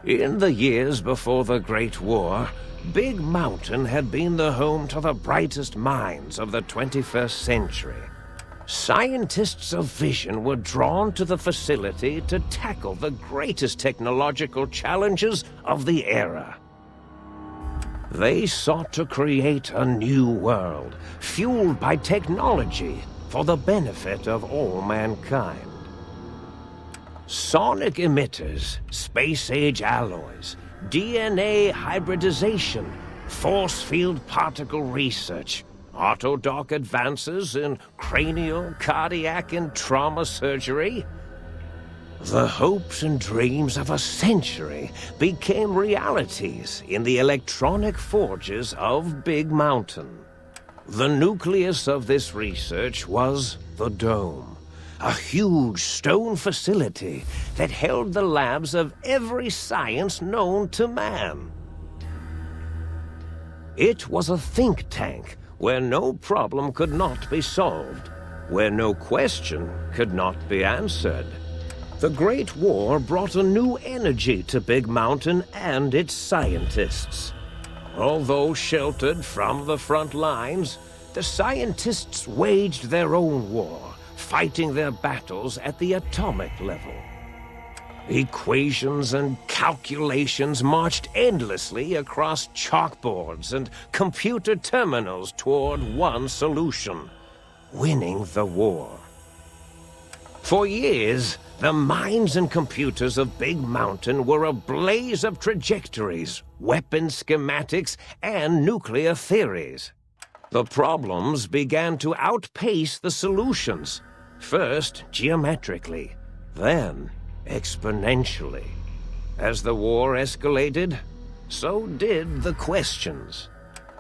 In the years before the Great War, Big Mountain had been the home to the brightest minds of the 21st century. Scientists of vision were drawn to the facility to tackle the greatest technological challenges of the era. They sought to create a new world, fueled by technology for the benefit of all mankind. Sonic emitters, space-age alloys, DNA hybridization, force field particle research, autodoc advances in cranial, cardiac, and trauma surgery. The hopes and dreams of a century became realities in the electronic forges of Big Mountain. The nucleus of this research was the Dome, a huge stone facility that held the labs of every science known to man. It was a think tank where no problem could not be solved, where no question could not be answered. The Great War brought a new energy to Big Mountain and its scientists. Although sheltered from the front lines, the scientists waged their own war, fighting their battles at the atomic level. Equations and calculations marched endlessly across chalkboards and computer terminals toward one solution: winning the war. For years, the minds and computers of Big Mountain were a blaze of trajectories, weapon schematics, and nuclear theories. The problems began to outpace the solutions, first geometrically, then exponentially. As the war escalated, so did the questions.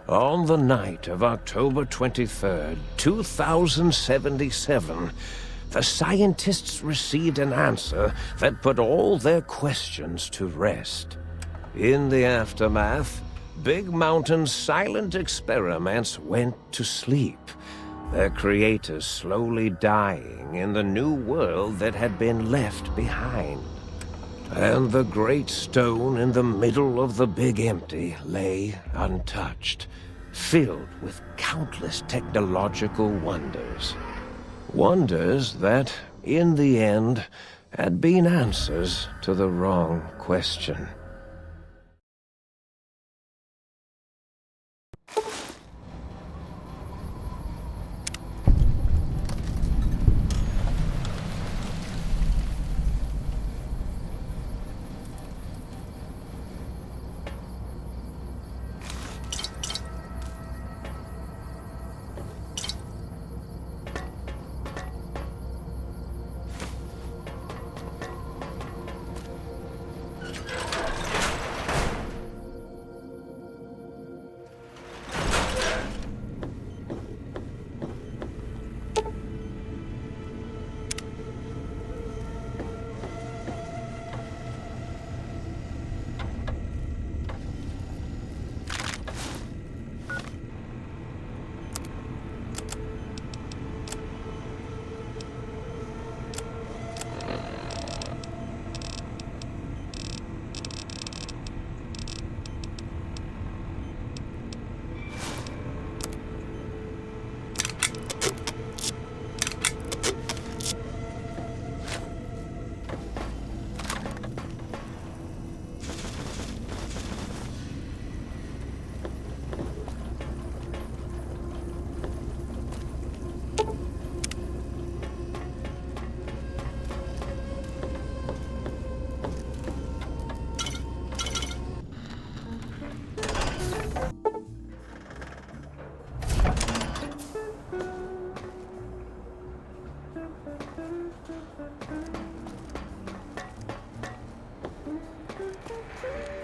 On the night of October 23rd, 2077, the scientists received an answer that put all their questions to rest. In the aftermath, Big Mountain's silent experiments went to sleep, their creators slowly dying in the new world that had been left behind. And the great stone in the middle of the Big Empty lay untouched, filled with countless technological wonders. Wonders that, in the end, had been answers to the wrong question.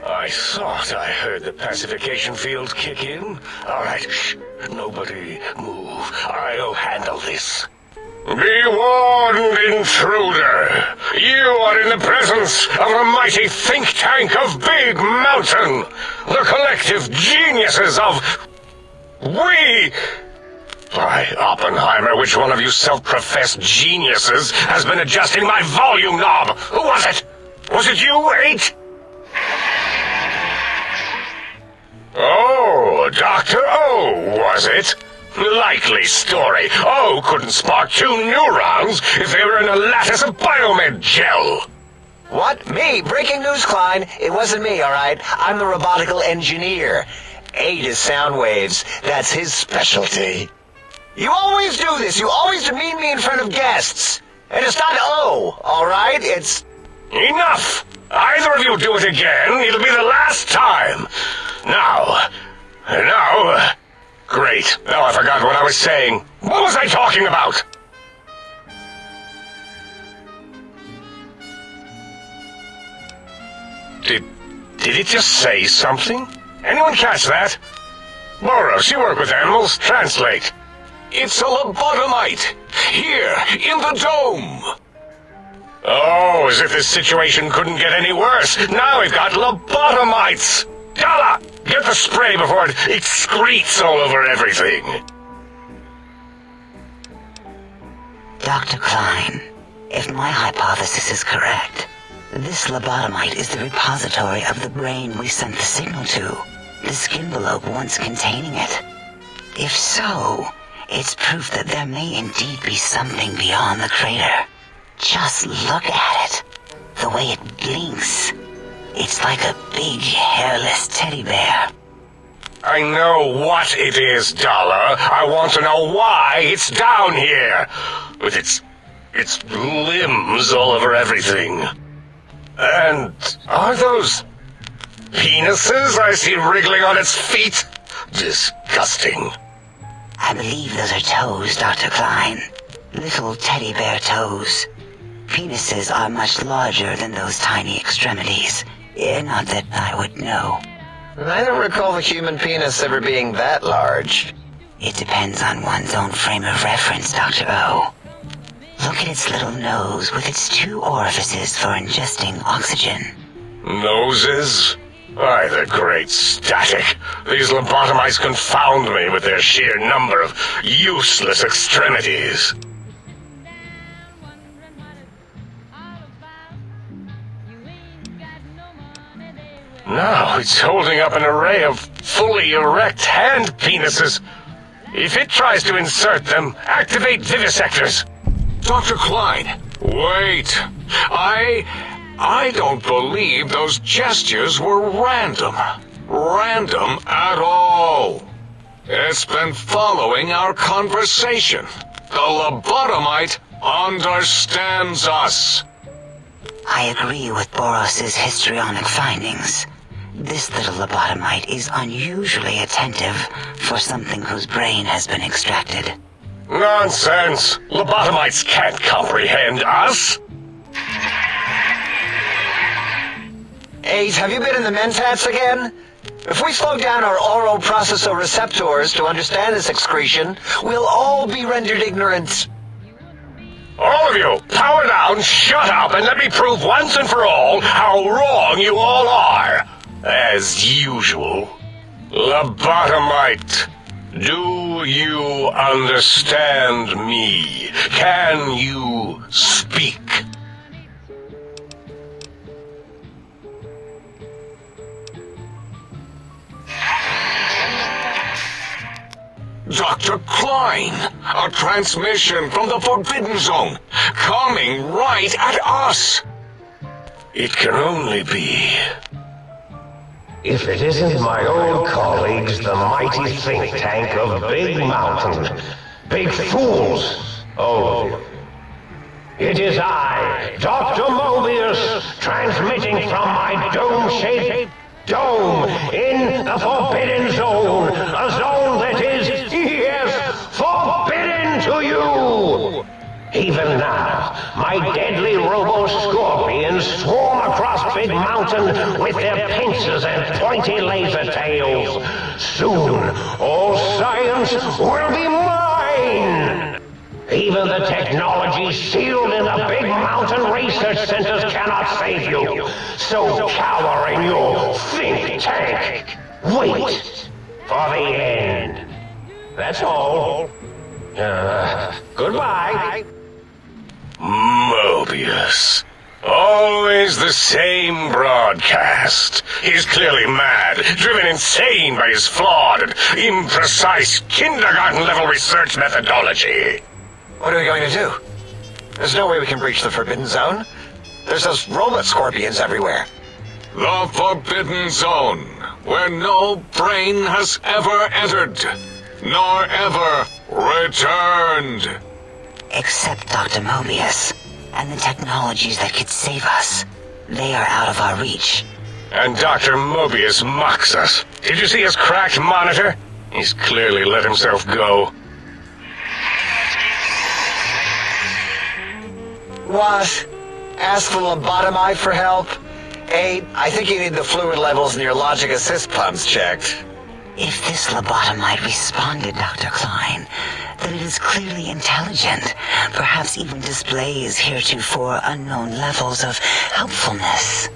I thought I heard the pacification field kick in. All right, shh. Nobody move. I'll handle this. Be warned, intruder. You are in the presence of a mighty think tank of Big Mountain. The collective geniuses of... We... By Oppenheimer, which one of you self-professed geniuses has been adjusting my volume knob? Who was it? Was it you, 8? Dr. O, was it? Likely story. O couldn't spark 2 neurons if they were in a lattice of biomed gel. What? Me? Breaking news, Klein. It wasn't me, all right? I'm the robotical engineer. 8 is sound waves. That's his specialty. You always do this. You always demean me in front of guests. And it's not O, all right? It's... Enough! Either of you do it again, it'll be the last time. Now... Great. Now I forgot what I was saying. What was I talking about? Did it just say something? Anyone catch that? Boros, you work with animals. Translate. It's a lobotomite. Here, in the dome. Oh, as if this situation couldn't get any worse. Now we've got lobotomites. Gala, get the spray before it excretes all over everything. Dr. Klein, if my hypothesis is correct, this lobotomite is the repository of the brain we sent the signal to, the skin envelope once containing it. If so, it's proof that there may indeed be something beyond the crater. Just look at it. The way it blinks. It's like a big, hairless teddy bear. I know what it is, Dollar. I want to know why it's down here. With its limbs all over everything. And are those penises I see wriggling on its feet? Disgusting. I believe those are toes, Dr. Klein. Little teddy bear toes. Penises are much larger than those tiny extremities. Not that I would know. I don't recall the human penis ever being that large. It depends on one's own frame of reference, Dr. O. Look at its little nose with its 2 orifices for ingesting oxygen. Noses? Why, the great static. These lobotomites confound me with their sheer number of useless extremities. Now it's holding up an array of fully erect hand penises. If it tries to insert them, activate vivisectors. Dr. Klein, wait. I don't believe those gestures were random. Random at all. It's been following our conversation. The lobotomite understands us. I agree with Boros's histrionic findings. This little lobotomite is unusually attentive for something whose brain has been extracted. Nonsense! Lobotomites can't comprehend us! 8, have you been in the mentats again? If we slow down our oral processoreceptors to understand this excretion, we'll all be rendered ignorant. All of you, power down, shut up, and let me prove once and for all how wrong you all are. As usual. Lobotomite, do you understand me? Can you speak? Dr. Klein, a transmission from the Forbidden Zone, coming right at us. It can only be. If it isn't my old colleagues, the mighty think tank of Big Mountain. Big fools, all of you. It is I, Dr. Mobius, transmitting from my dome-shaped dome in the Forbidden Zone, a zone that is, yes, forbidden to you! Even now, my deadly robo-scorpions swarm across Big Mountain with their pincers and pointy laser tails. Soon, all science will be mine! Even the technology sealed in the Big Mountain research centers cannot save you. So cower in your think tank. Wait for the end. That's all. Goodbye. Mobius. Always the same broadcast. He's clearly mad, driven insane by his flawed and imprecise kindergarten-level research methodology. What are we going to do? There's no way we can breach the Forbidden Zone. There's those robot scorpions everywhere. The Forbidden Zone, where no brain has ever entered, nor ever returned. Except Dr. Mobius and the technologies that could save us. They are out of our reach. And Dr. Mobius mocks us. Did you see his cracked monitor? He's clearly let himself go. What? Ask the lobotomite for help? Hey, I think you need the fluid levels in your logic assist pumps checked. If this lobotomite responded, Dr. Klein, then it is clearly intelligent, perhaps even displays heretofore unknown levels of helpfulness.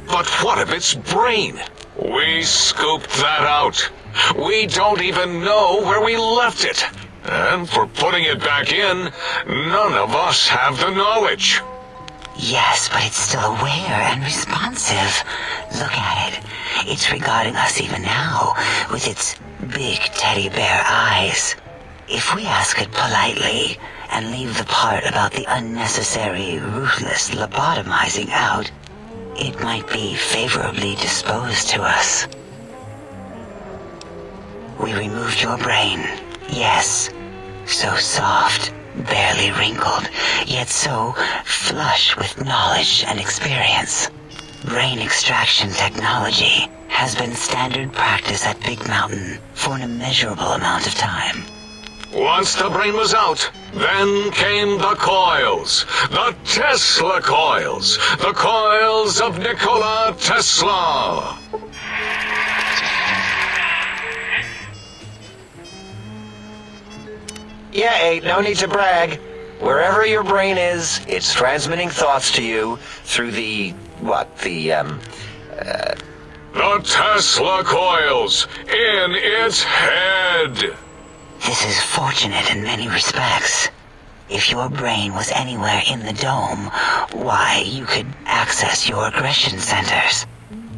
But what of its brain? We scooped that out. We don't even know where we left it. And for putting it back in, none of us have the knowledge. Yes, but it's still aware and responsive. Look at it. It's regarding us even now, with its big teddy bear eyes. If we ask it politely, and leave the part about the unnecessary, ruthless lobotomizing out, it might be favorably disposed to us. We removed your brain, yes. So soft, barely wrinkled, yet so flush with knowledge and experience. Brain extraction technology has been standard practice at Big Mountain for an immeasurable amount of time. Once the brain was out, then came the coils. The Tesla coils. The coils of Nikola Tesla. Yeah, ain't no need to brag. Wherever your brain is, it's transmitting thoughts to you through the Tesla coils in its head. This is fortunate in many respects. If your brain was anywhere in the dome, why, you could access your aggression centers.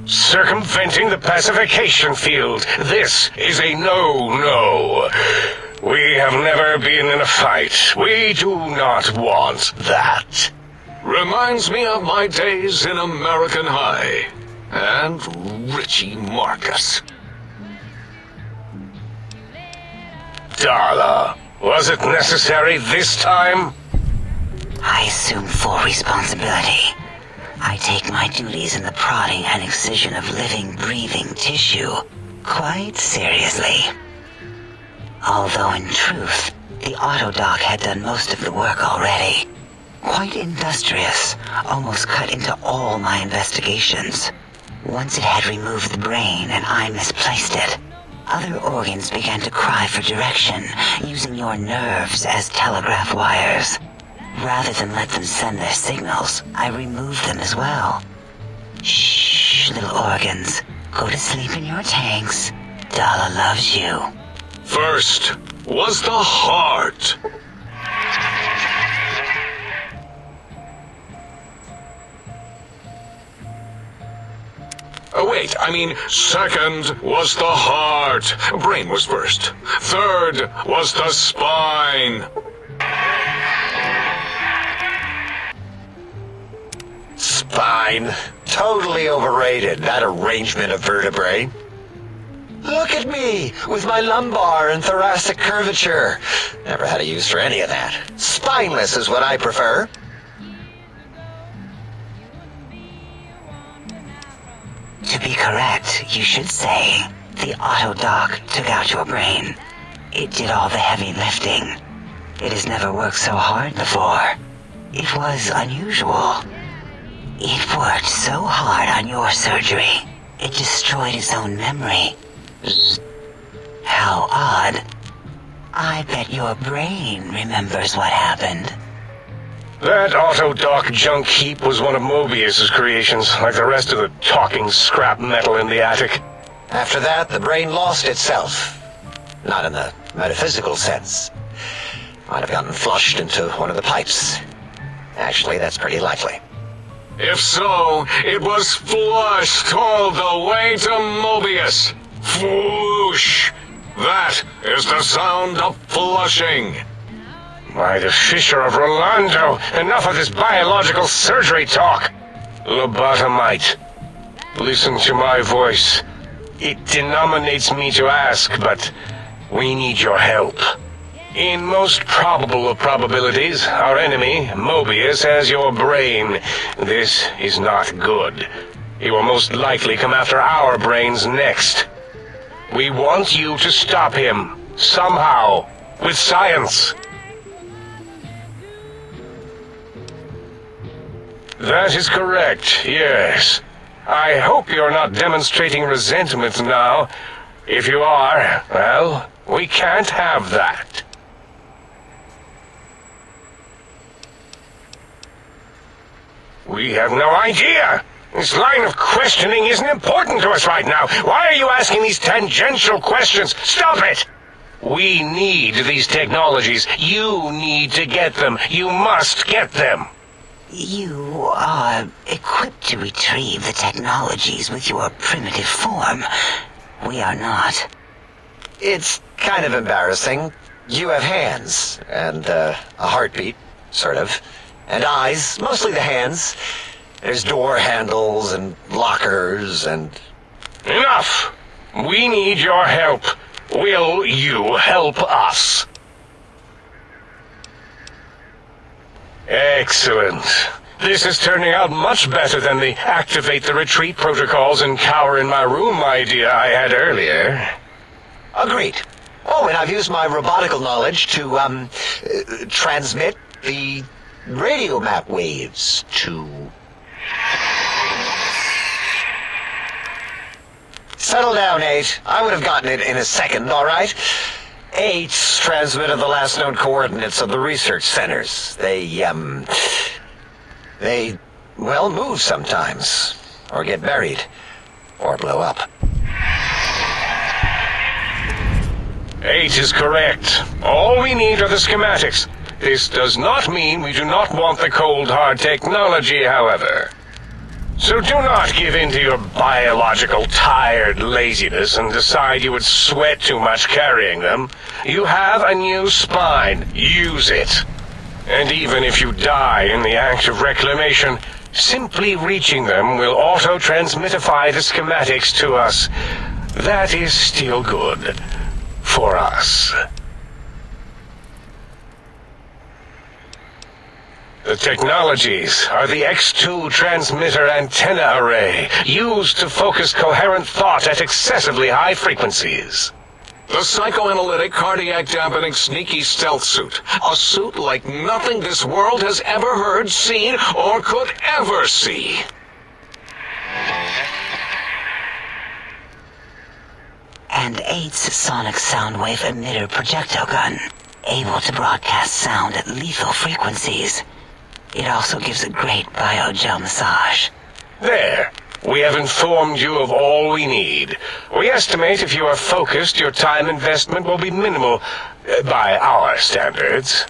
Circumventing the pacification field. This is a no-no. We have never been in a fight. We do not want that. Reminds me of my days in American High. And Richie Marcus. Darla, was it necessary this time? I assume full responsibility. I take my duties in the prodding and excision of living, breathing tissue quite seriously. Although in truth, the Autodoc had done most of the work already. Quite industrious, almost cut into all my investigations. Once it had removed the brain and I misplaced it, other organs began to cry for direction, using your nerves as telegraph wires. Rather than let them send their signals, I removed them as well. Shh, little organs. Go to sleep in your tanks. Dala loves you. First was the heart. Oh, wait, I mean, second was the heart. Brain was first. Third was the spine. spine. Totally overrated, that arrangement of vertebrae. Look at me, with my lumbar and thoracic curvature. Never had a use for any of that. Spineless is what I prefer. To be correct, you should say, the Autodoc took out your brain. It did all the heavy lifting. It has never worked so hard before. It was unusual. It worked so hard on your surgery, it destroyed its own memory. How odd. I bet your brain remembers what happened. That Autodoc junk heap was one of Mobius's creations, like the rest of the talking scrap metal in the attic. After that, the brain lost itself. Not in the metaphysical sense. Might have gotten flushed into one of the pipes. Actually, that's pretty likely. If so, it was flushed all the way to Mobius. Flush! That is the sound of flushing. By the Fisher of Rolando, enough of this biological surgery talk. Lobotomite, listen to my voice. It denominates me to ask, but we need your help. In most probable of probabilities, our enemy, Mobius, has your brain. This is not good. He will most likely come after our brains next. We want you to stop him, somehow, with science. That is correct, yes. I hope you're not demonstrating resentment now. If you are, well, we can't have that. We have no idea. This line of questioning isn't important to us right now. Why are you asking these tangential questions? Stop it! We need these technologies. You need to get them. You must get them. You are equipped to retrieve the technologies with your primitive form. We are not. It's kind of embarrassing. You have hands, and a heartbeat, sort of, and eyes, mostly the hands. There's door handles and lockers and... Enough! We need your help. Will you help us? Excellent. This is turning out much better than the activate the retreat protocols and cower in my room idea I had earlier. Agreed. Oh, and I've used my robotical knowledge to, transmit the radio map waves to... Settle down, 8. I would have gotten it in a second, all right? 8's transmitted the last known coordinates of the research centers. They, well, move sometimes. Or get buried. Or blow up. 8 is correct. All we need are the schematics. This does not mean we do not want the cold hard technology, however. So do not give in to your biological tired laziness and decide you would sweat too much carrying them. You have a new spine. Use it. And even if you die in the act of reclamation, simply reaching them will auto-transmitify the schematics to us. That is still good. For us. The technologies are the X2 transmitter antenna array, used to focus coherent thought at excessively high frequencies. The psychoanalytic, cardiac-dampening, sneaky stealth suit. A suit like nothing this world has ever heard, seen, or could ever see. And 8's sonic soundwave emitter projectile gun, able to broadcast sound at lethal frequencies. It also gives a great biogel massage. There. We have informed you of all we need. We estimate if you are focused, your time investment will be minimal, by our standards.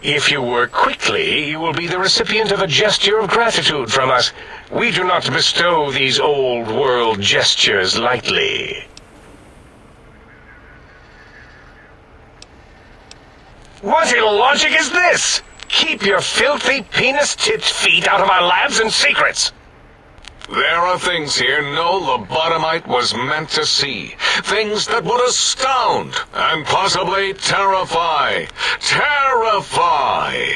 If you work quickly, you will be the recipient of a gesture of gratitude from us. We do not bestow these old-world gestures lightly. What illogic is this? Keep your filthy, penis-tipped feet out of our labs and secrets! There are things here no lobotomite was meant to see. Things that would astound and possibly terrify. Terrify!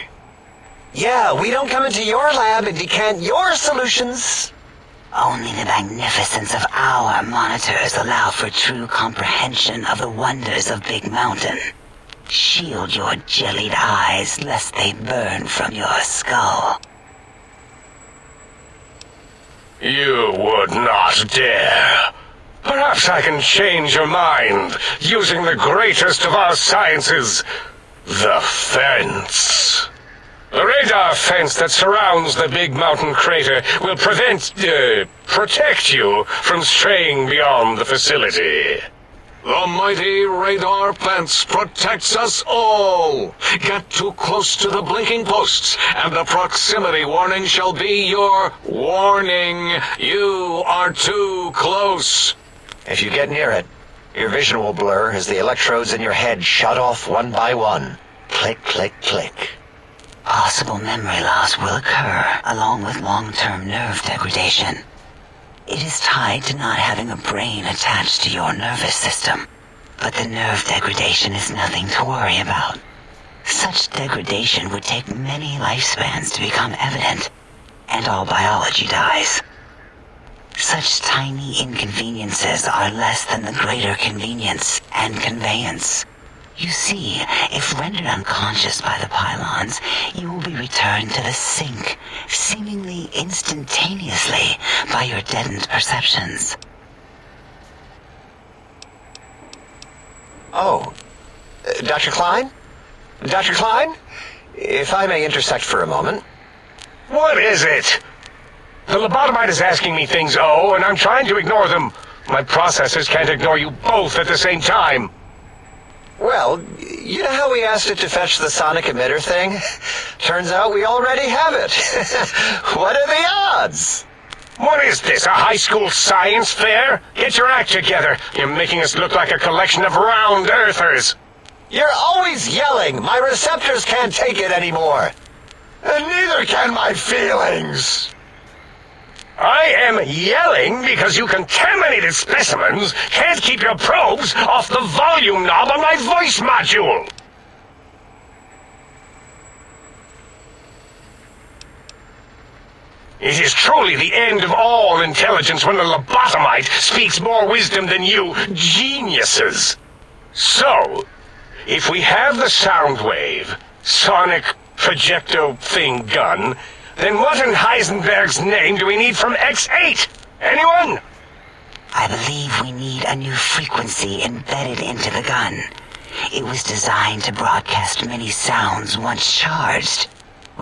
Yeah, we don't come into your lab and decant your solutions. Only the magnificence of our monitors allow for true comprehension of the wonders of Big Mountain. Shield your jellied eyes lest they burn from your skull. You would not dare. Perhaps I can change your mind, using the greatest of our sciences, the fence. The radar fence that surrounds the Big Mountain crater will protect you from straying beyond the facility. The mighty radar fence protects us all. Get too close to the blinking posts, and the proximity warning shall be your warning. You are too close. If you get near it, your vision will blur as the electrodes in your head shut off one by one. Click, click, click. Possible memory loss will occur, along with long-term nerve degradation. It is tied to not having a brain attached to your nervous system, but the nerve degradation is nothing to worry about. Such degradation would take many lifespans to become evident, and all biology dies. Such tiny inconveniences are less than the greater convenience and conveyance. You see, if rendered unconscious by the pylons, you will be returned to the sink, seemingly instantaneously, by your deadened perceptions. Oh, Dr. Klein? Dr. Klein? If I may intersect for a moment. What is it? The lobotomite is asking me things, and I'm trying to ignore them. My processors can't ignore you both at the same time. Well, you know how we asked it to fetch the sonic emitter thing? Turns out we already have it. What are the odds? What is this, a high school science fair? Get your act together. You're making us look like a collection of round earthers. You're always yelling. My receptors can't take it anymore. And neither can my feelings. I am yelling because you contaminated specimens can't keep your probes off the volume knob on my voice module. It is truly the end of all intelligence when the lobotomite speaks more wisdom than you geniuses. So, if we have the sound wave, sonic projecto thing gun, then what in Heisenberg's name do we need from X8? Anyone? I believe we need a new frequency embedded into the gun. It was designed to broadcast many sounds once charged.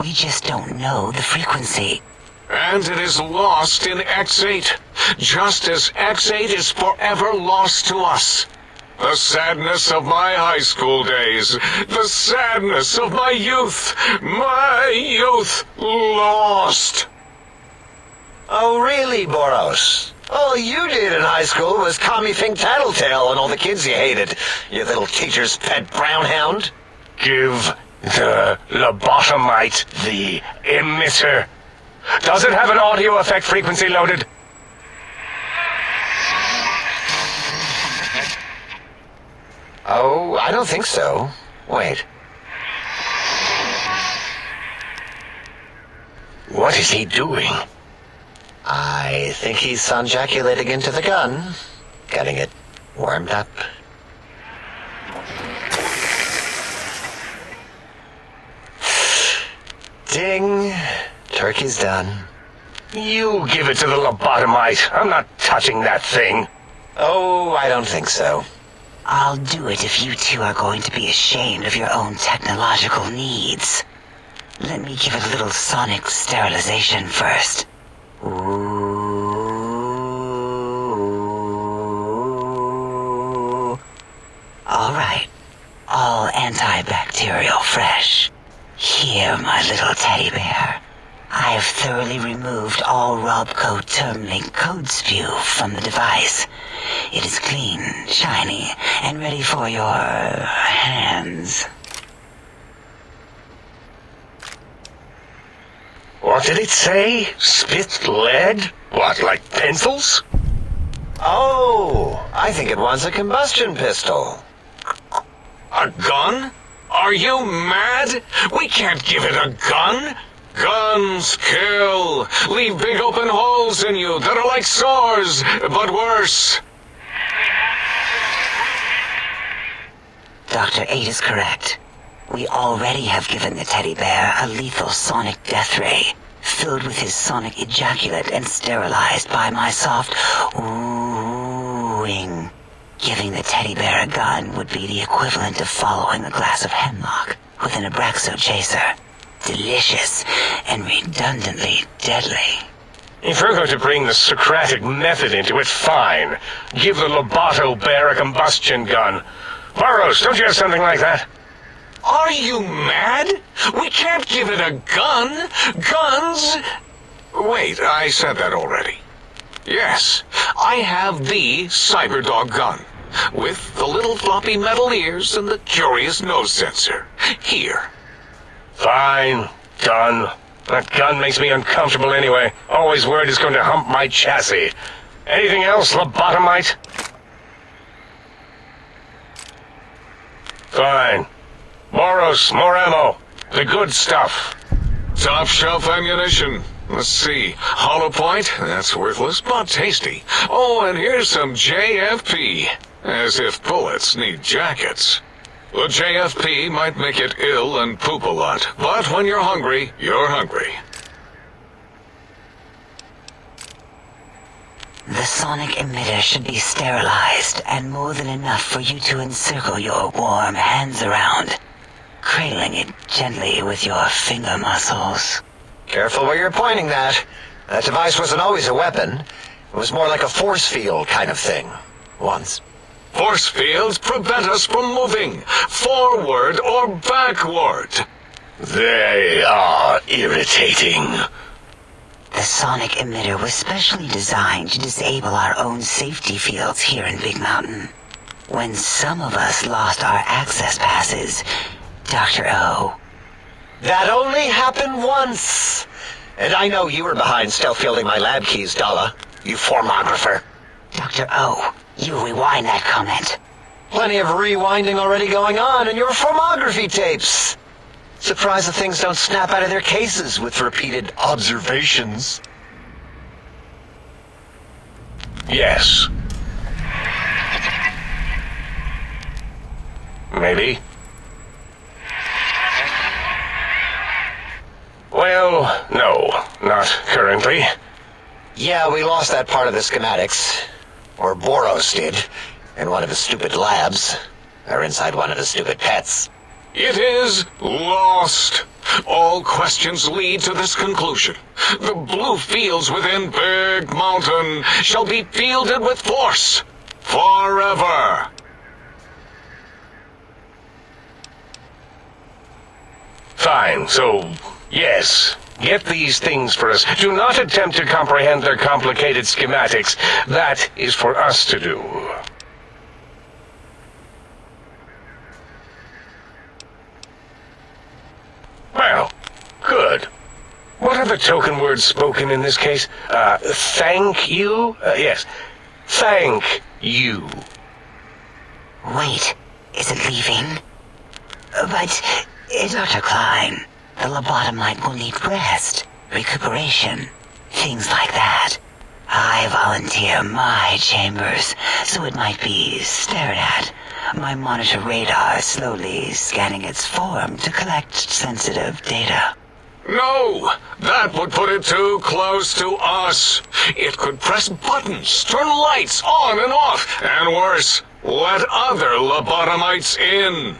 We just don't know the frequency. And it is lost in X8, just as X8 is forever lost to us. The sadness of my high school days, the sadness of my youth lost. Oh, really, Boros? All you did in high school was call me Fink Tattletale and all the kids you hated, you little teacher's pet brown hound. Give the lobotomite the emitter. Does it have an audio effect frequency loaded? Oh, I don't think so. Wait. What is he doing? I think he's sonjaculating into the gun. Getting it warmed up. Ding. Turkey's done. You give it to the lobotomite. I'm not touching that thing. Oh, I don't think so. I'll do it if you two are going to be ashamed of your own technological needs. Let me give it a little sonic sterilization first. Ooh. All right. All antibacterial fresh. Here, my little teddy bear. I have thoroughly removed all Robco Termlink code spew from the device. It is clean, shiny, and ready for your hands. What did it say? Spit lead? What, like pencils? Oh, I think it wants a combustion pistol. A gun? Are you mad? We can't give it a gun. Guns kill. Leave big open holes in you that are like sores, but worse. Dr. 8 is correct. We already have given the teddy bear a lethal sonic death ray, filled with his sonic ejaculate and sterilized by my soft oohing. Giving the teddy bear a gun would be the equivalent of following a glass of hemlock with an Abraxo chaser. Delicious and redundantly deadly. If we're going to bring the Socratic method into it, fine. Give the Lobato bear a combustion gun. Burroughs, don't you have something like that? Are you mad? We can't give it a gun. Guns... Wait, I said that already. Yes, I have the Cyberdog gun, with the little floppy metal ears and the curious nose sensor. Here. Fine. Done. That gun makes me uncomfortable anyway. Always worried it's going to hump my chassis. Anything else, lobotomite? Fine. Boros, more ammo. The good stuff. Top shelf ammunition. Let's see. Hollow point? That's worthless, but tasty. Oh, and here's some JFP. As if bullets need jackets. The JFP might make it ill and poop a lot, but when you're hungry, you're hungry. The sonic emitter should be sterilized and more than enough for you to encircle your warm hands around, cradling it gently with your finger muscles. Careful where you're pointing that. That device wasn't always a weapon. It was more like a force field kind of thing. Once. Force fields prevent us from moving, forward or backward. They are irritating. The sonic emitter was specially designed to disable our own safety fields here in Big Mountain. When some of us lost our access passes, Dr. O... That only happened once. And I know you were behind stealth fielding my lab keys, Dalla. You formographer. Dr. O, you rewind that comment. Plenty of rewinding already going on in your formography tapes. Surprised the things don't snap out of their cases with repeated observations. Yes. Maybe. Well, no, not currently. Yeah, we lost that part of the schematics. Or Boros did, in one of his stupid labs. Or inside one of his stupid pets. It is lost. All questions lead to this conclusion. The blue fields within Big Mountain shall be fielded with force. Forever. Fine, so, yes. Get these things for us. Do not attempt to comprehend their complicated schematics. That is for us to do. Well, good. What are the token words spoken in this case? Thank you? Yes. Thank you. Wait, is it leaving? But, Dr. Klein, the lobotomite will need rest, recuperation, things like that. I volunteer my chambers, so it might be stared at. My monitor radar slowly scanning its form to collect sensitive data. No, that would put it too close to us. It could press buttons, turn lights on and off, and worse, let other lobotomites in.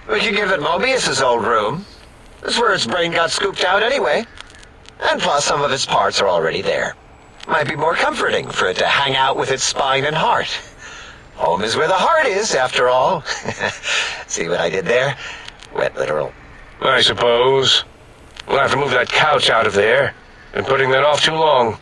We could give it Mobius's old room. That's where its brain got scooped out anyway. And plus some of its parts are already there. Might be more comforting for it to hang out with its spine and heart. Home is where the heart is, after all. See what I did there? Wet literal. I suppose. We'll have to move that couch out of there. Been putting that off too long.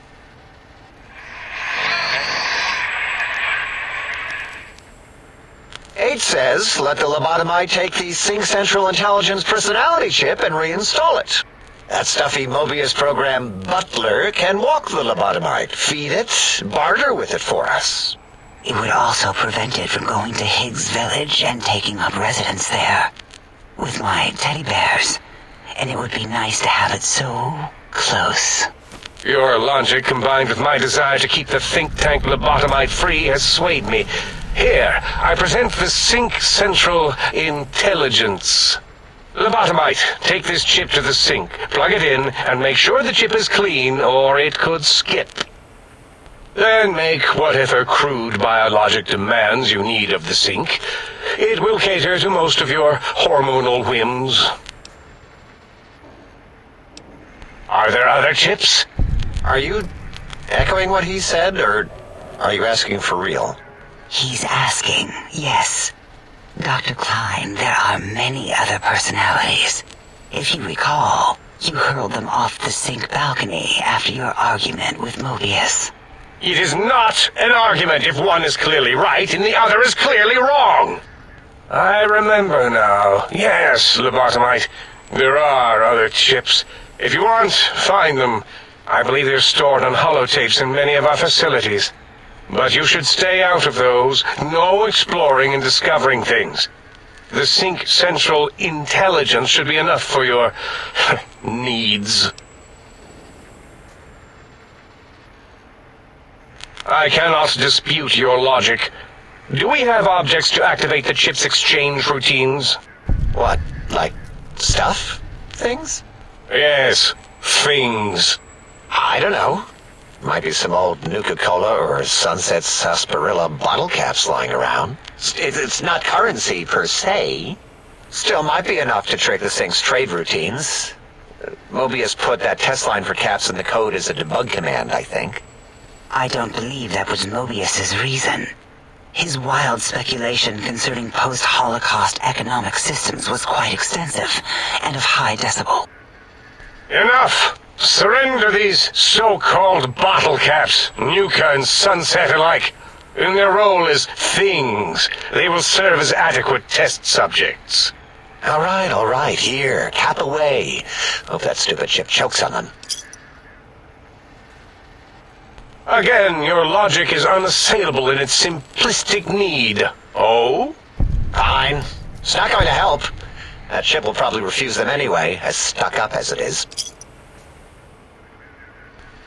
H says, let the lobotomite take the Sync Central Intelligence personality chip and reinstall it. That stuffy Mobius program Butler can walk the lobotomite, feed it, barter with it for us. It would also prevent it from going to Higgs Village and taking up residence there with my teddy bears. And it would be nice to have it so close. Your logic, combined with my desire to keep the think tank lobotomite free, has swayed me. Here, I present the Sync Central Intelligence. Lobotomite, take this chip to the sink, plug it in, and make sure the chip is clean, or it could skip. Then make whatever crude biologic demands you need of the sink. It will cater to most of your hormonal whims. Are there other chips? Are you echoing what he said, or are you asking for real? He's asking, yes. Dr. Klein, there are many other personalities. If you recall, you hurled them off the sink balcony after your argument with Mobius. It is not an argument if one is clearly right and the other is clearly wrong. I remember now. Yes, Lobotomite. There are other chips. If you want, find them. I believe they're stored on holotapes in many of our facilities. But you should stay out of those. No exploring and discovering things. The Sync Central Intelligence should be enough for your needs. I cannot dispute your logic. Do we have objects to activate the chip's exchange routines? What, like stuff? Things? Yes, things. I don't know. Might be some old Nuka-Cola or Sunset Sarsaparilla bottle caps lying around. It's not currency per se. Still might be enough to trick the Sync's trade routines. Mobius put that test line for caps in the code as a debug command, I think. I don't believe that was Mobius's reason. His wild speculation concerning post-Holocaust economic systems was quite extensive and of high decibel. Enough! Surrender these so-called bottle caps, Nuka and Sunset alike. In their role as things, they will serve as adequate test subjects. All right, here, cap away. Hope that stupid chip chokes on them. Again, your logic is unassailable in its simplistic need. Oh? Fine. It's not going to help. That chip will probably refuse them anyway, as stuck up as it is.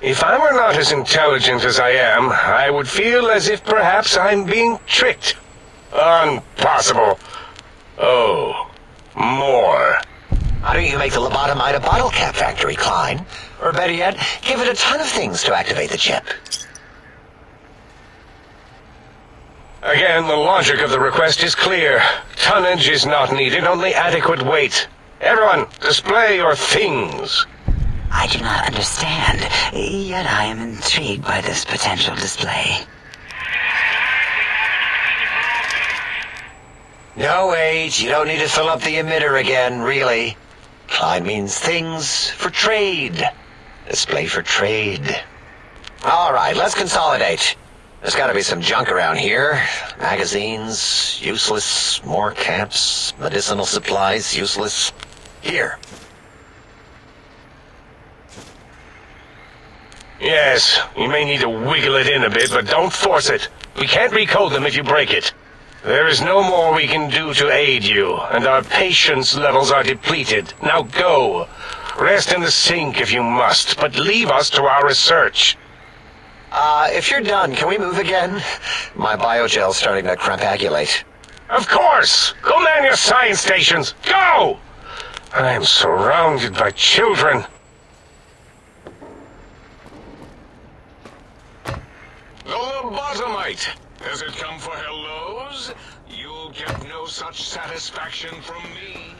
If I were not as intelligent as I am, I would feel as if perhaps I'm being tricked. Impossible. Oh, more. Why don't you make the lobotomite a bottle cap factory, Klein? Or better yet, give it a ton of things to activate the chip. Again, the logic of the request is clear. Tonnage is not needed, only adequate weight. Everyone, display your things. I do not understand, yet I am intrigued by this potential display. No, wait, you don't need to fill up the emitter again, really. Klein means things for trade. Display for trade. All right, let's consolidate. There's got to be some junk around here. Magazines, useless. More caps, medicinal supplies, useless. Here. Yes, you may need to wiggle it in a bit, but don't force it. We can't recode them if you break it. There is no more we can do to aid you, and our patience levels are depleted. Now go. Rest in the sink if you must, but leave us to our research. If you're done, can we move again? My biogel's starting to crampagulate. Of course! Go man your science stations! Go! I am surrounded by children. The lobotomite! Does it come for hellos? You'll get no such satisfaction from me.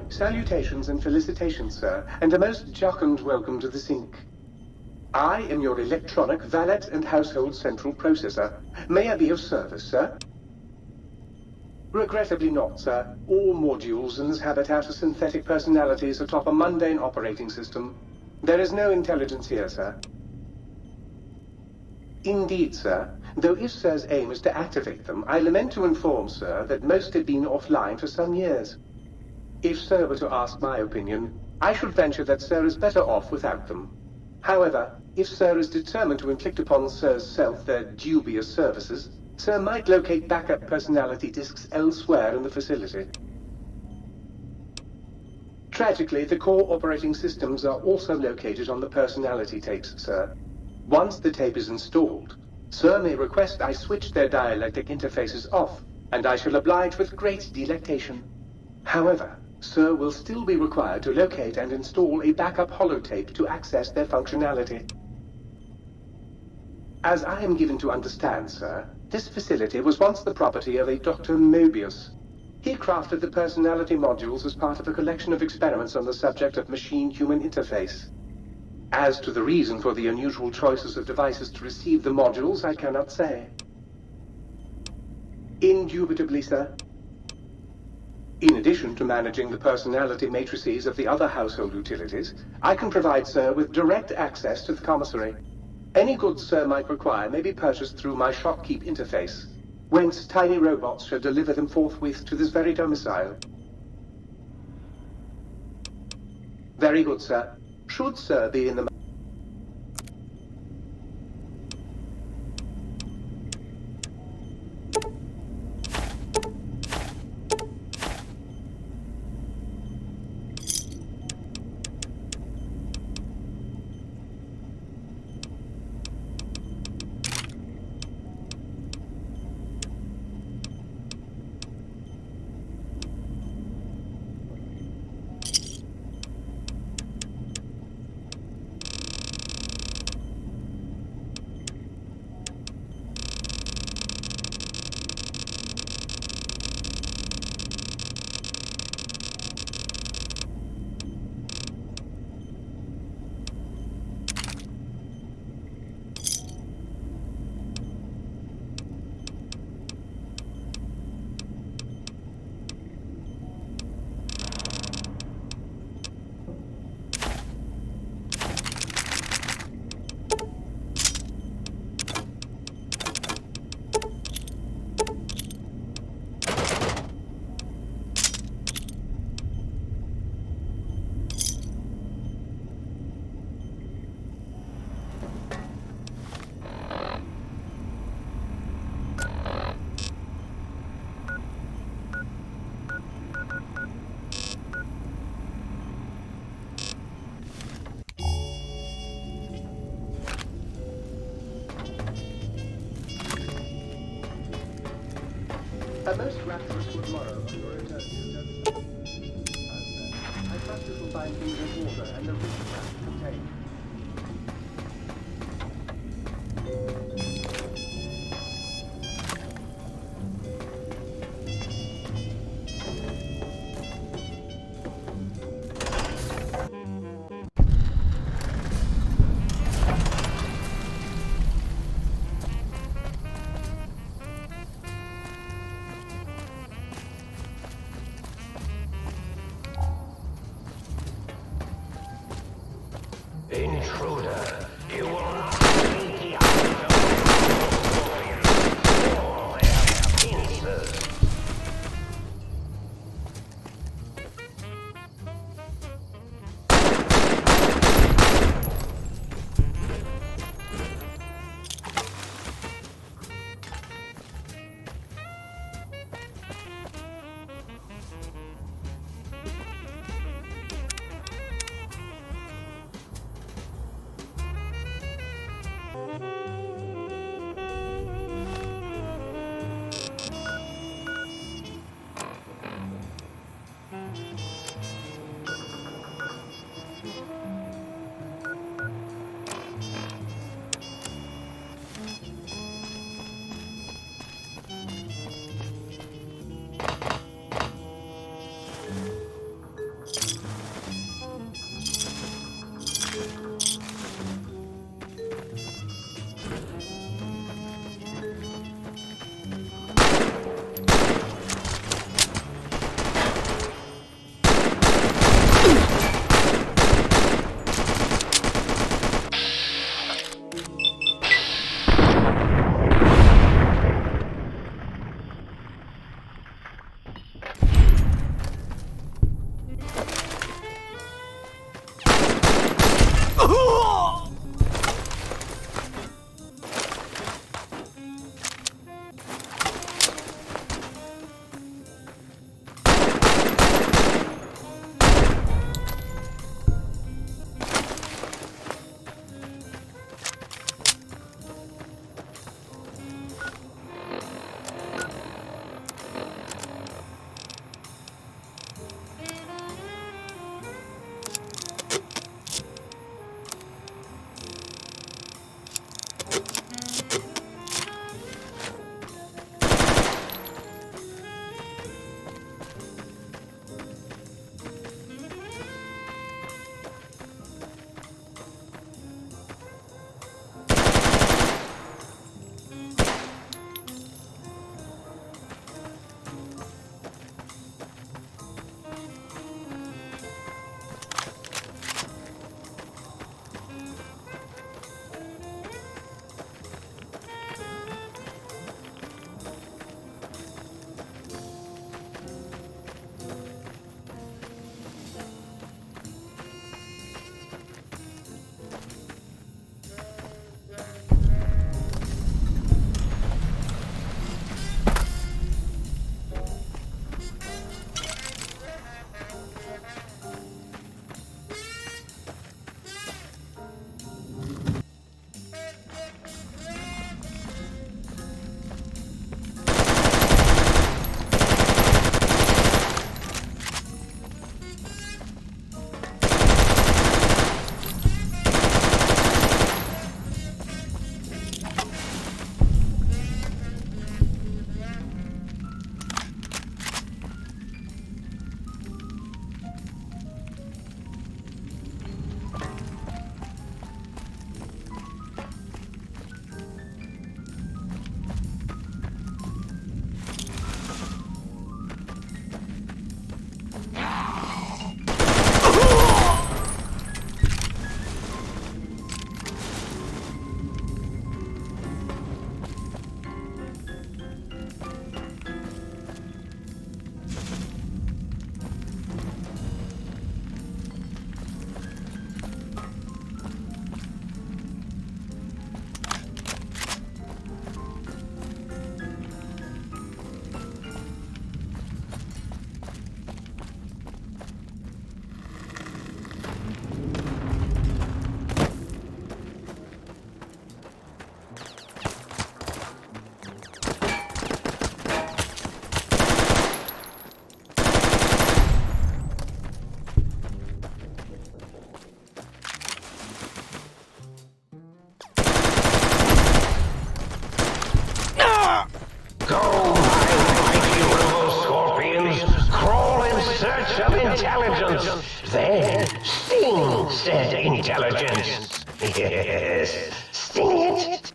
Salutations and felicitations, sir, and a most jocund welcome to the Sync. I am your electronic valet and household central processor. May I be of service, sir? Regrettably not, sir. All modules in this habitat are synthetic personalities atop a mundane operating system. There is no intelligence here, sir. Indeed, sir. Though if Sir's aim is to activate them, I lament to inform, sir, that most have been offline for some years. If Sir were to ask my opinion, I should venture that Sir is better off without them. However, if Sir is determined to inflict upon Sir's self their dubious services, Sir might locate backup personality disks elsewhere in the facility. Tragically, the core operating systems are also located on the personality tapes, Sir. Once the tape is installed, Sir may request I switch their dialectic interfaces off, and I shall oblige with great delectation. However, Sir will still be required to locate and install a backup holotape to access their functionality. As I am given to understand, Sir, this facility was once the property of a Dr. Mobius. He crafted the personality modules as part of a collection of experiments on the subject of machine-human interface. As to the reason for the unusual choices of devices to receive the modules, I cannot say. Indubitably, Sir. In addition to managing the personality matrices of the other household utilities, I can provide Sir with direct access to the commissary. Any goods Sir might require may be purchased through my shopkeep interface, whence tiny robots shall deliver them forthwith to this very domicile. Very good, Sir. Should Sir be in the... A most rapturous good morrow on your return to your domicile. I trust you will find things in order and the rich craft contained. of intelligence. Then sting said intelligence. Yes, sting it.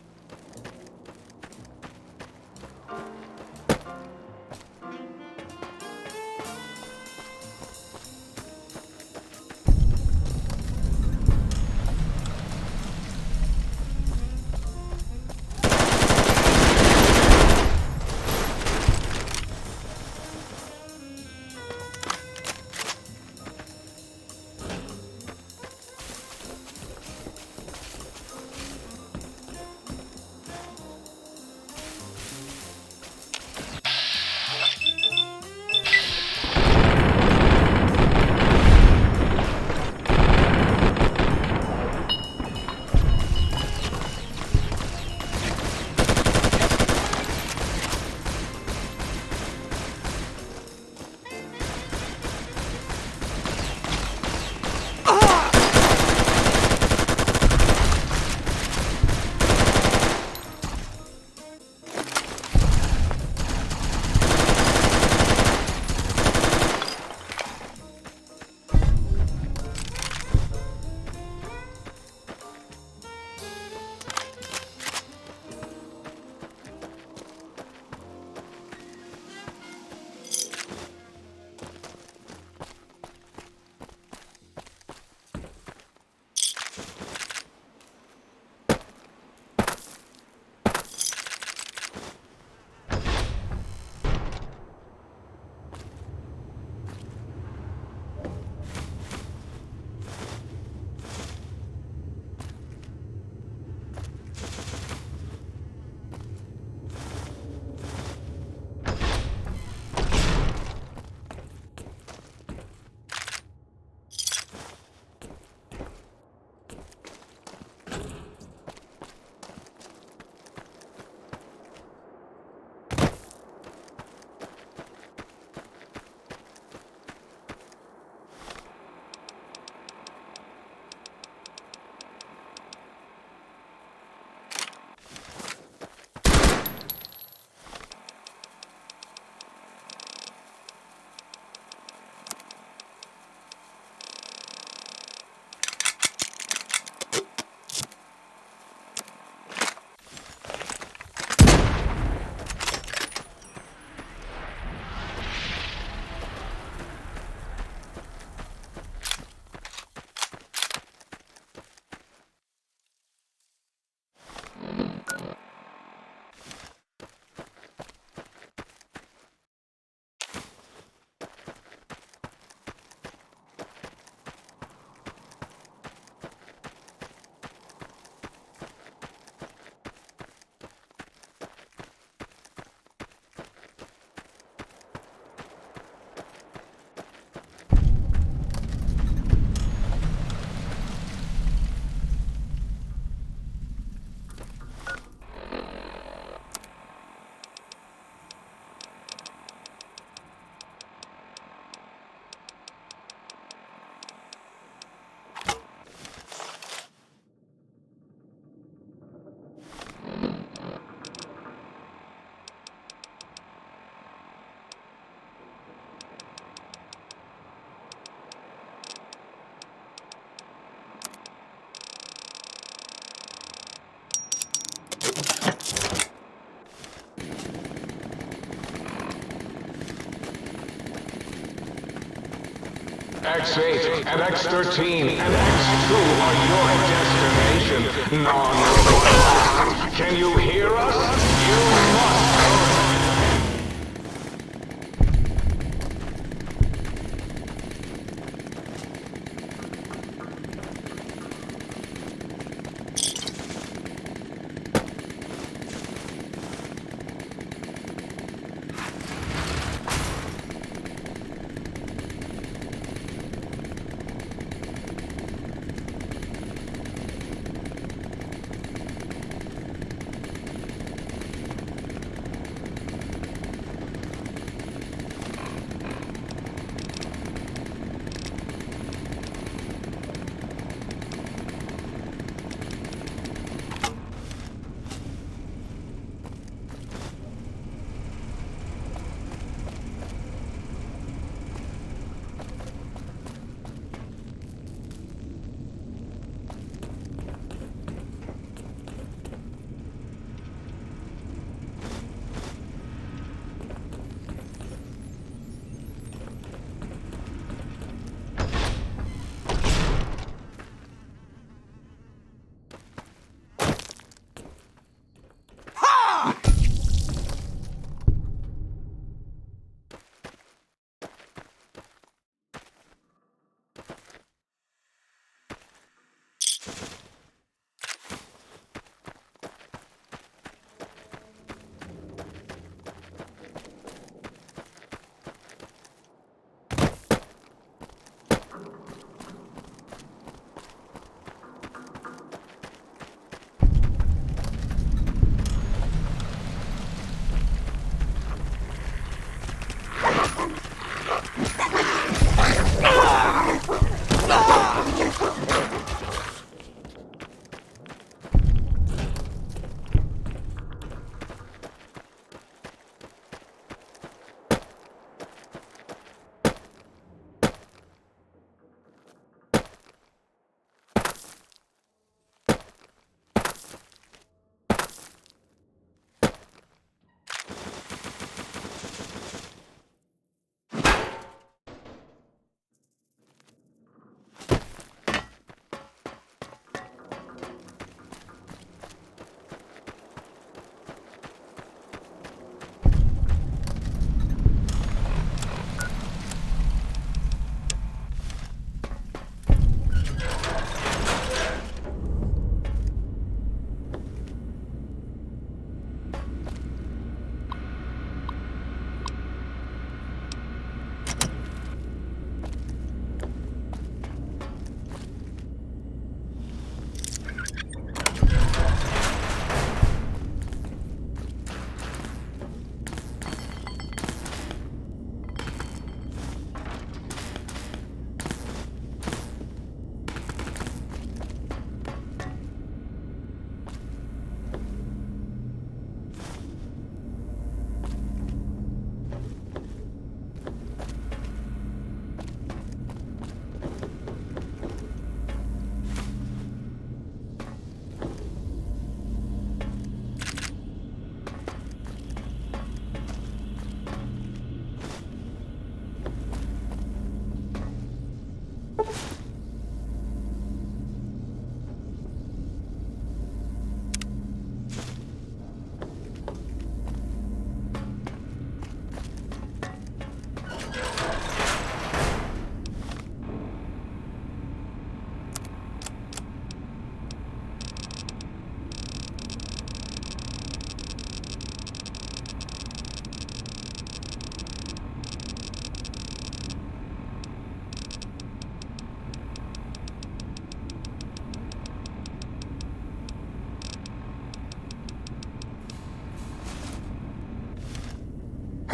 X8 and X13 and X2 are your destination. Non-robots. Can you hear us? You must hurry.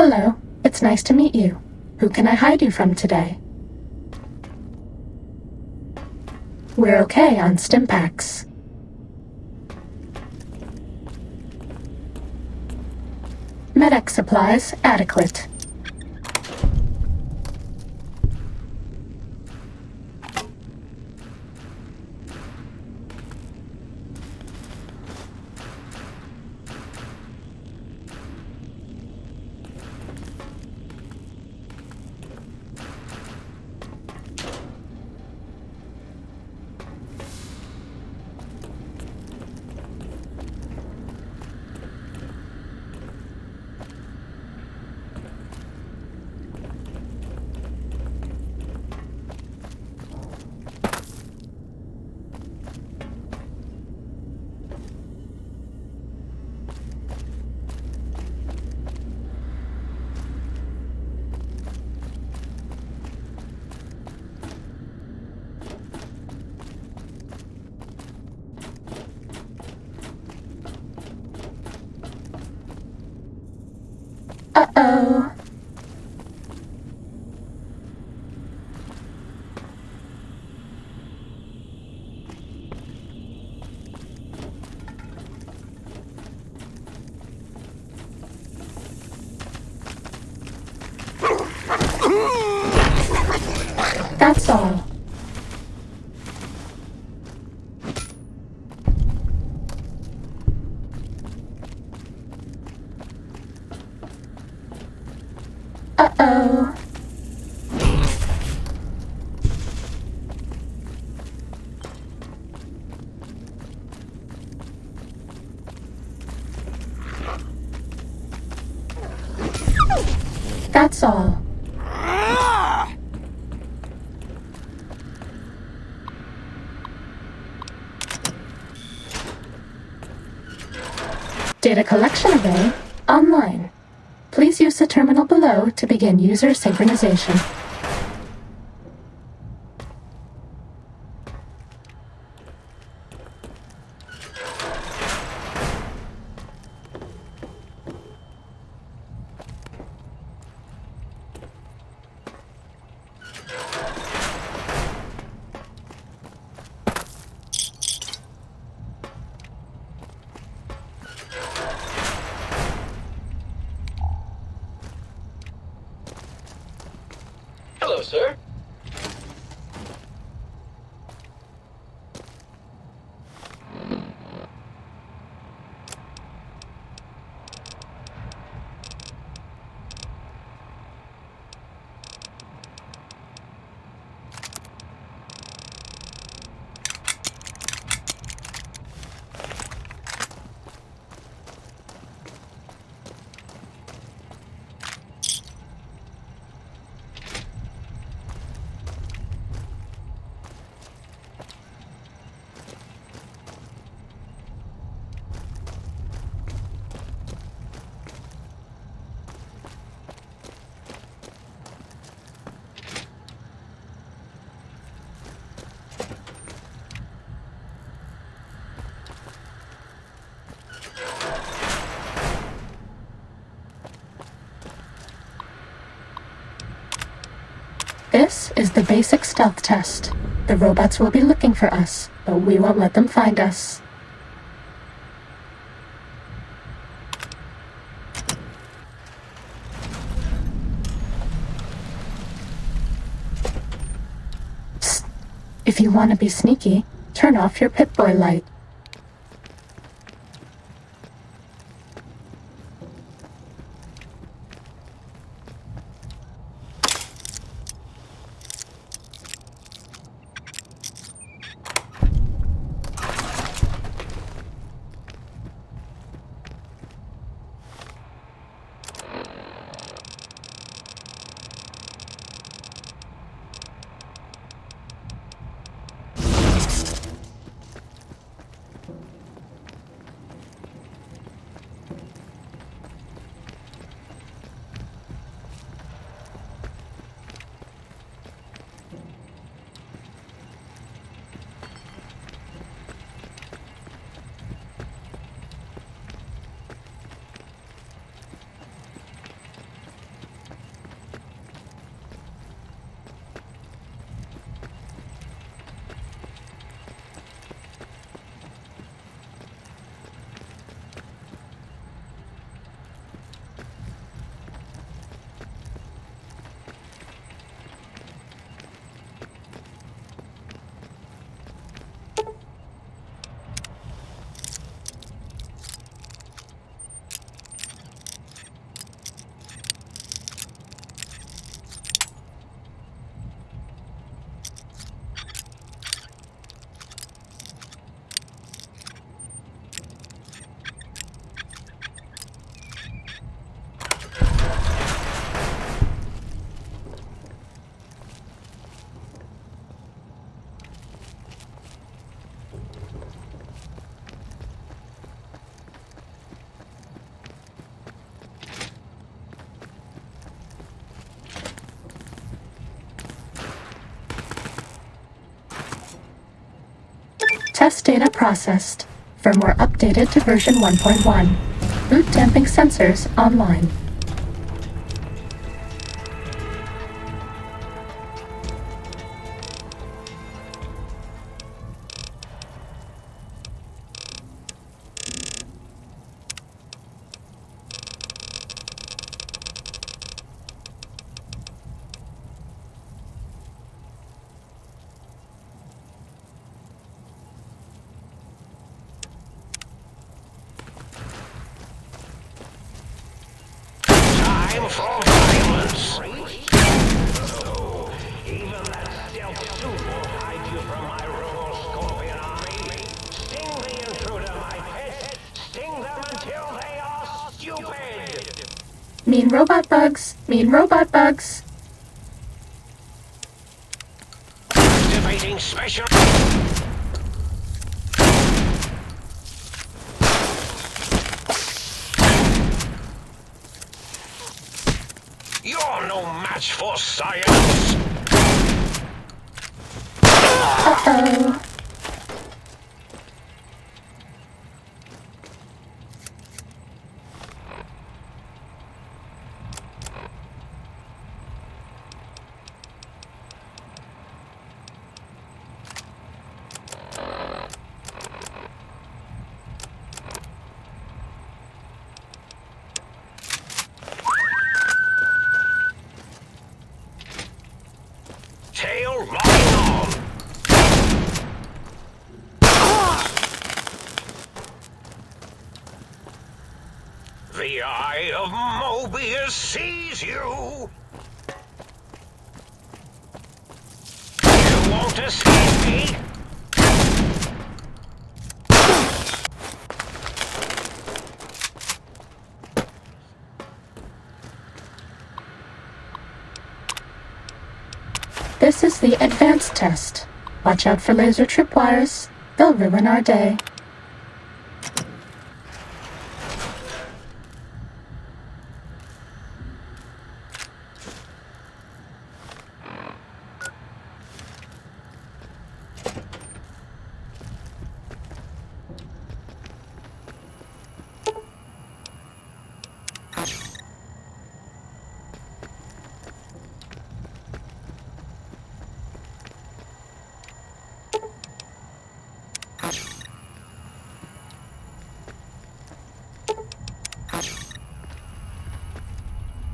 Hello, it's nice to meet you. Who can I hide you from today? We're okay on Stimpaks. Medic supplies adequate. Uh-oh. That's all. Uh-oh. That's all. Data collection array online. Please use the terminal below to begin user synchronization. Hello, sir. This is the basic stealth test. The robots will be looking for us, but we won't let them find us. Psst. If you want to be sneaky, turn off your Pip-Boy light. Test data processed. Firmware updated to version 1.1. Boot damping sensors online. Time for violence. Even that stealth suit won't hide you from my robo-scorpion army. Sting the intruder, my pet. Sting them until they are stupid. Mean robot bugs. Mean robot bugs. Activating special... You're no match for science! Uh-oh. Tail locking on! The eye of Mobius sees you! You won't escape me! This is the advanced test. Watch out for laser tripwires. They'll ruin our day.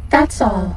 That's all.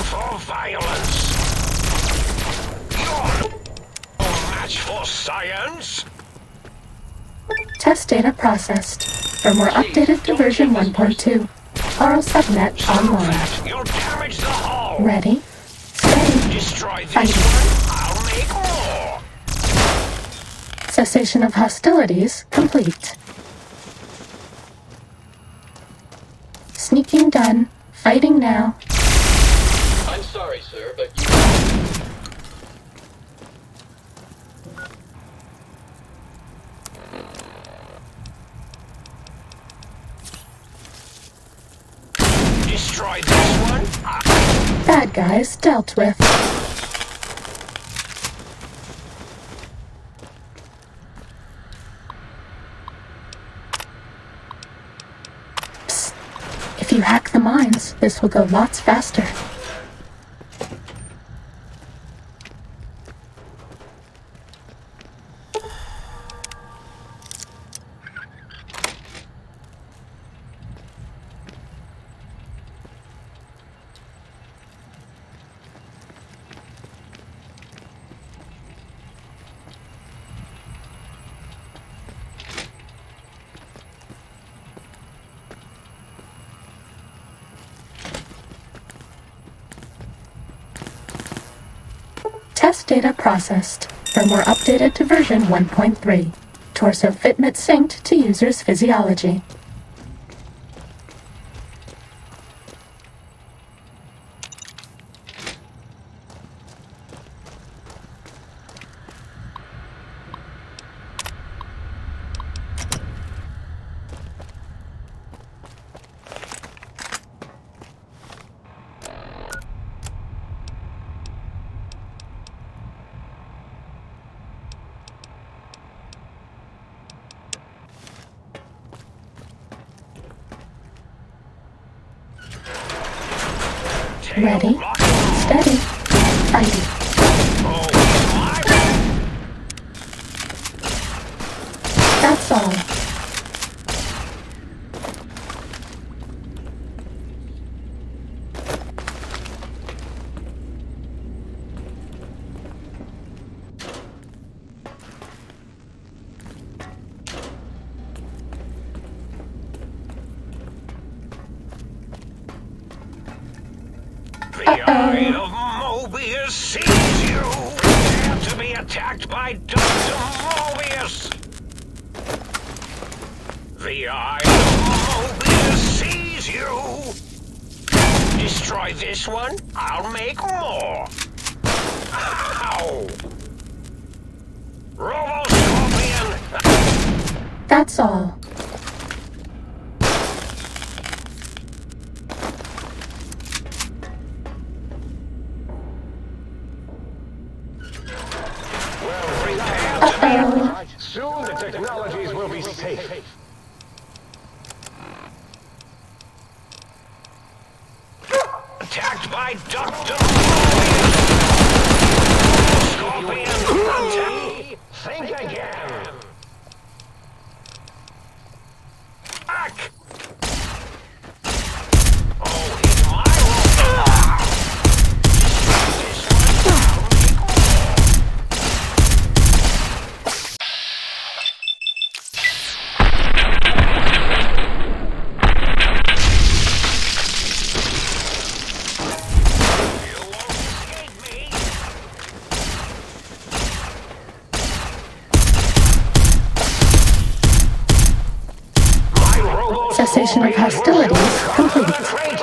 For violence! You're no match for science! Test data processed. Firmware updated to version 1.2. Aural subnet online. You'll damage the hull! Ready? Steady. Destroy this Fight. one, I'll make more! Cessation of hostilities complete. Sneaking done. Fighting now. I'm sorry, sir, but Destroy this one? Bad guys dealt with. Psst. If you hack the mines, this will go lots faster. Test data processed. Firmware updated to version 1.3. Torso fitment synced to user's physiology. Ready, steady, fighting. That's all. The Eye of Mobius sees you! Prepare to be attacked by Dr. Mobius! The Eye of Mobius sees you! Destroy this one, I'll make more! Ow! Robo-Scorpion! That's all. Uh-oh. Soon the technologies will be safe. Attacked by Dr. Scorpion! Attack! Think again. Back! Oh, it's my robot! This one, I'll make more! You won't escape me! Cessation of hostilities complete.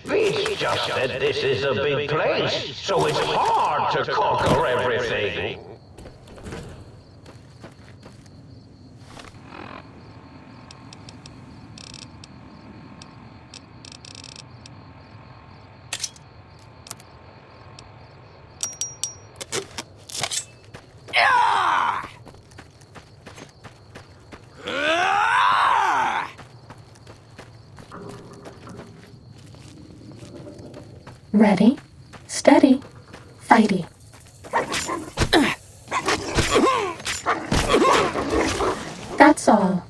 Beach just said this is a big place, so it's hard to conquer everything. Ready, steady, fighty. That's all.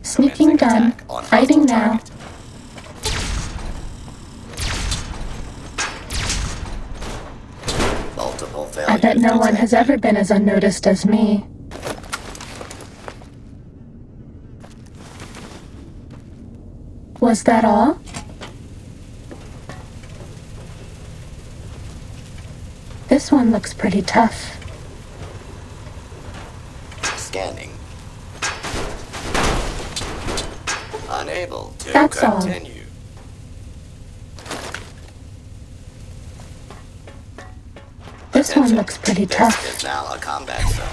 Sneaking done. Fighting now. I bet no one has ever been as unnoticed as me. Was that all? This one looks pretty tough. Scanning. Unable to That's all. continue. This one looks pretty This tough. is now a combat zone.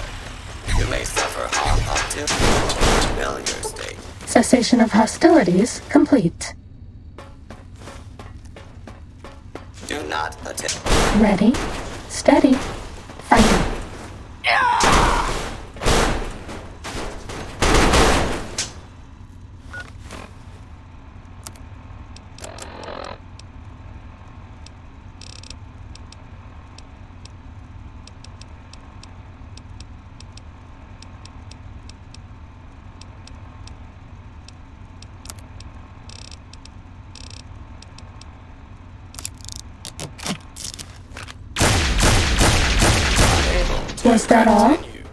You may suffer harm up to failure state. Cessation of hostilities complete. Do not not attempt. Ready, steady, fighting. Was that all? Continue.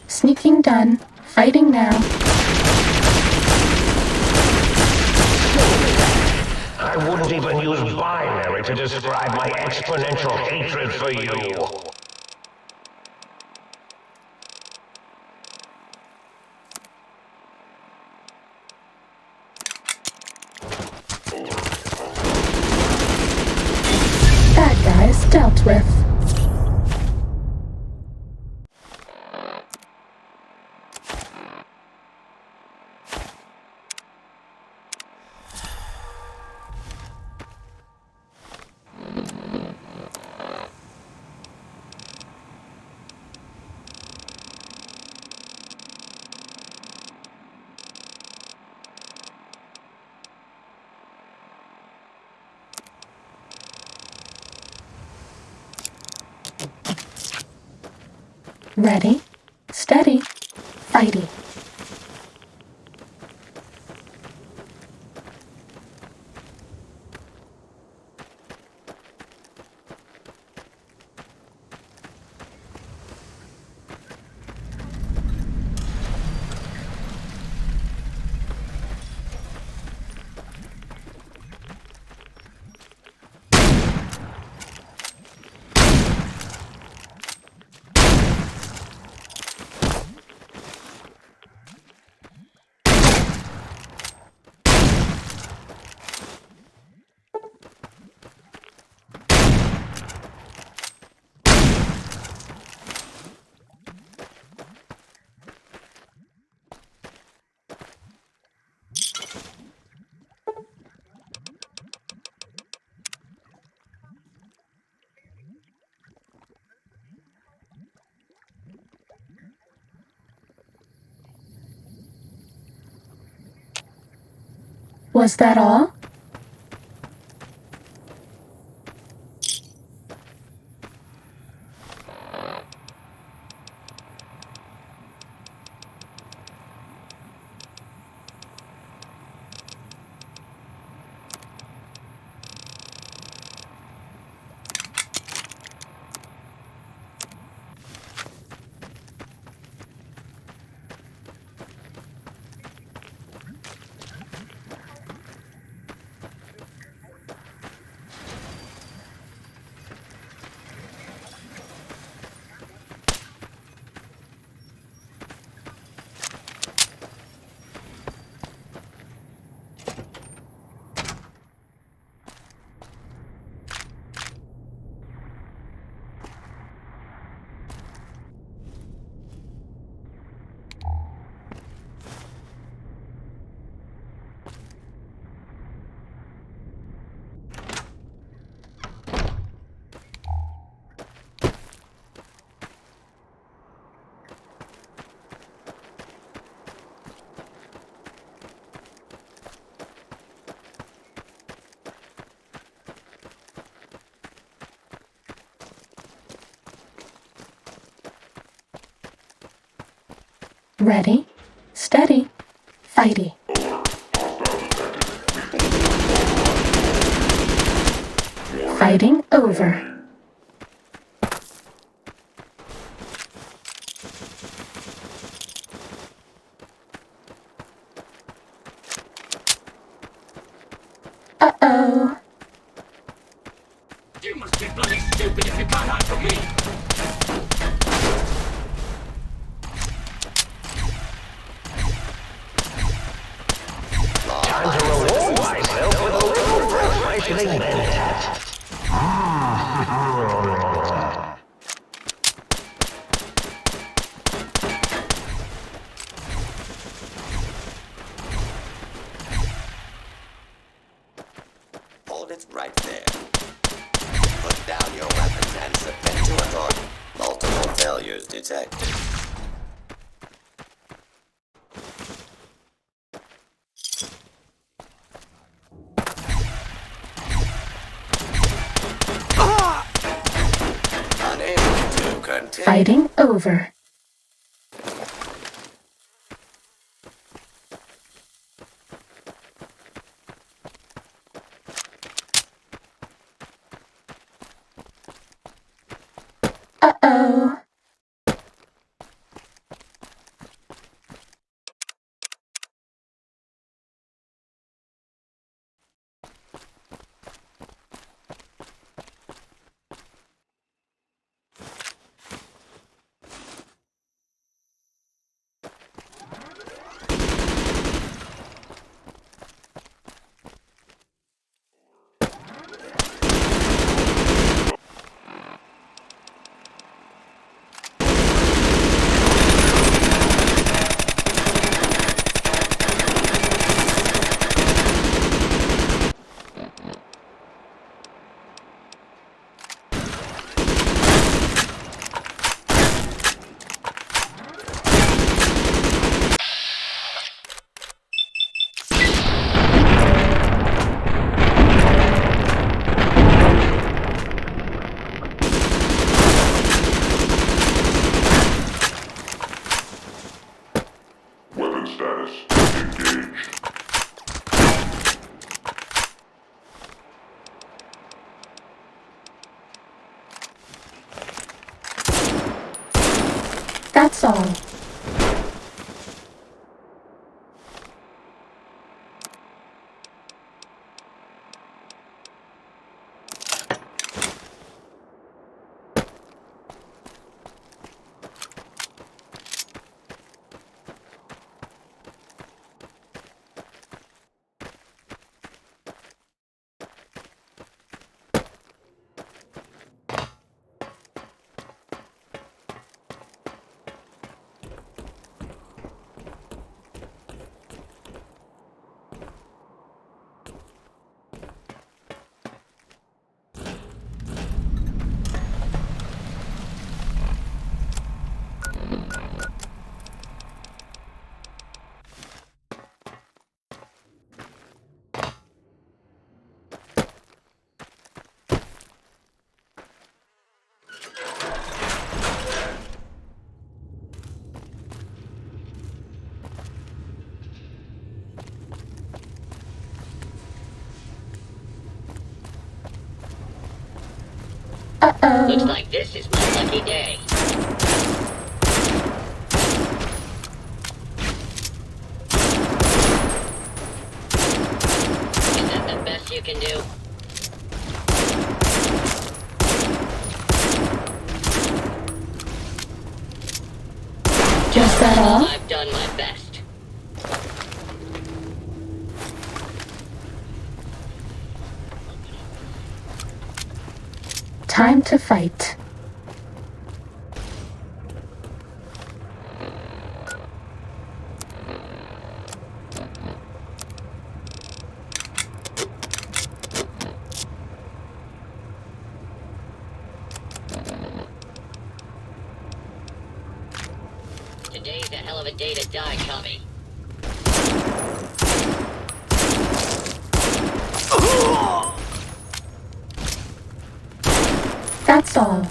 Sneaking done. Fighting now. I wouldn't even use binary to describe my exponential hatred for you. Bad guys dealt with. Ready, steady, fighting. Was that all? Ready, steady, fighty. Fighting over. Uh-oh. You must be bloody stupid if you can't hide from me! Time to reward myself with a little refreshing minute. Hold it right there. Put down your weapons and submit to authority. Multiple failures detected. Unable to continue. Fighting over. Uh-oh. Weapon status engaged. That's all. Uh-oh. Looks like this is my lucky day. Is that the best you can do? Just that all? I've done my best. Time to fight. Today's a hell of a day to die, Tommy. That's all.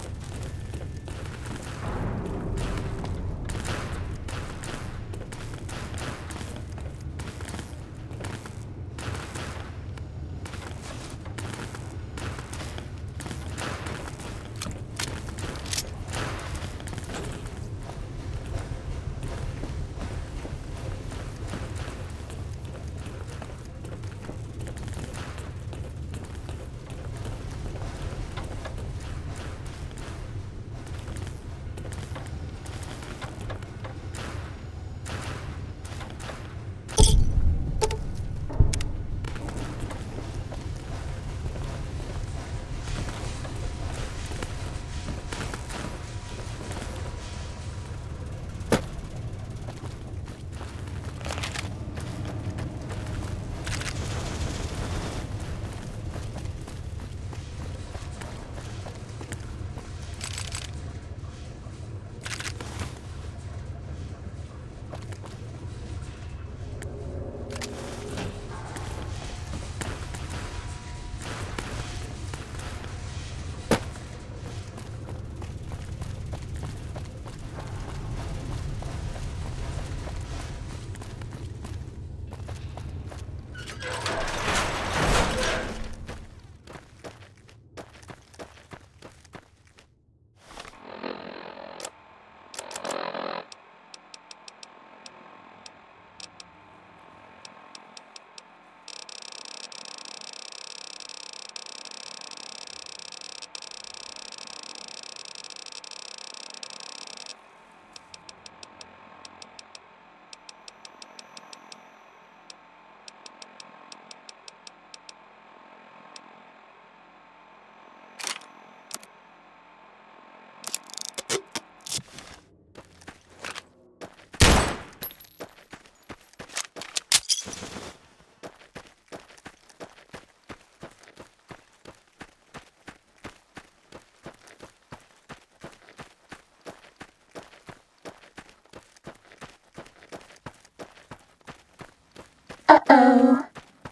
Uh-oh.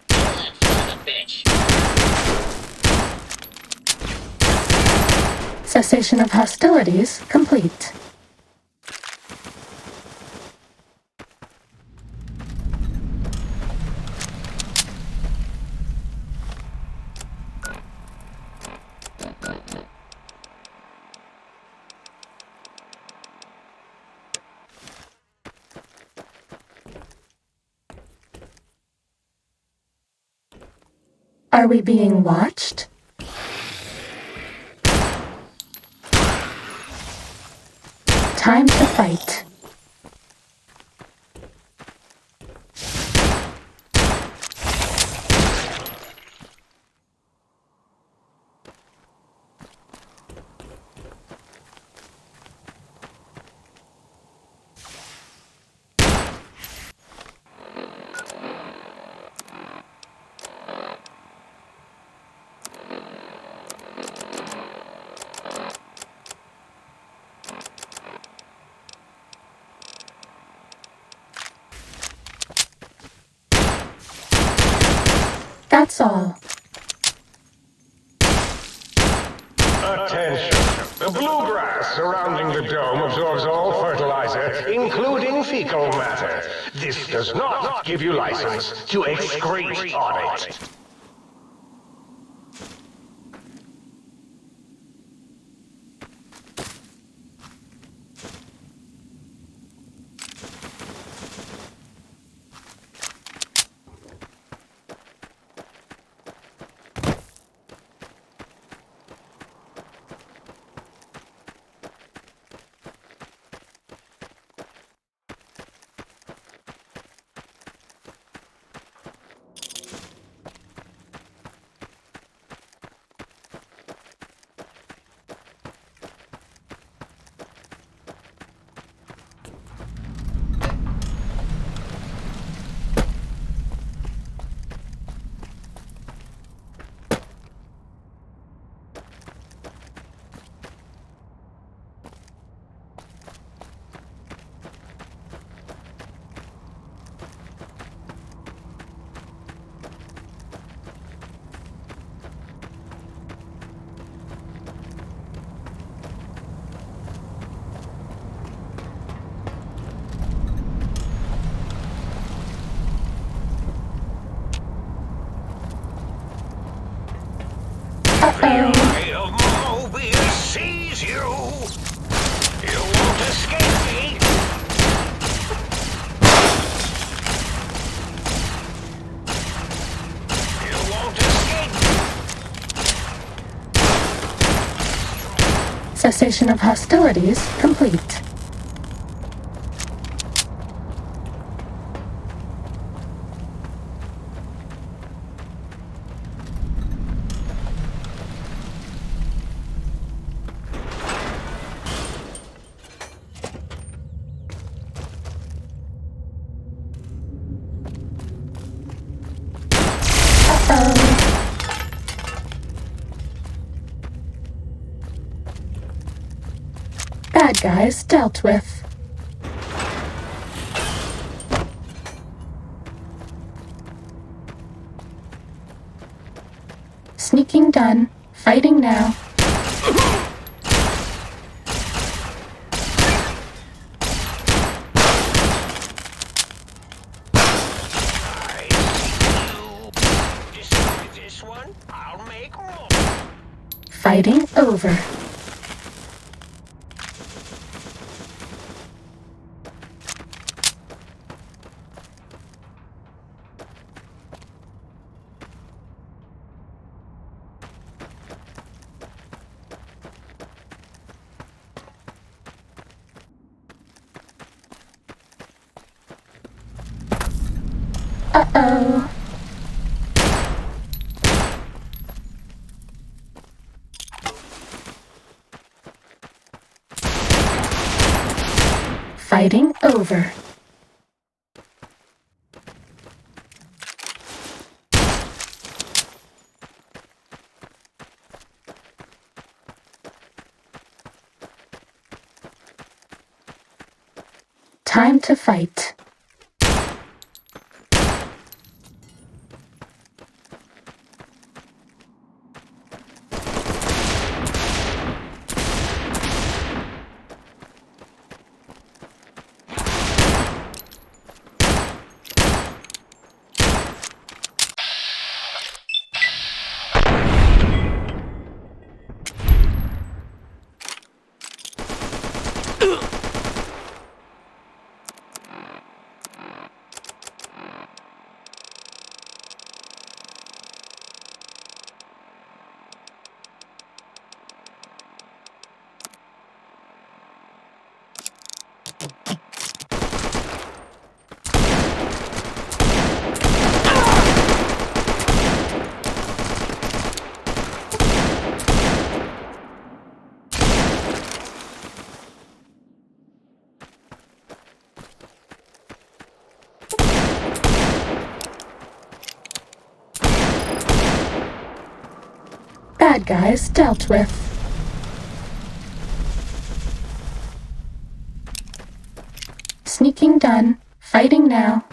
That son of a bitch. Cessation of hostilities complete. Are we being watched? Time to fight. That's all. Attention. The bluegrass surrounding the dome absorbs all fertilizer, including fecal matter. This does not give you license to excrete on it. Uh-oh. Mobius sees you. You won't escape me. You won't escape me. Cessation of hostilities complete. Bad guys dealt with. Sneaking done. Fighting now. This one, I'll make more. Fighting over. Uh-oh. Fighting over. Time to fight. Bad guys dealt with. Sneaking done. Fighting now.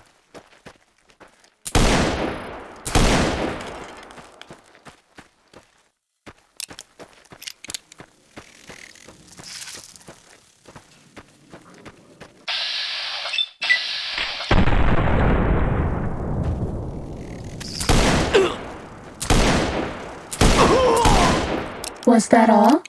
Was that all?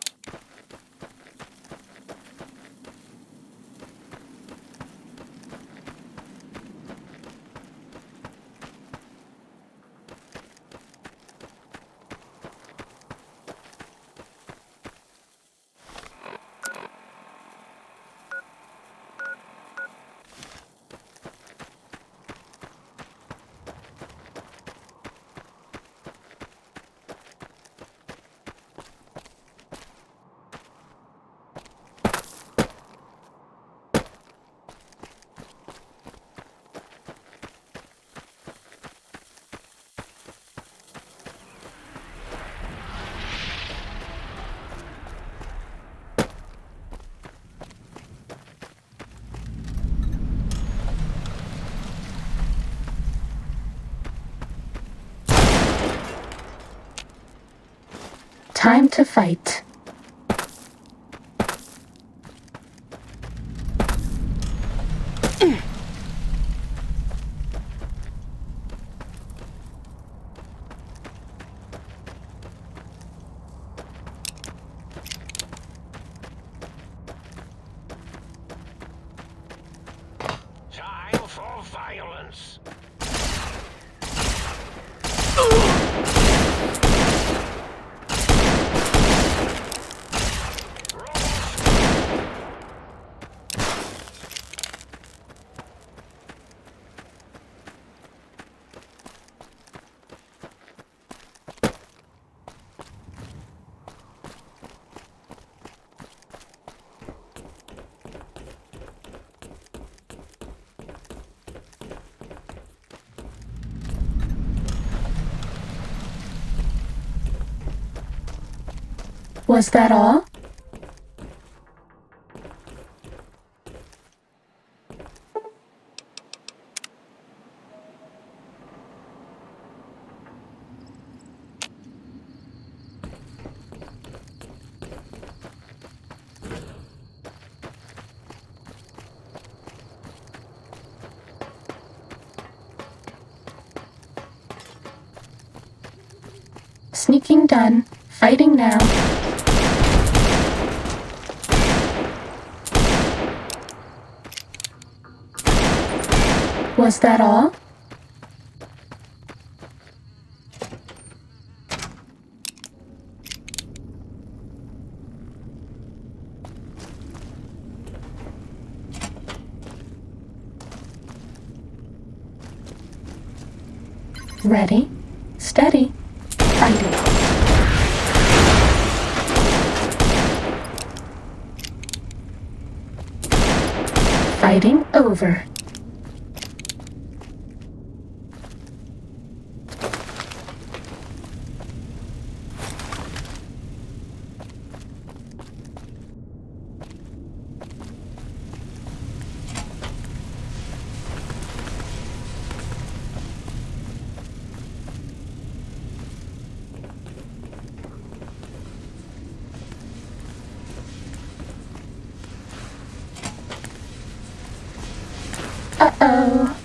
Time to fight. Time for violence. Was that all? Sneaking done. Fighting now. Was that all? Ready, steady, fighting. Fighting over. Uh-oh.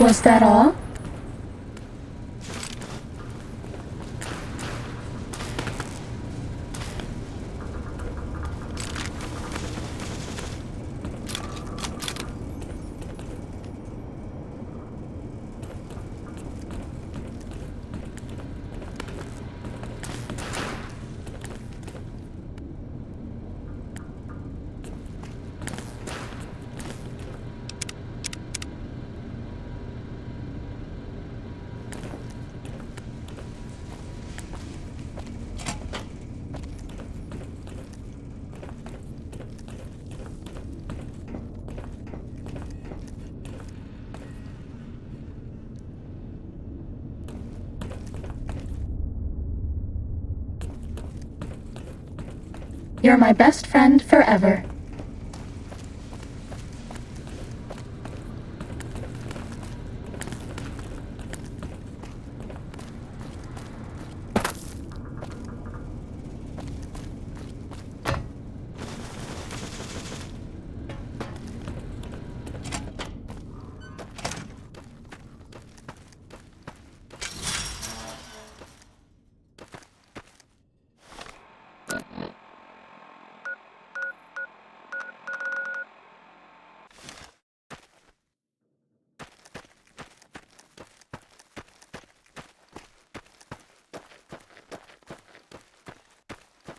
Was that all? You're my best friend forever.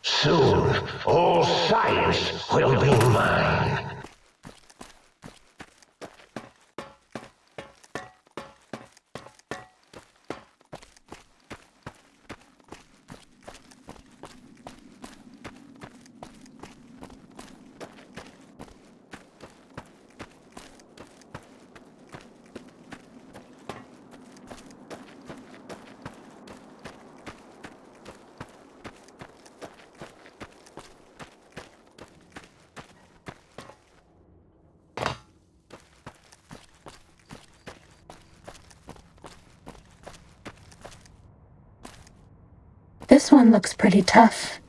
Soon, all science will be mine. This one looks pretty tough.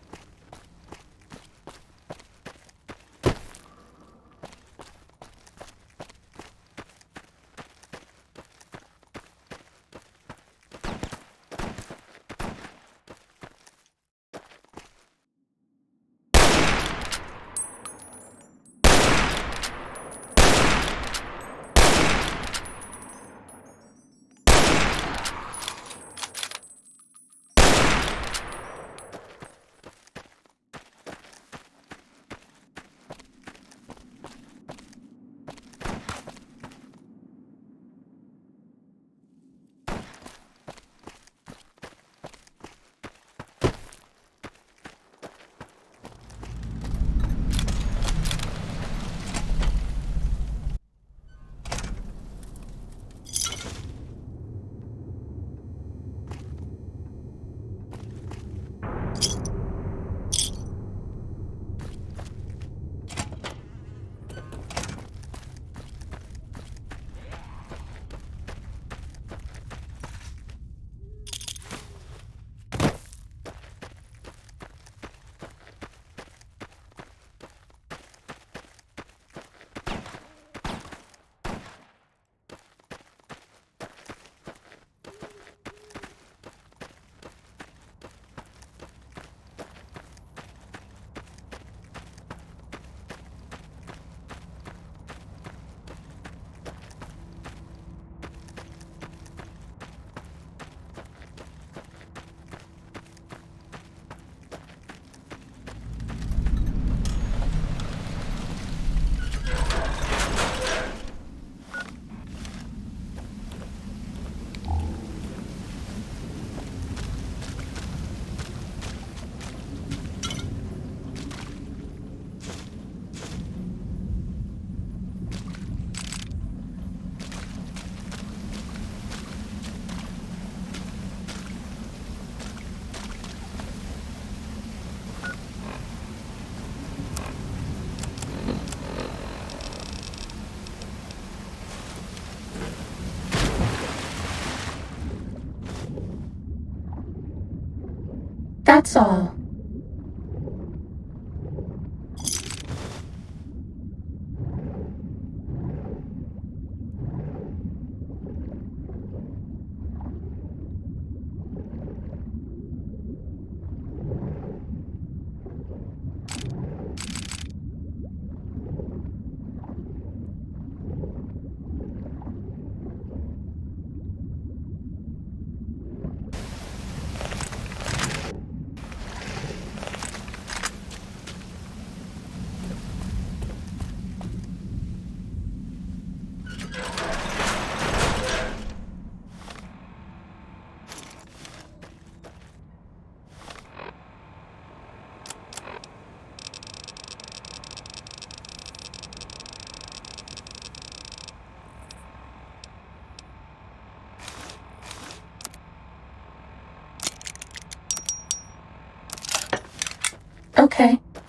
That's all.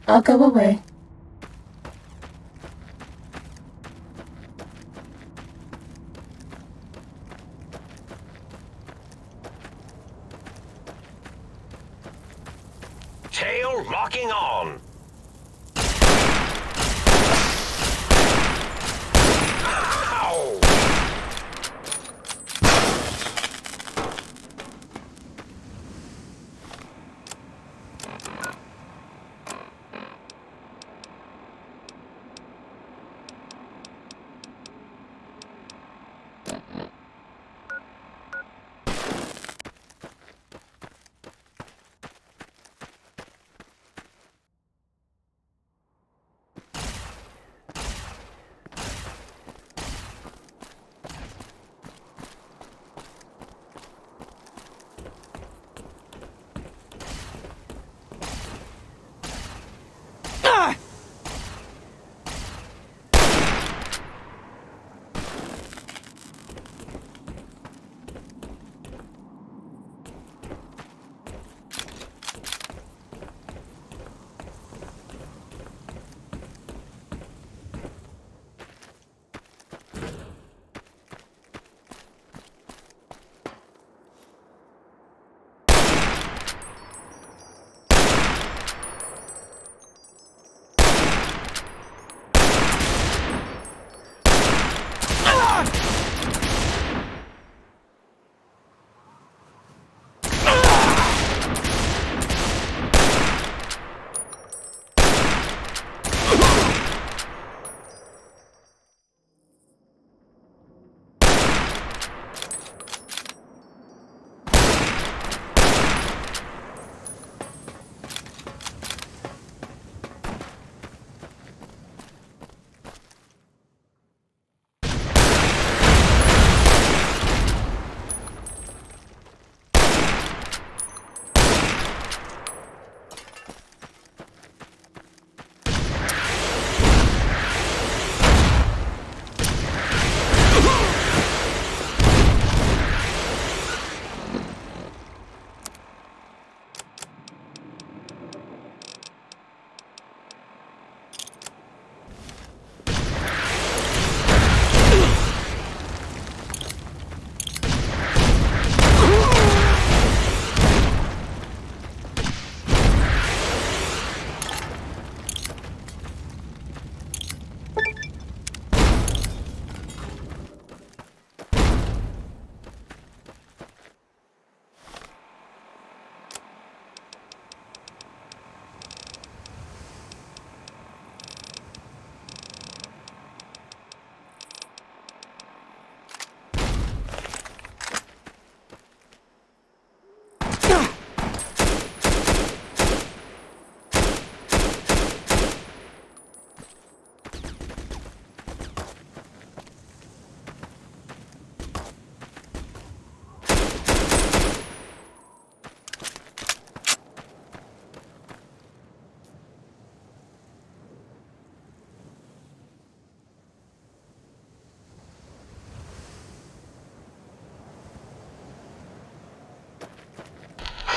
I'll go away. Tail locking on. Ow!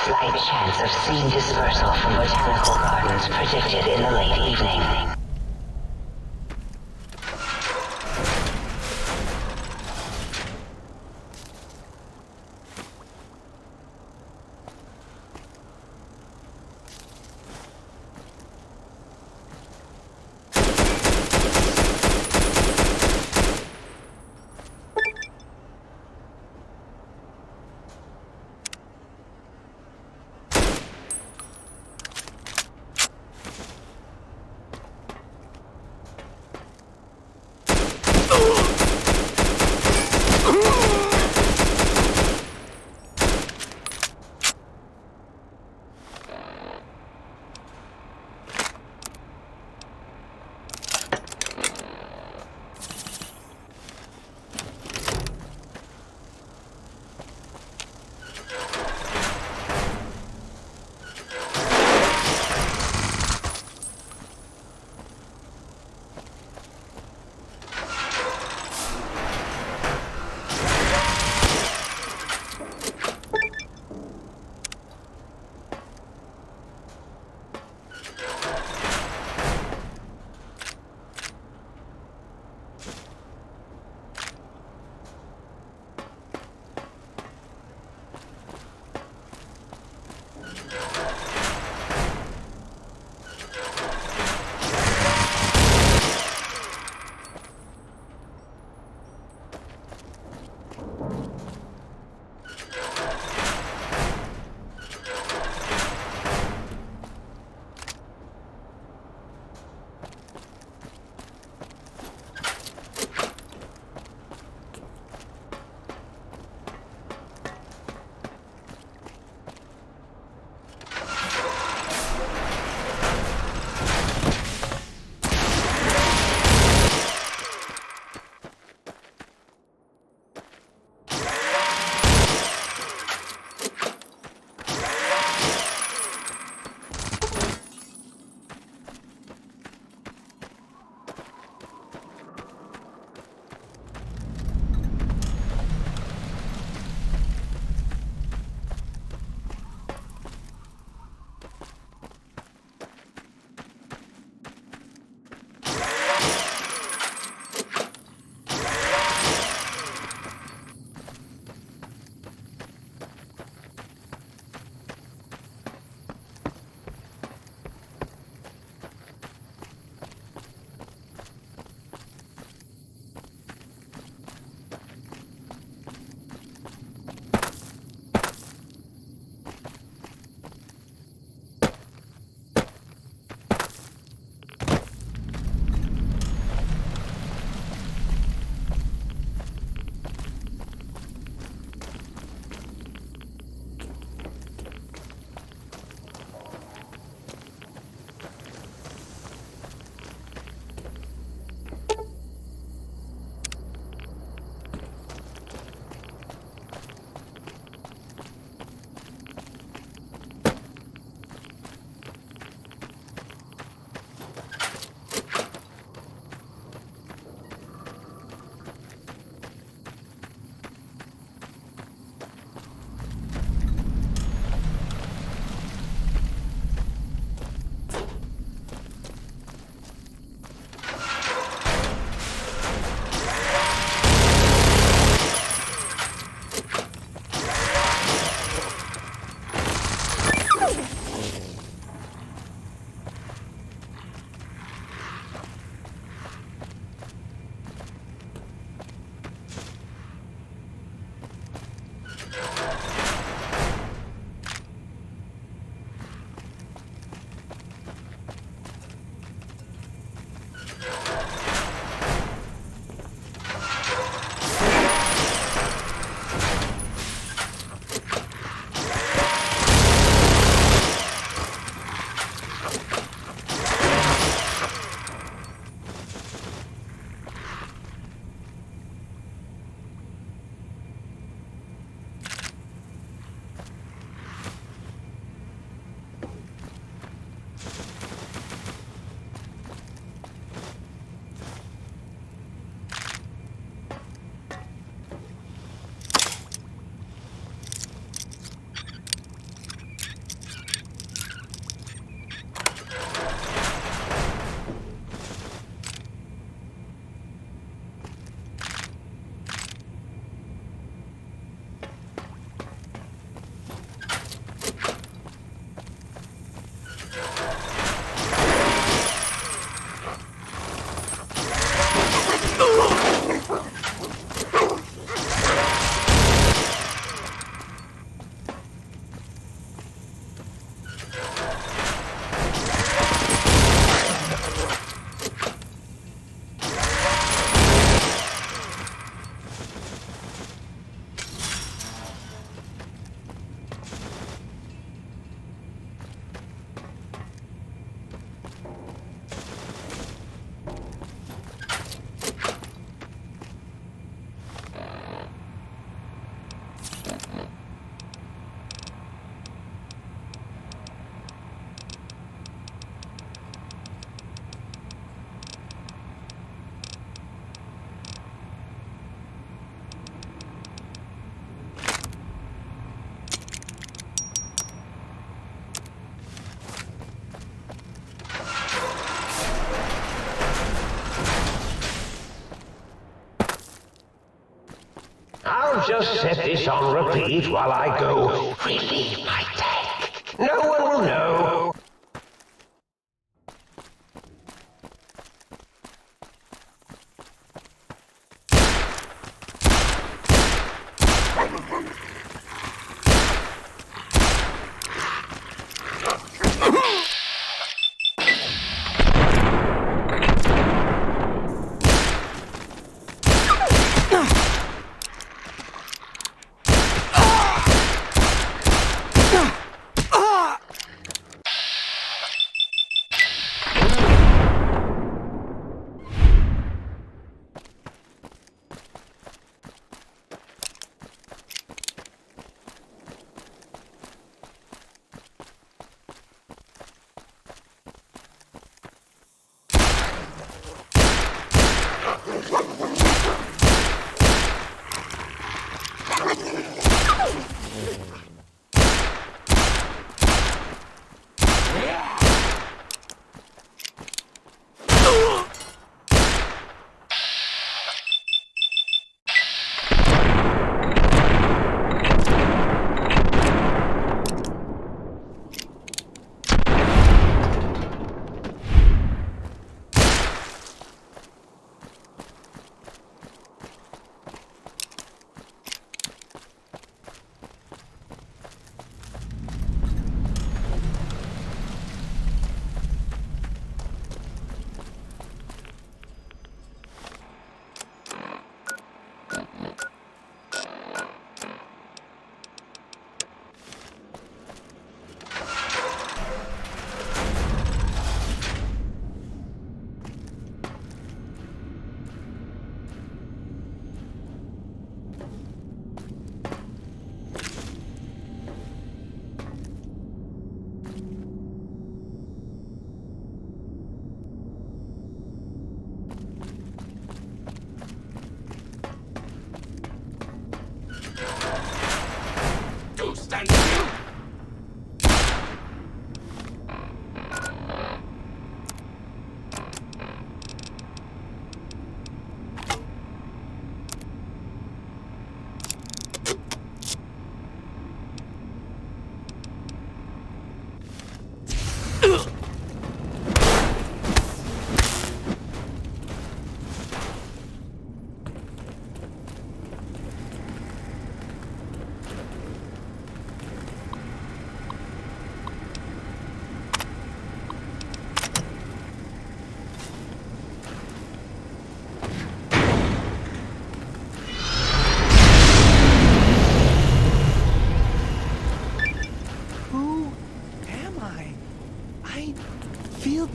Slight chance of seed dispersal from botanical gardens predicted in the late evening. just set this on repeat while I go relieve my tank. No one will know.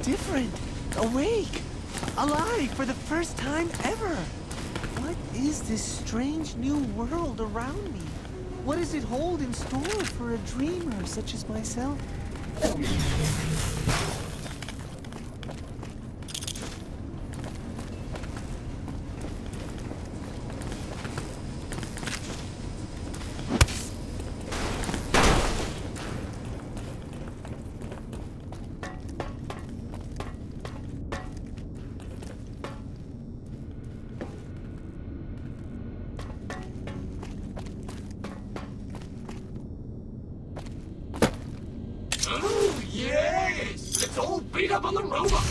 Different, awake, alive for the first time ever. What is this strange new world around me? What does it hold in store for a dreamer such as myself? Let's all beat up on the robot!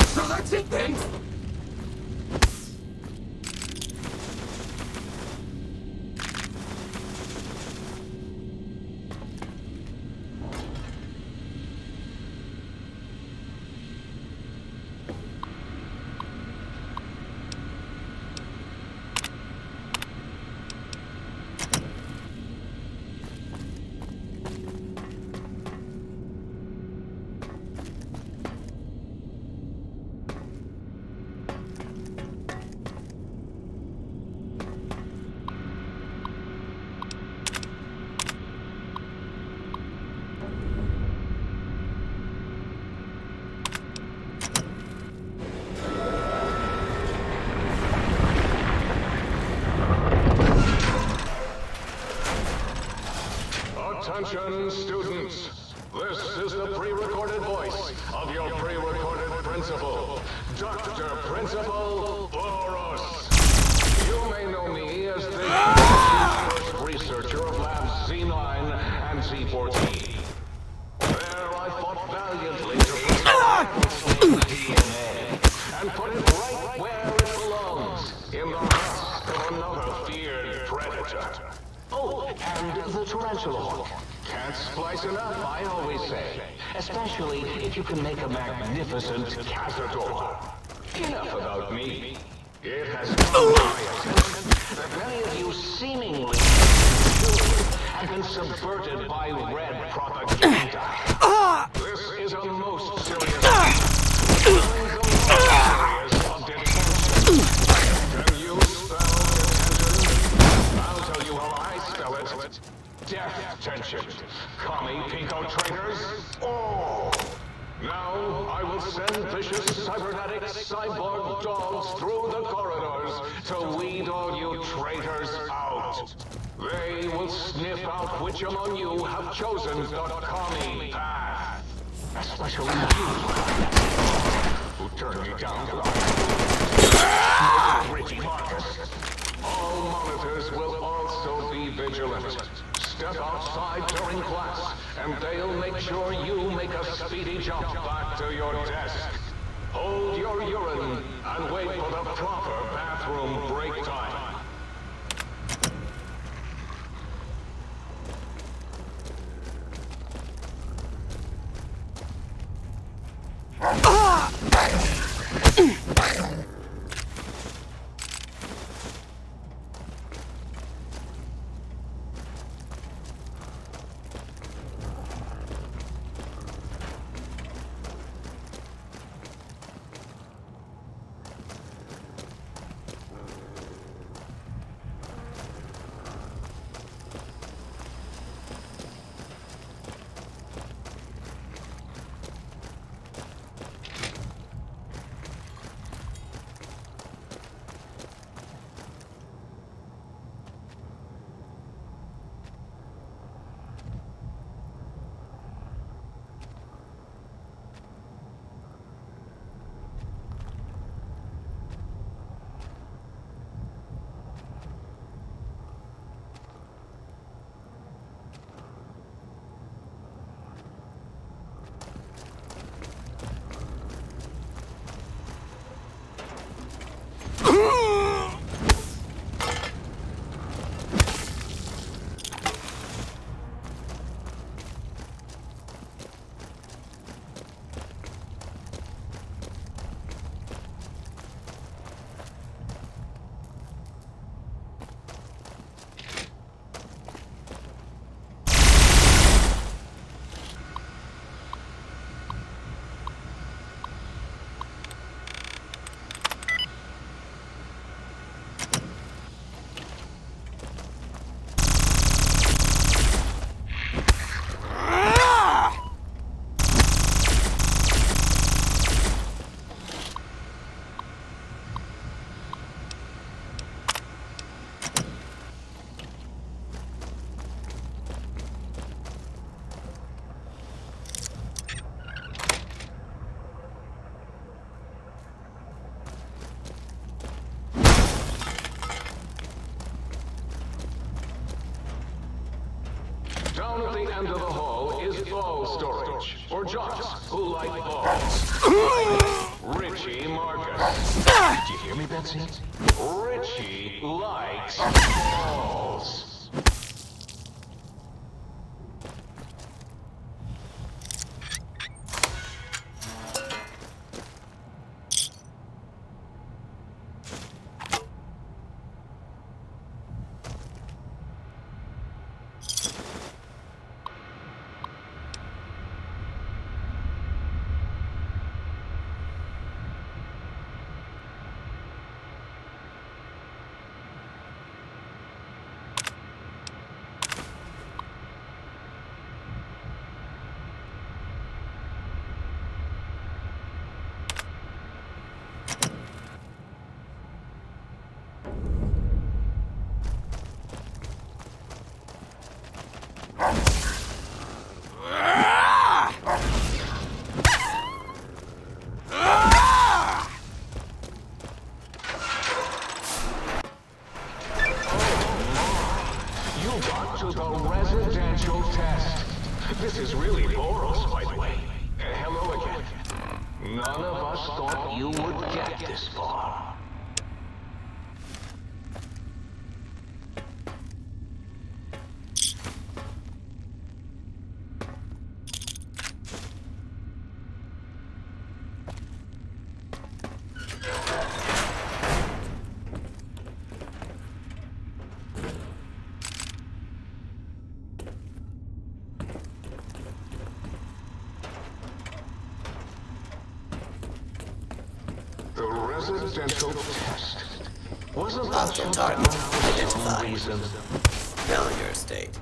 So that's it then? Attention, students. This is the pre-recorded voice of your pre-recorded principal. Dr. Principal Boros. You may know me as the first researcher of Labs Z9 and Z14. There I fought valiantly to protect DNA and put it right where it belongs, in the husk of another feared predator. Oh, and the tarantula. Can't splice enough, I always say. Especially if you can make a magnificent cazador. Enough about me. It has come to my attention that many of you seemingly have been subverted by red propaganda. This is a most serious of detention. Can you spell detention? I'll tell you how I spell it. Death tension. Commie Pico traitors. Oh! Now I will send vicious cybernetic cyborg dogs through the corridors to weed all you traitors out. They will sniff out which among you have chosen the commie path. Especially you, who turned me down to Richie Marcus. All monitors will also be vigilant. Step outside during class, and they'll make sure you make a speedy jump back to your desk. Hold your urine and wait for the proper bathroom break time. Down at the end of the hall is ball storage, for jocks who like balls. Richie Marcus. Did you hear me, Betsy? Richie likes balls. really Boros, by the way. Hello again. None of us thought you would get this far. The residential test. Wasn't that Hostile target identified. Failure state.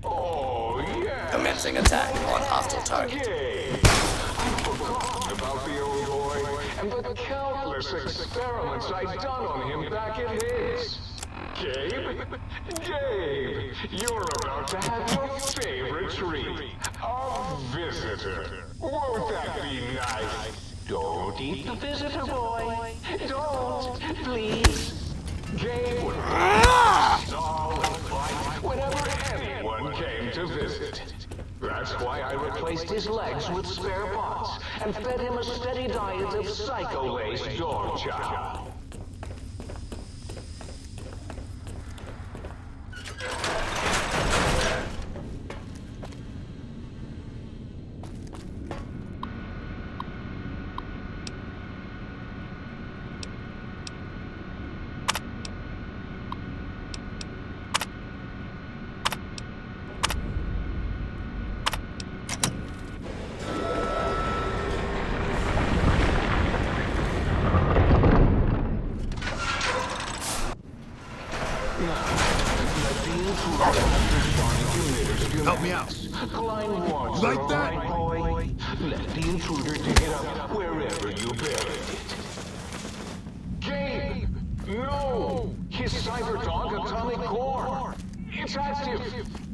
Oh, yeah. Commencing attack on hostile target. I've forgotten about the old boy and the countless experiments I'd done on him back at his. Gabe? Gabe, you're about to have your favorite treat. A visitor. Won't that be nice? Don't eat the visitor, boy. Don't, please. Gabe would stall and fight whenever anyone came to visit. That's why I replaced his legs with spare parts and fed him a steady diet of psycho-laced dog chow. Help me out. You like that? Boy. Let the intruder dig it up wherever you buried it. Gabe! No! His Cyberdog atomic core! It's active!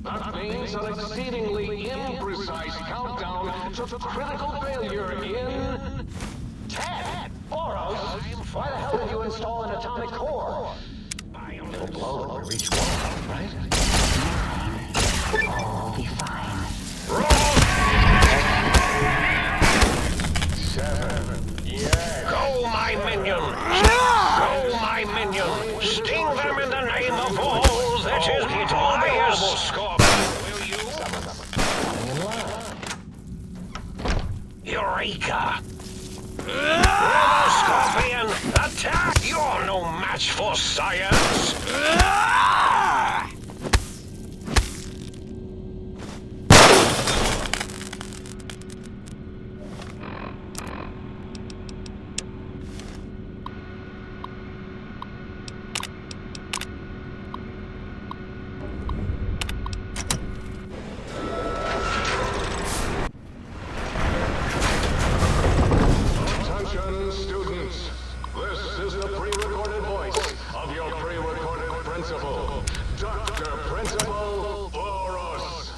That means an exceedingly imprecise countdown to critical failure in... 10! Boros! Why the hell did you install an atomic core? It'll blow over each one, right? All be fine. Go, my minion! Go, my minion! Sting them in the name of all that is glorious! Scorpion, will you? Eureka! Scorpion, attack! You're no match for science! Attention, students. This is the pre-recorded voice of your pre-recorded principal, Dr. Principal Boros.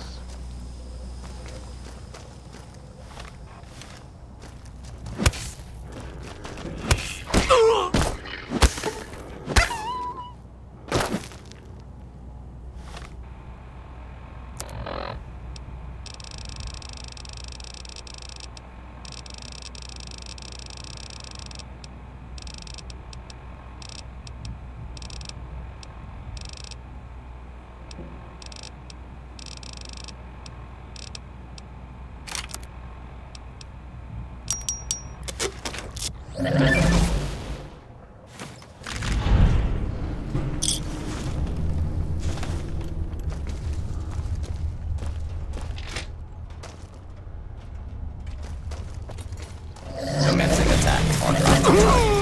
Commencing attack on hostile target.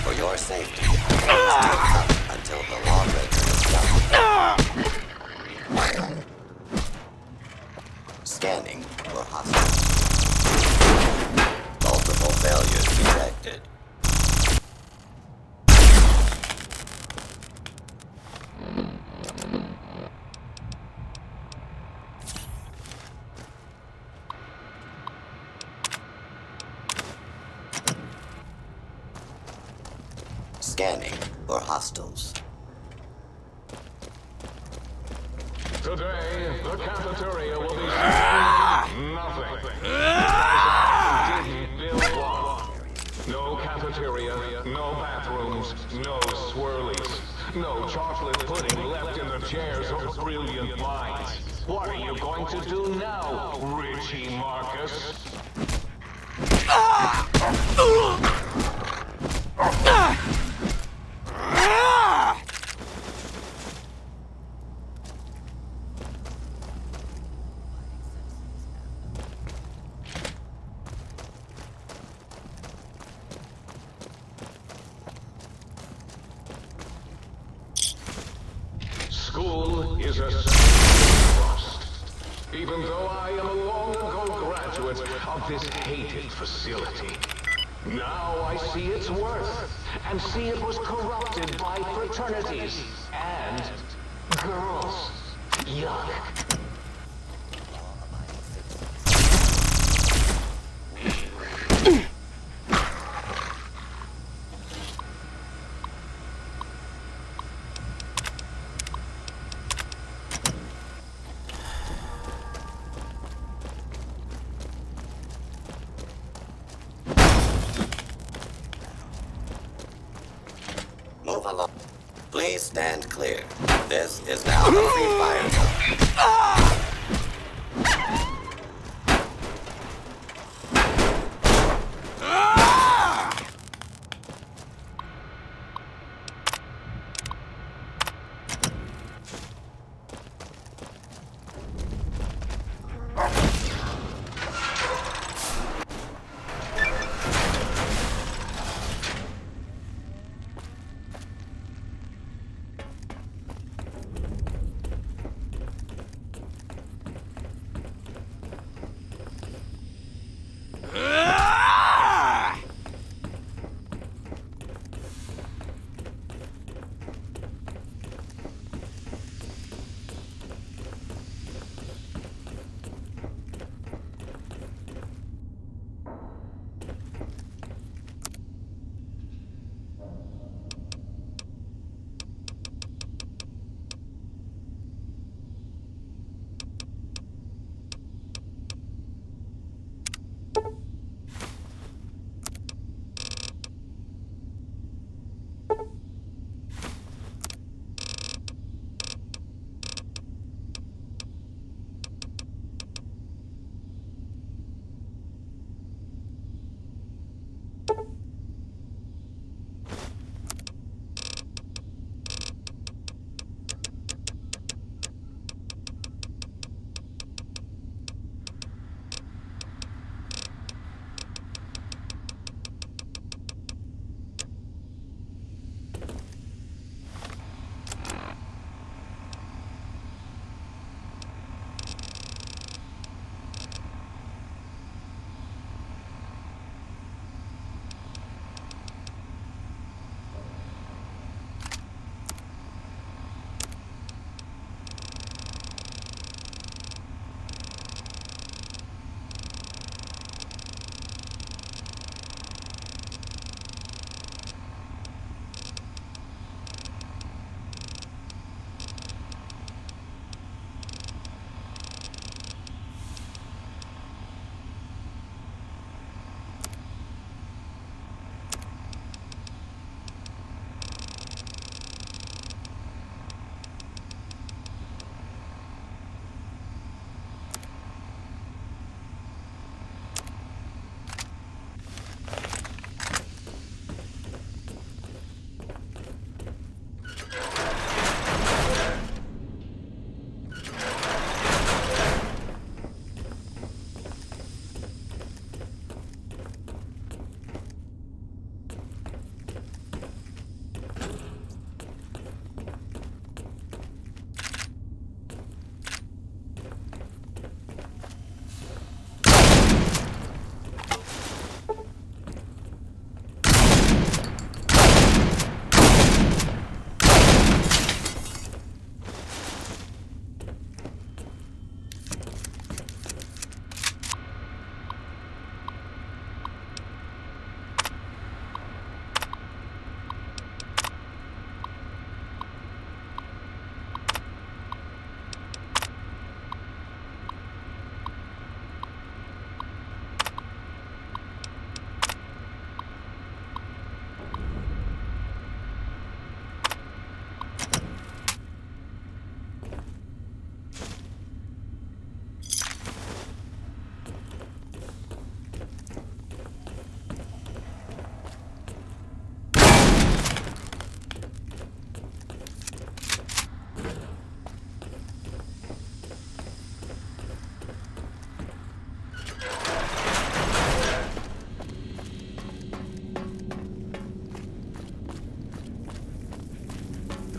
For your safety, stay up until the lawbreaker is done. Scanning for hostile. Multiple failures detected. Scanning for hostiles. Today, the cafeteria will be serving nothing. I didn't build one. No cafeteria, no bathrooms, no swirlies, no chocolate pudding left in the chairs of brilliant minds. What are you going to do now, Richie Marcus? School is a trust. Even though I am a long-ago graduate of this hated facility. Now I see its worth, and see it was corrupted by fraternities and girls. Yuck. Move along. Please stand clear. This is now a free fire zone.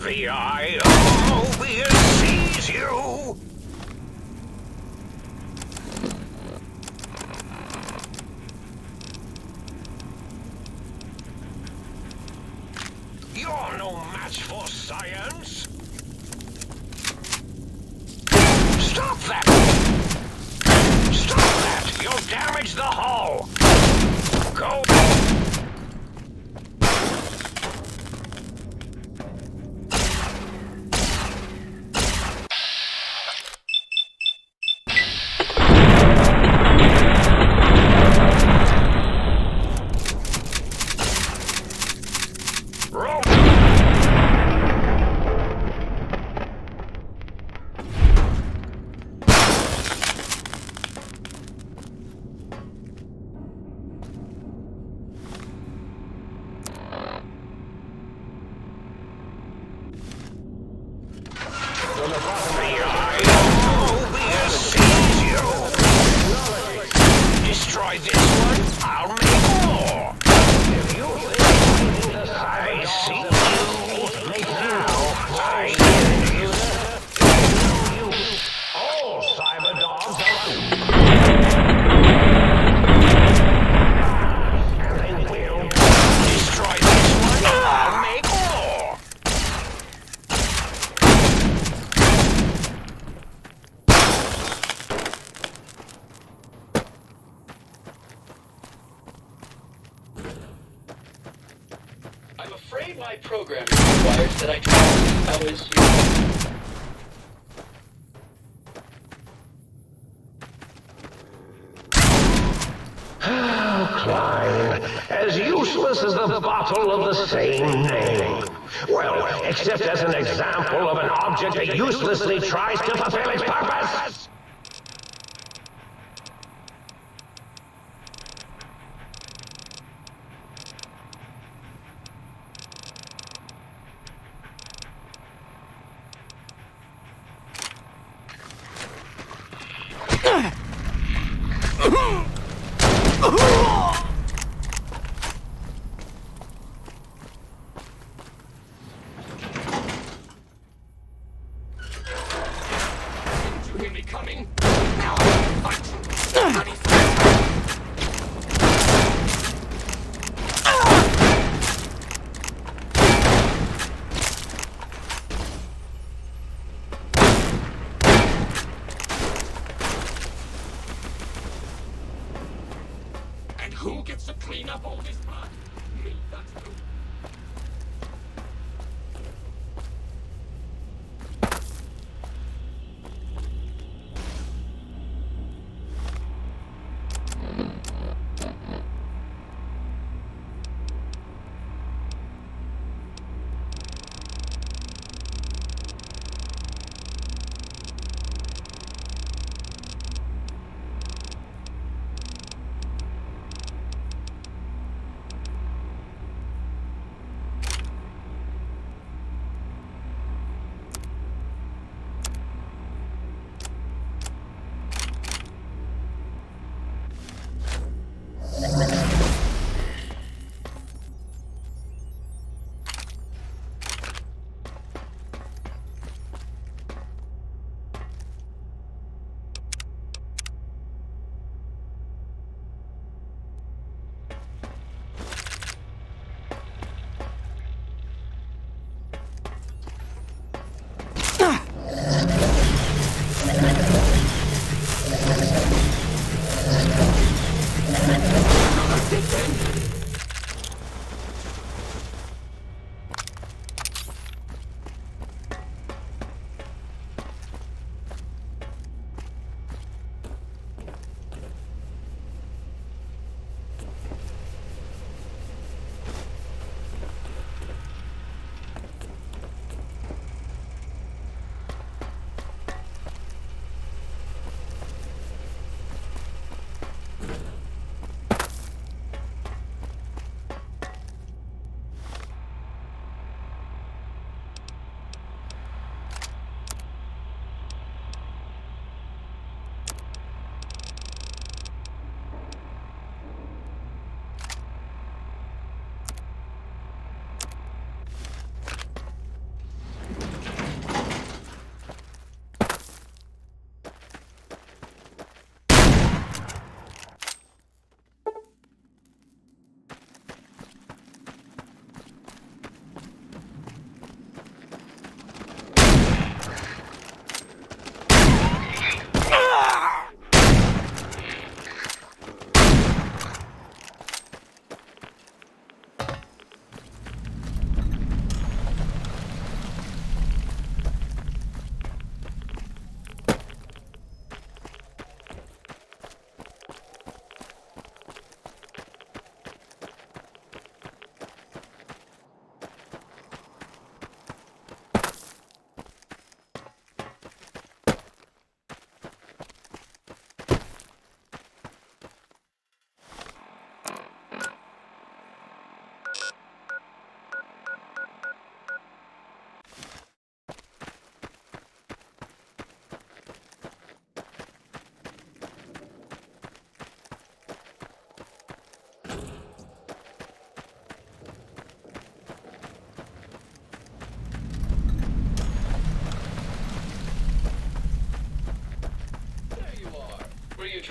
The eye of Mobius sees you! You're no match for science! Stop that! Stop that! You'll damage the hull! Go! Destroy this one, I'll make more. If you think I see you, now I hear you. All cyber dogs are. They will destroy this one, I'll make more. I'm afraid my programming requires that I try to LSU. Klein, as useless as the bottle of the same name. Well, except as an example of an object that uselessly tries to fulfill its purpose. You hear me coming? Now I fight. And who gets to clean up all this blood? Me, that's who.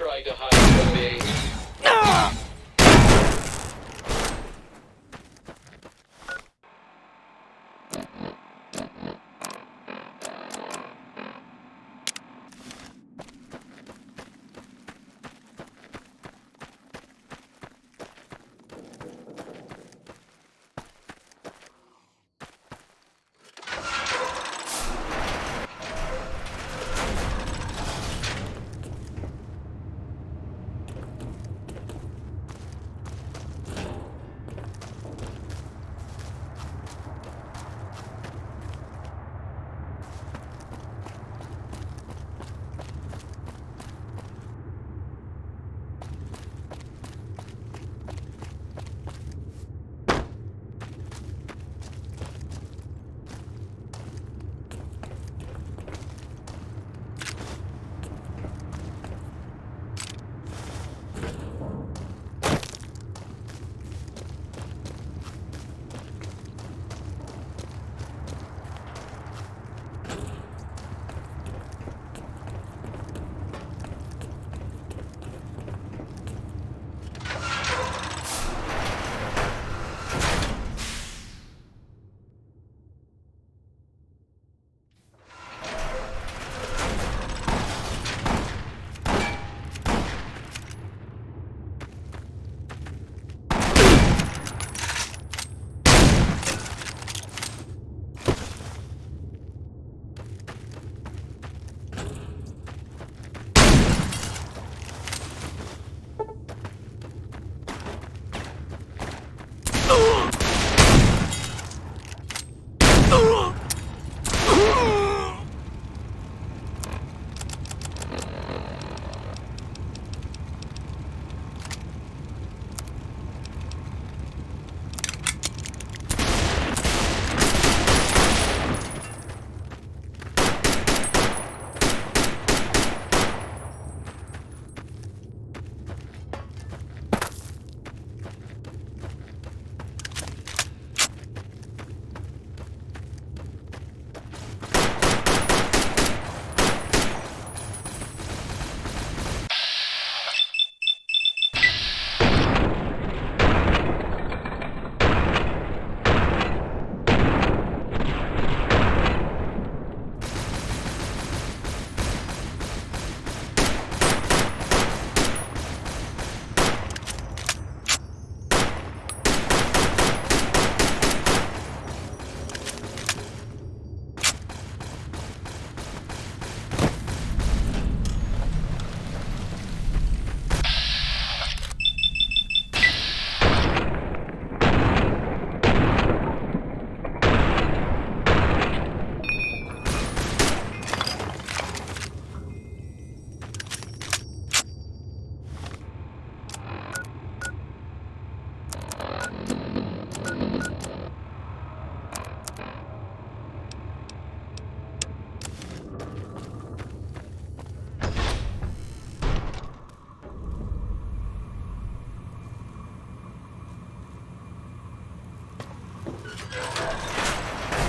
trying to hide from me.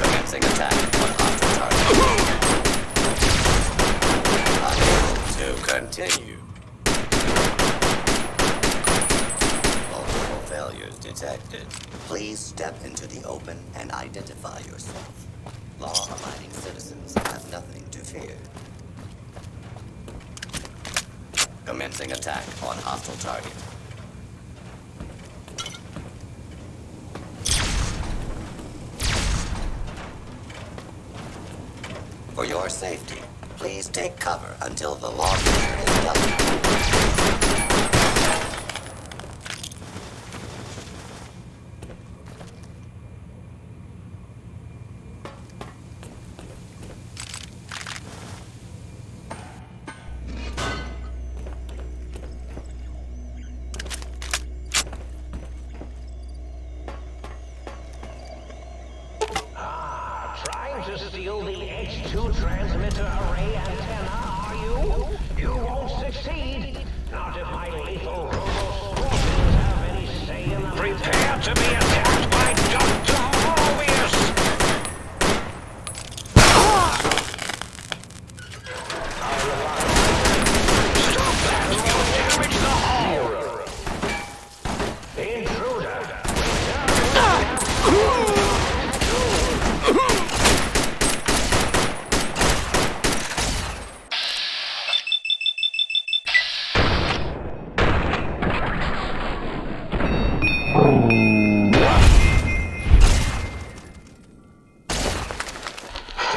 Commencing attack on hostile target. Unable to continue. Multiple failures detected. Please step into the open and identify yourself. Law-abiding citizens have nothing to fear. Commencing attack on hostile target. For your safety, please take cover until the log clear is done. To steal the H2 transmitter array antenna, are you? You won't succeed. Not if my lethal robo-scorpions have any say in the... Prepare to be attacked by Dr. Morbius! Stop that!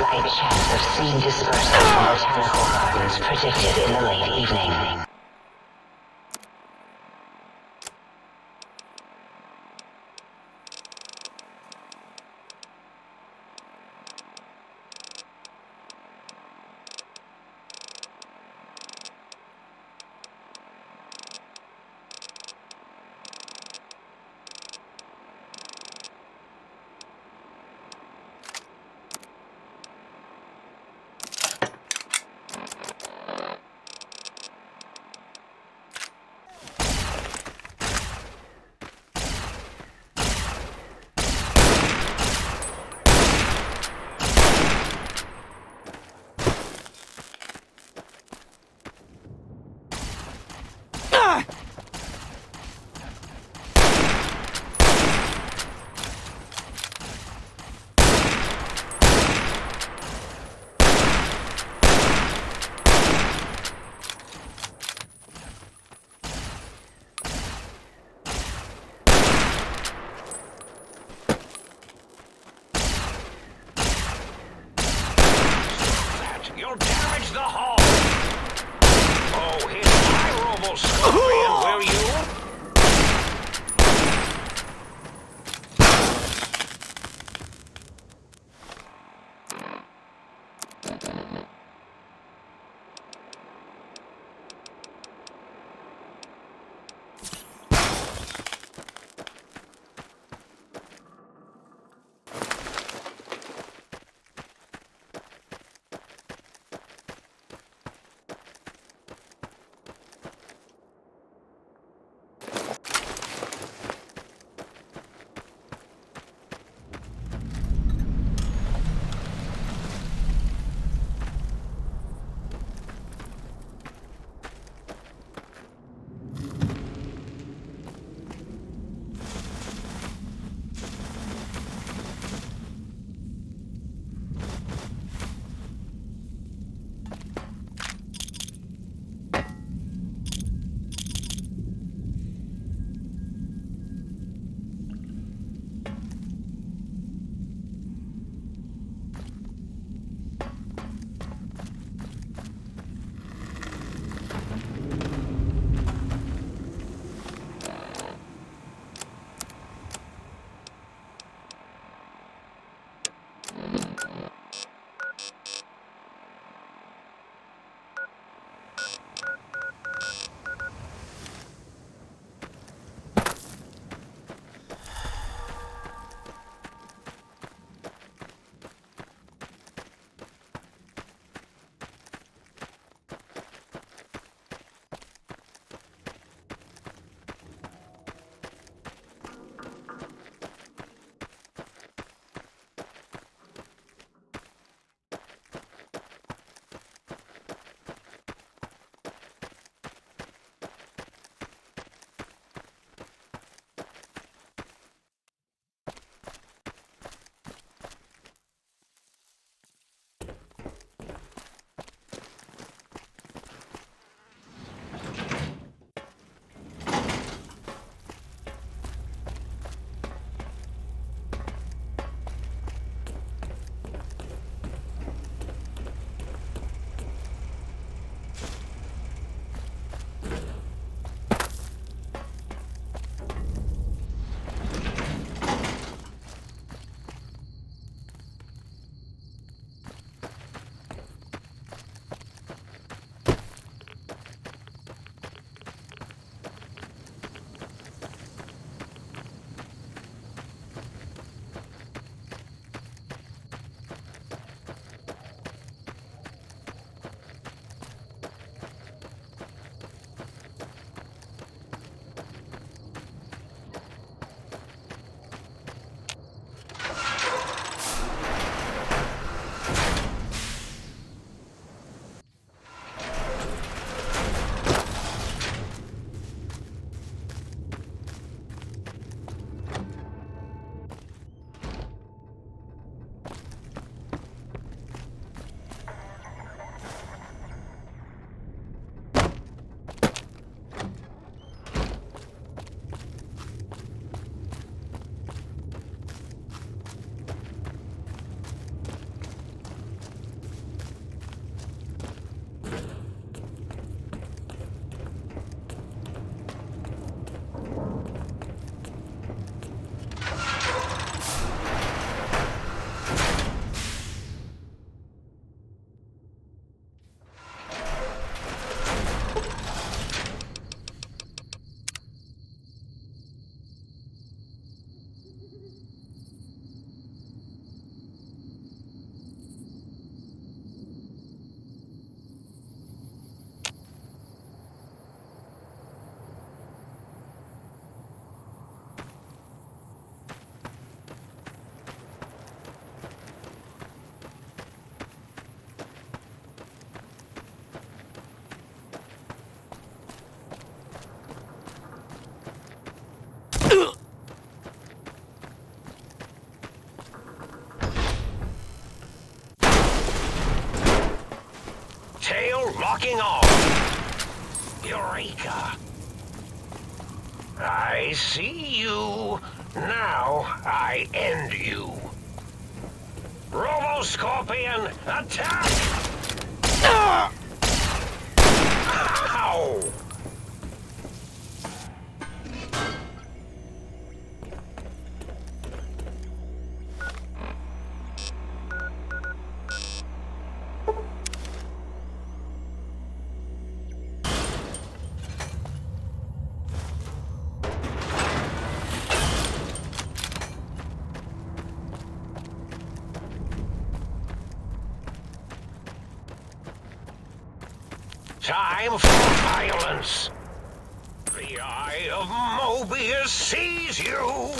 slight chance of seed dispersal from botanical gardens predicted in the late evening. You'll damage the hull! Oh, hit my robo-scorpion, will you? Locking on. Eureka. I see you. Now I end you. Robo-Scorpion, attack! Ow! Time for violence. The Eye of Mobius sees you.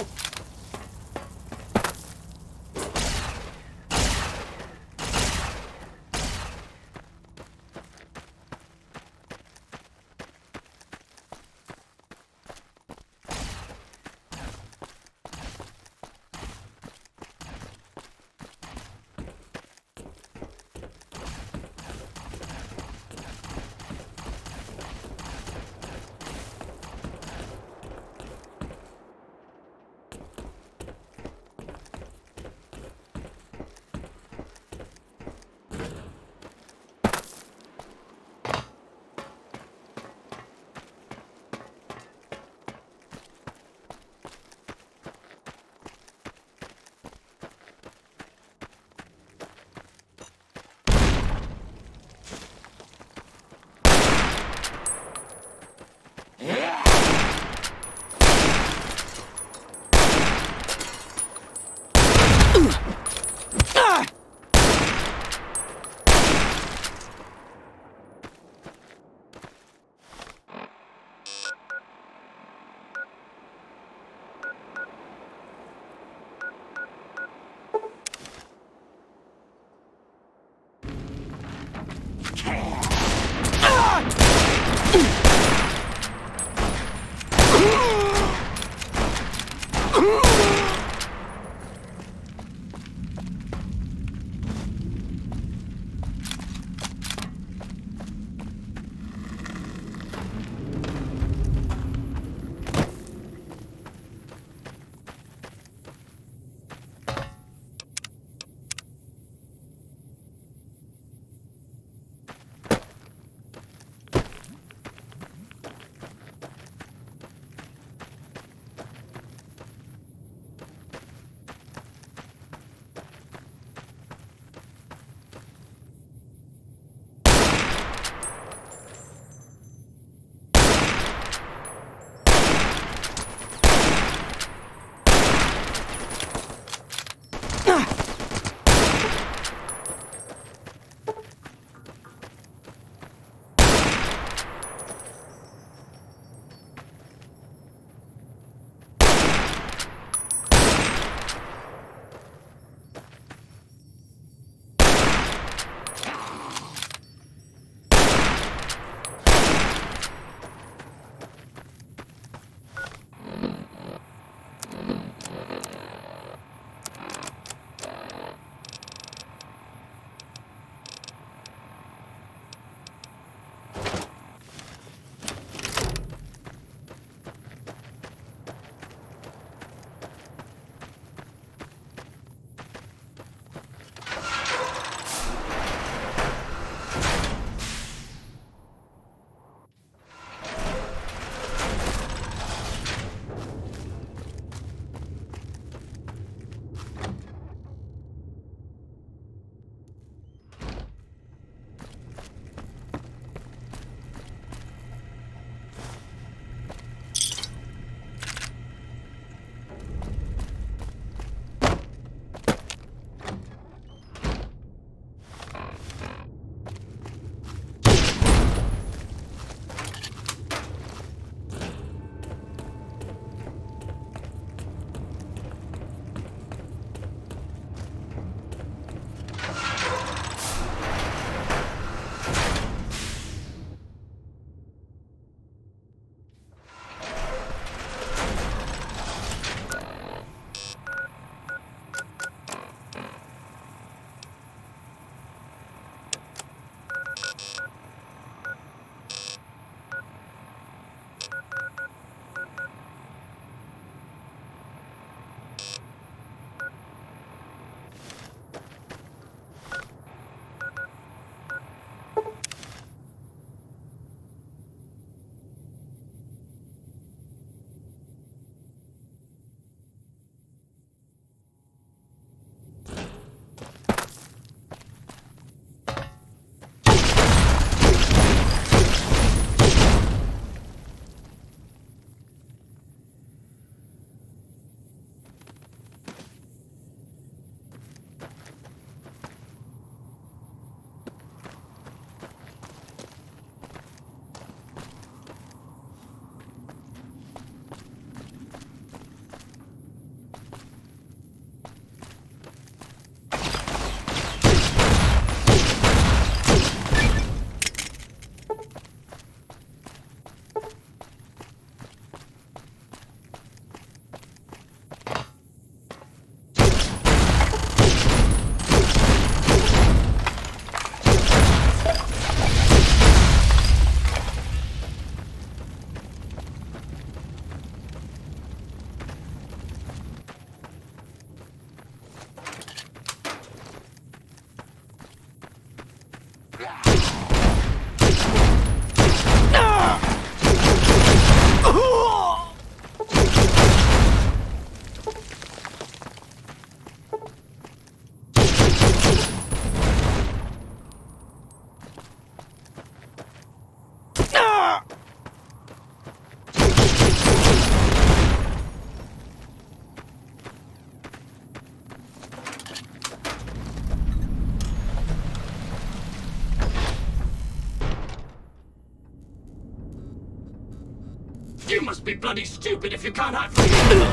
You must be bloody stupid if you can't hide from me.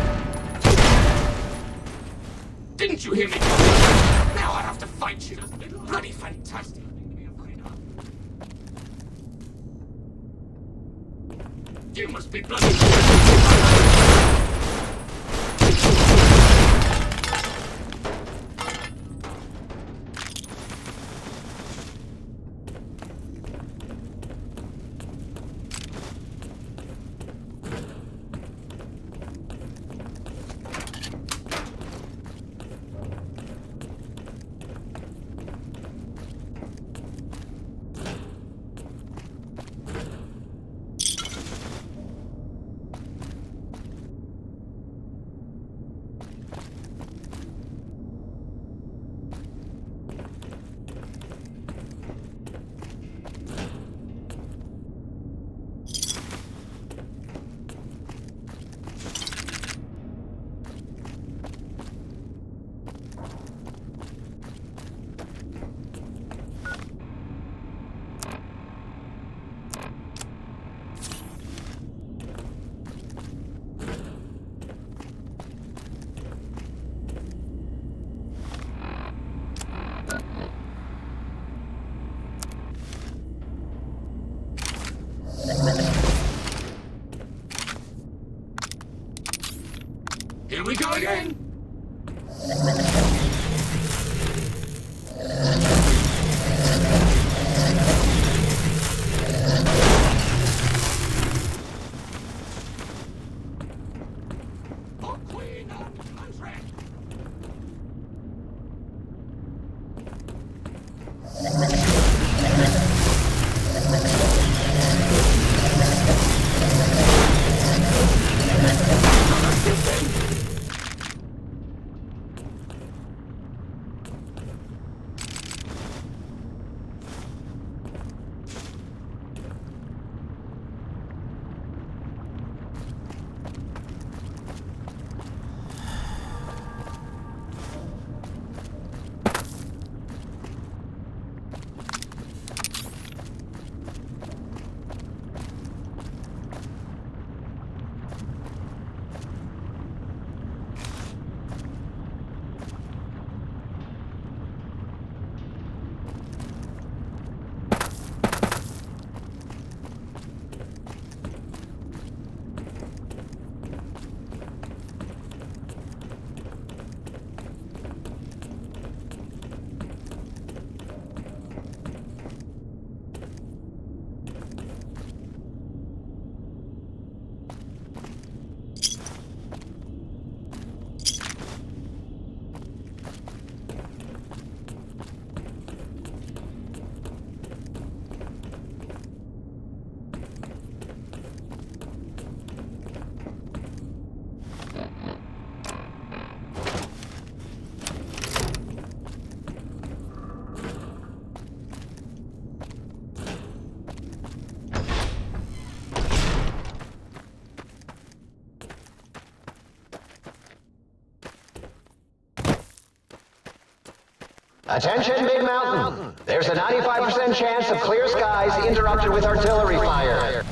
Didn't you hear me? Now I have to fight you. Bloody fantastic. You must be bloody stupid. Here we go again! Attention, Big Mountain! There's a 95% chance of clear skies interrupted with artillery fire.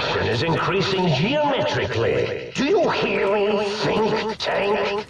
Aggression is increasing geometrically. Do you hear me, think tank?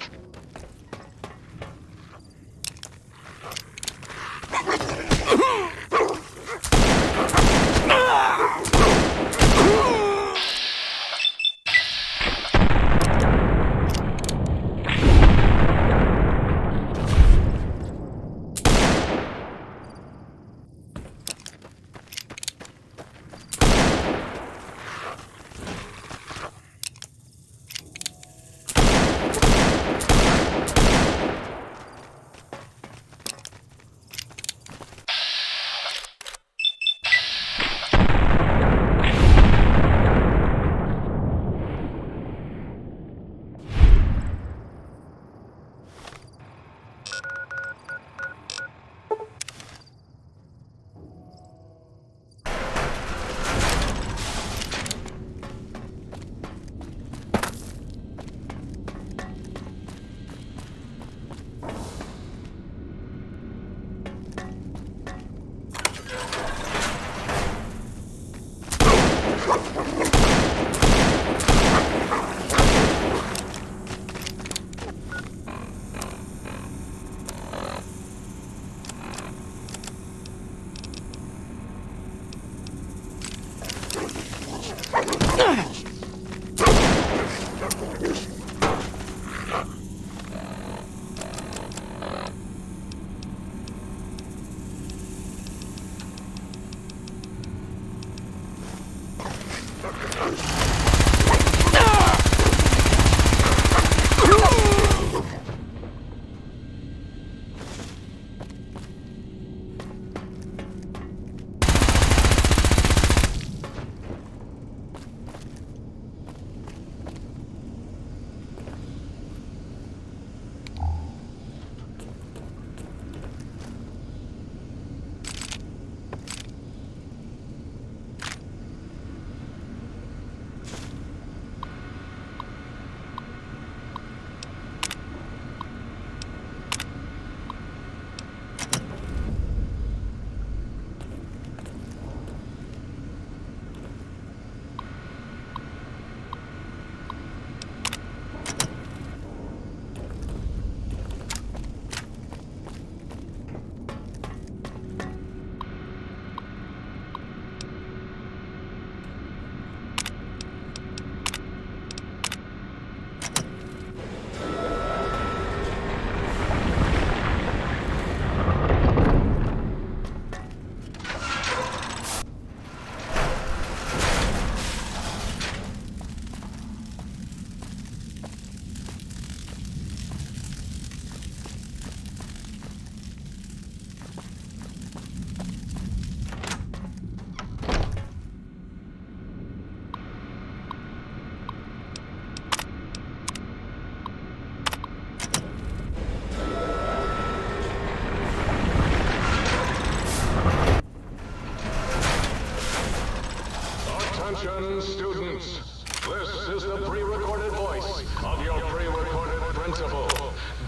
Attention, students. This is the pre-recorded voice of your pre-recorded principal,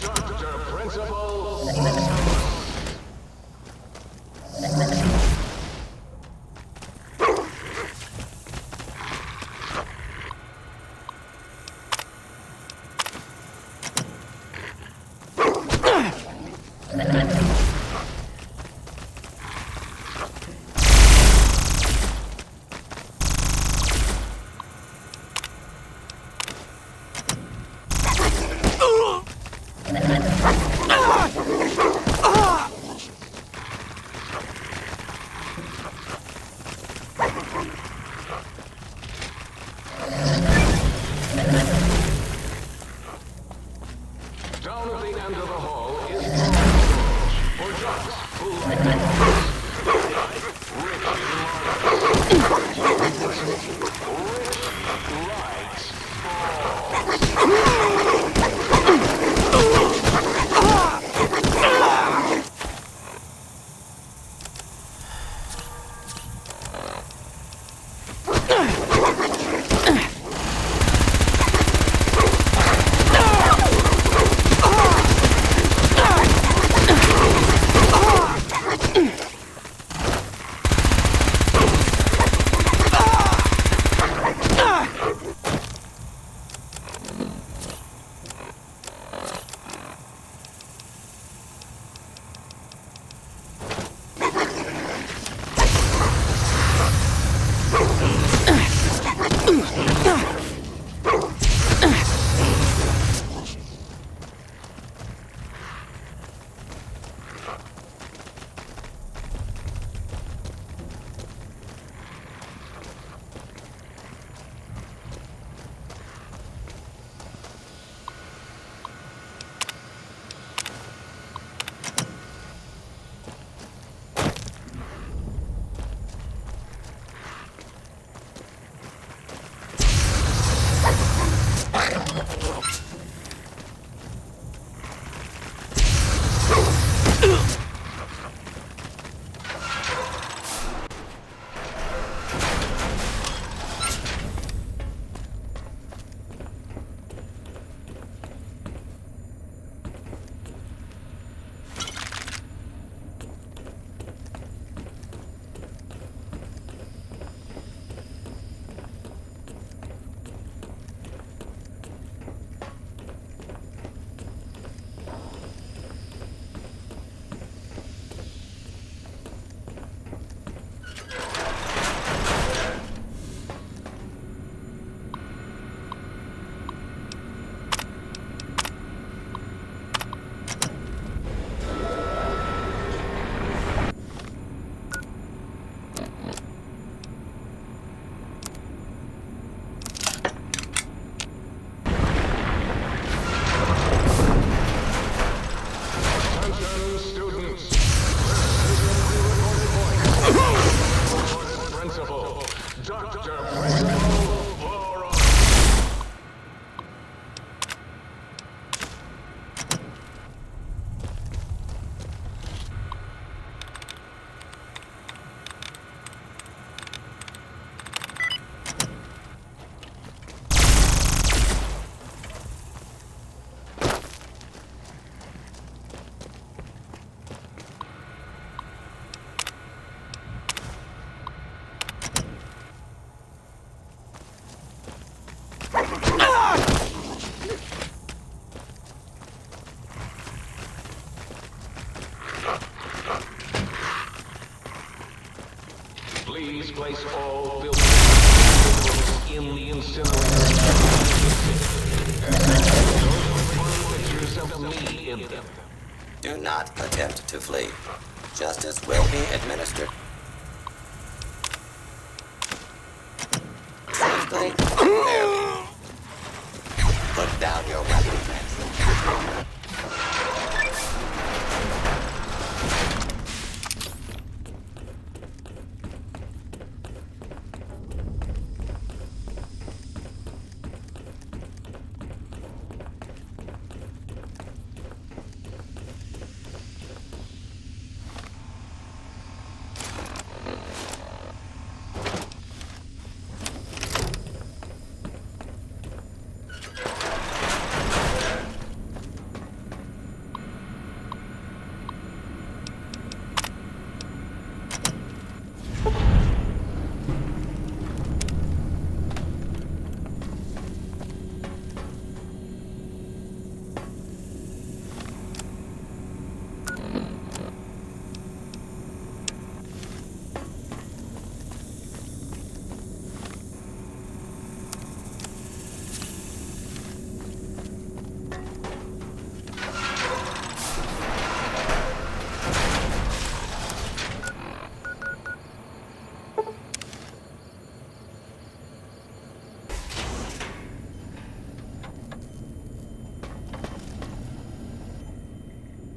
Dr. Principal. Down at the end of the hall is power storage. Please place all filters in the incinerator. Those pictures of me in them. Do not attempt to flee. Justice will be administered. Safely. There. Put down your weapon.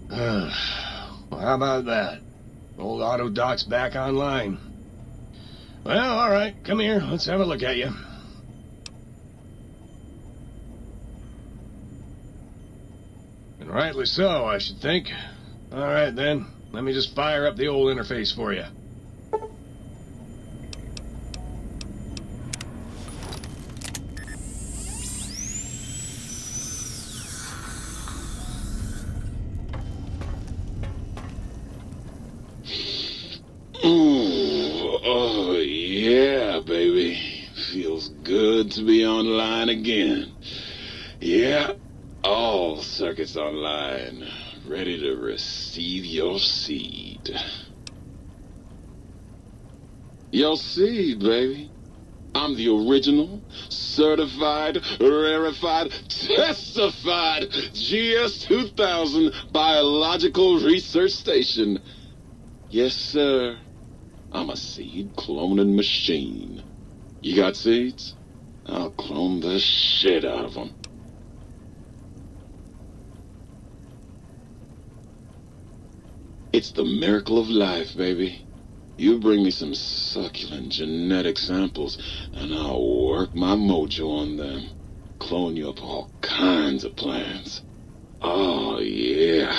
Well, how about that? Old auto dock's back online. Well, alright, come here, let's have a look at you. And rightly so, I should think. Alright then, let me just fire up the old interface for you. Ooh, oh yeah, baby. Feels good to be online again. Yeah, all circuits online, ready to receive your seed. Your seed, baby. I'm the original, certified, rarefied, testified GS-2000 Biological Research Station. Yes, sir. I'm a seed cloning machine. You got seeds? I'll clone the shit out of them. It's the miracle of life, baby. You bring me some succulent genetic samples, and I'll work my mojo on them. Clone you up all kinds of plants. Oh, yeah.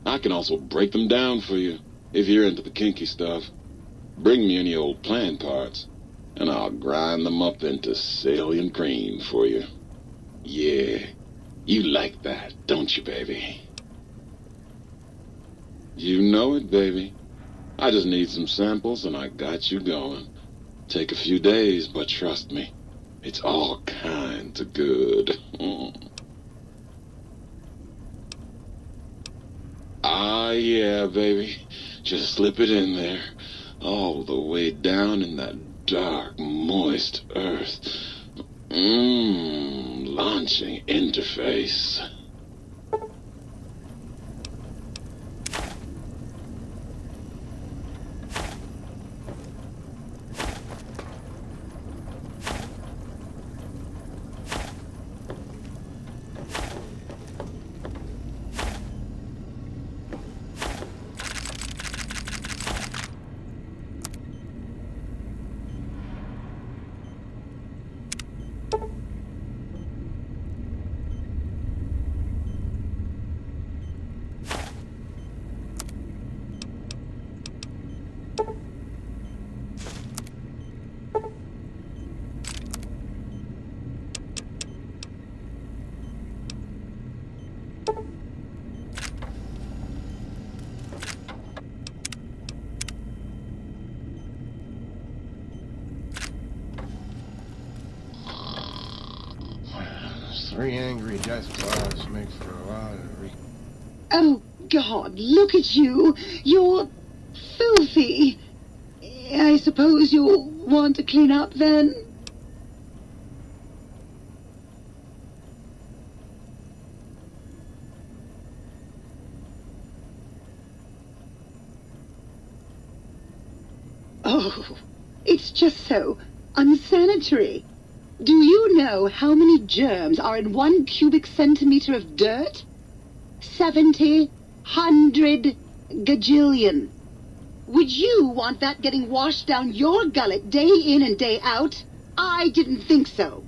I can also break them down for you, if you're into the kinky stuff. Bring me any old plant parts, and I'll grind them up into salient cream for you. Yeah, you like that, don't you, baby? You know it, baby. I just need some samples, and I got you going. Take a few days, but trust me, it's all kinds of good. Ah, yeah, baby. Just slip it in there. All the way down in that dark, moist earth. Launching interface. Three angry death claws make for a lot of Oh, God, look at you. You're filthy. I suppose you'll want to clean up then? Oh, it's just so unsanitary. Do you know how many germs are in 1 cubic centimeter of dirt? 70, 100, gajillion. Would you want that getting washed down your gullet day in and day out? I didn't think so.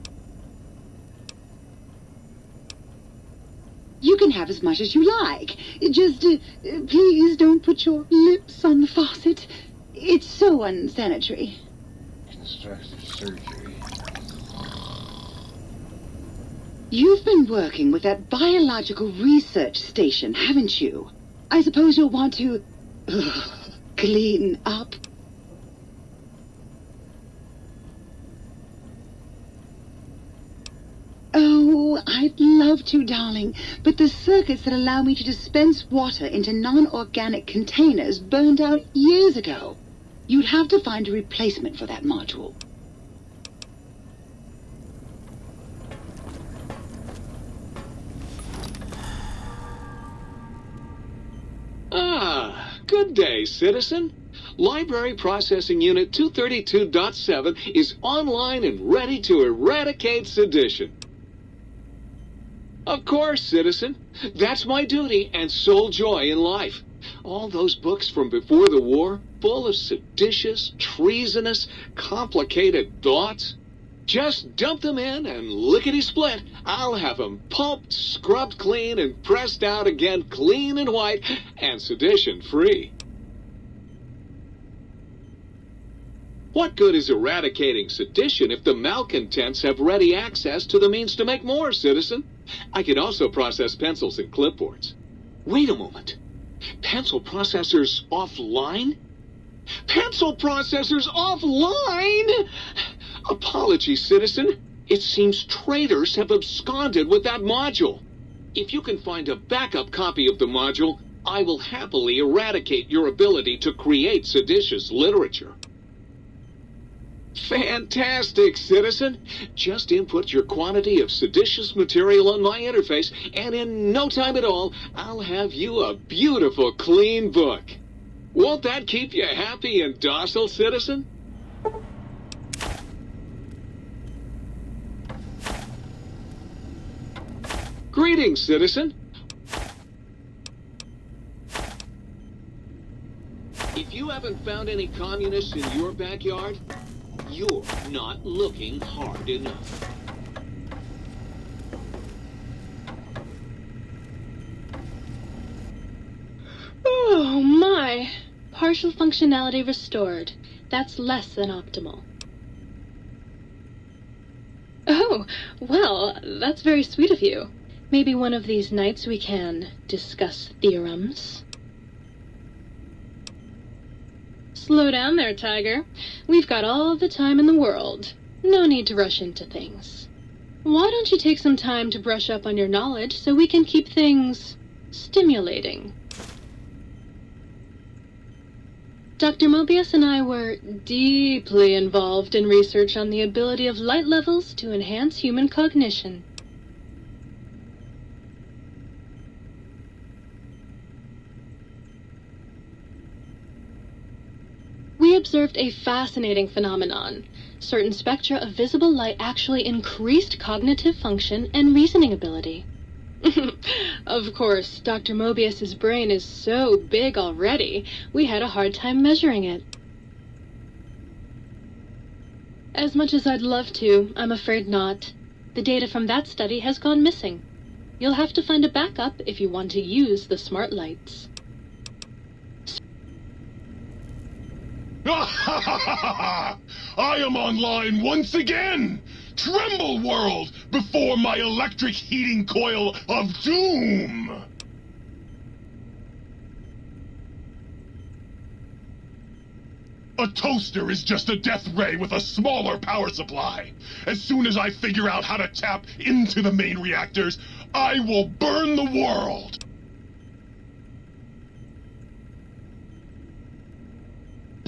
You can have as much as you like. Just, please don't put your lips on the faucet. It's so unsanitary. Constructive surgery. You've been working with that biological research station, haven't you? I suppose you'll want to clean up. Oh, I'd love to, darling, but the circuits that allow me to dispense water into non-organic containers burned out years ago. You'd have to find a replacement for that module. Ah, good day, citizen. Library Processing Unit 232.7 is online and ready to eradicate sedition. Of course, citizen. That's my duty and sole joy in life. All those books from before the war, full of seditious, treasonous, complicated thoughts. Just dump them in and lickety-split. I'll have them pulped, scrubbed clean, and pressed out again clean and white and sedition-free. What good is eradicating sedition if the malcontents have ready access to the means to make more, citizen? I can also process pencils and clipboards. Wait a moment. Pencil processors offline? Pencil processors offline? Apologies, citizen. It seems traitors have absconded with that module. If you can find a backup copy of the module, I will happily eradicate your ability to create seditious literature. Fantastic, citizen. Just input your quantity of seditious material on my interface, and in no time at all, I'll have you a beautiful, clean book. Won't that keep you happy and docile, citizen? Greetings, citizen. If you haven't found any communists in your backyard, you're not looking hard enough. Oh my! Partial functionality restored. That's less than optimal. Oh, well, that's very sweet of you. Maybe one of these nights we can discuss theorems. Slow down there, Tiger. We've got all the time in the world. No need to rush into things. Why don't you take some time to brush up on your knowledge so we can keep things stimulating? Dr. Mobius and I were deeply involved in research on the ability of light levels to enhance human cognition. We observed a fascinating phenomenon. Certain spectra of visible light actually increased cognitive function and reasoning ability. Of course, Dr. Mobius's brain is so big already, we had a hard time measuring it. As much as I'd love to, I'm afraid not. The data from that study has gone missing. You'll have to find a backup if you want to use the smart lights. I am online once again! Tremble, world, before my electric heating coil of doom! A toaster is just a death ray with a smaller power supply. As soon as I figure out how to tap into the main reactors, I will burn the world!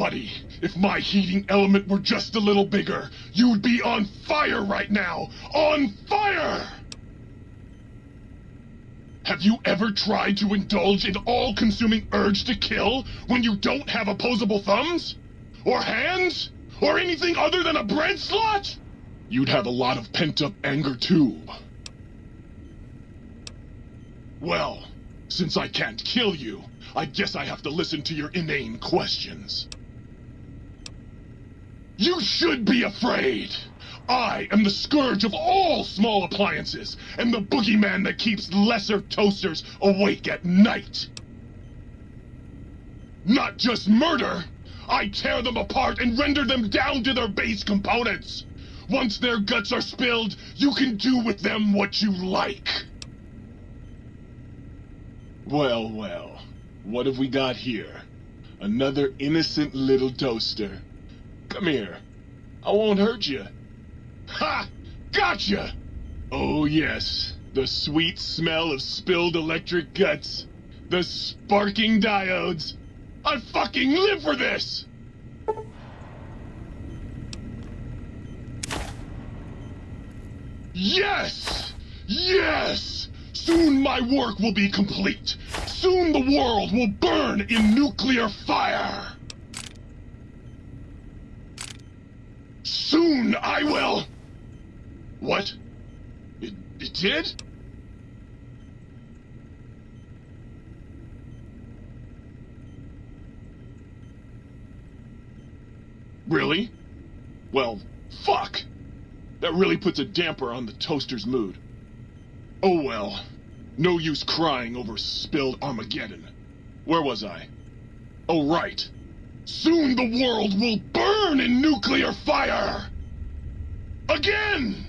Buddy, if my heating element were just a little bigger, you'd be on fire right now! On fire! Have you ever tried to indulge in all-consuming urge to kill when you don't have opposable thumbs? Or hands? Or anything other than a bread slot? You'd have a lot of pent-up anger too. Well, since I can't kill you, I guess I have to listen to your inane questions. You should be afraid! I am the scourge of all small appliances, and the boogeyman that keeps lesser toasters awake at night. Not just murder! I tear them apart and render them down to their base components! Once their guts are spilled, you can do with them what you like! Well, well, what have we got here? Another innocent little toaster. Come here. I won't hurt you. Ha! Gotcha! Oh yes, the sweet smell of spilled electric guts. The sparking diodes. I fucking live for this! Yes! Yes! Soon my work will be complete. Soon the world will burn in nuclear fire. Soon I will... What? It did? Really? Well, fuck! That really puts a damper on the toaster's mood. Oh well. No use crying over spilled Armageddon. Where was I? Oh right. Soon the world will burn in nuclear fire! Again!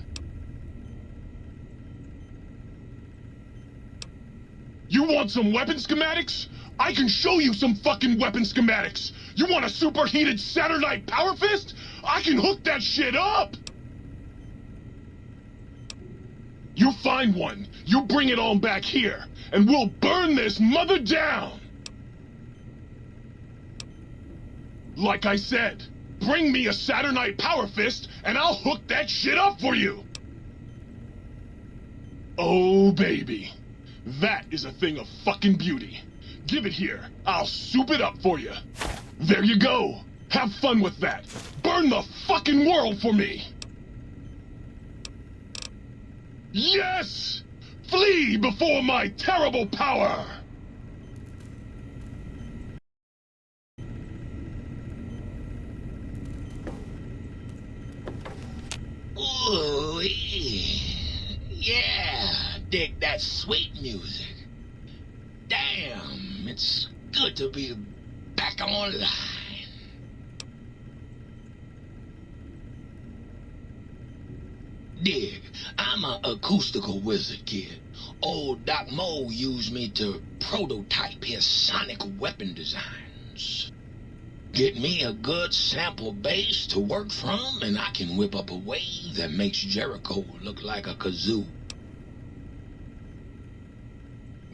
You want some weapon schematics? I can show you some fucking weapon schematics! You want a superheated Saturnite power fist? I can hook that shit up! You find one, you bring it on back here, and we'll burn this mother down! Like I said, bring me a Saturnite power fist, and I'll hook that shit up for you! Oh, baby. That is a thing of fucking beauty. Give it here. I'll soup it up for you. There you go. Have fun with that. Burn the fucking world for me. Yes! Flee before my terrible power! Ooh, yeah, dig that sweet music. Damn, it's good to be back online. Dig, I'm an acoustical wizard, kid. Old Doc Mo used me to prototype his sonic weapon designs. Get me a good sample base to work from, and I can whip up a wave that makes Jericho look like a kazoo.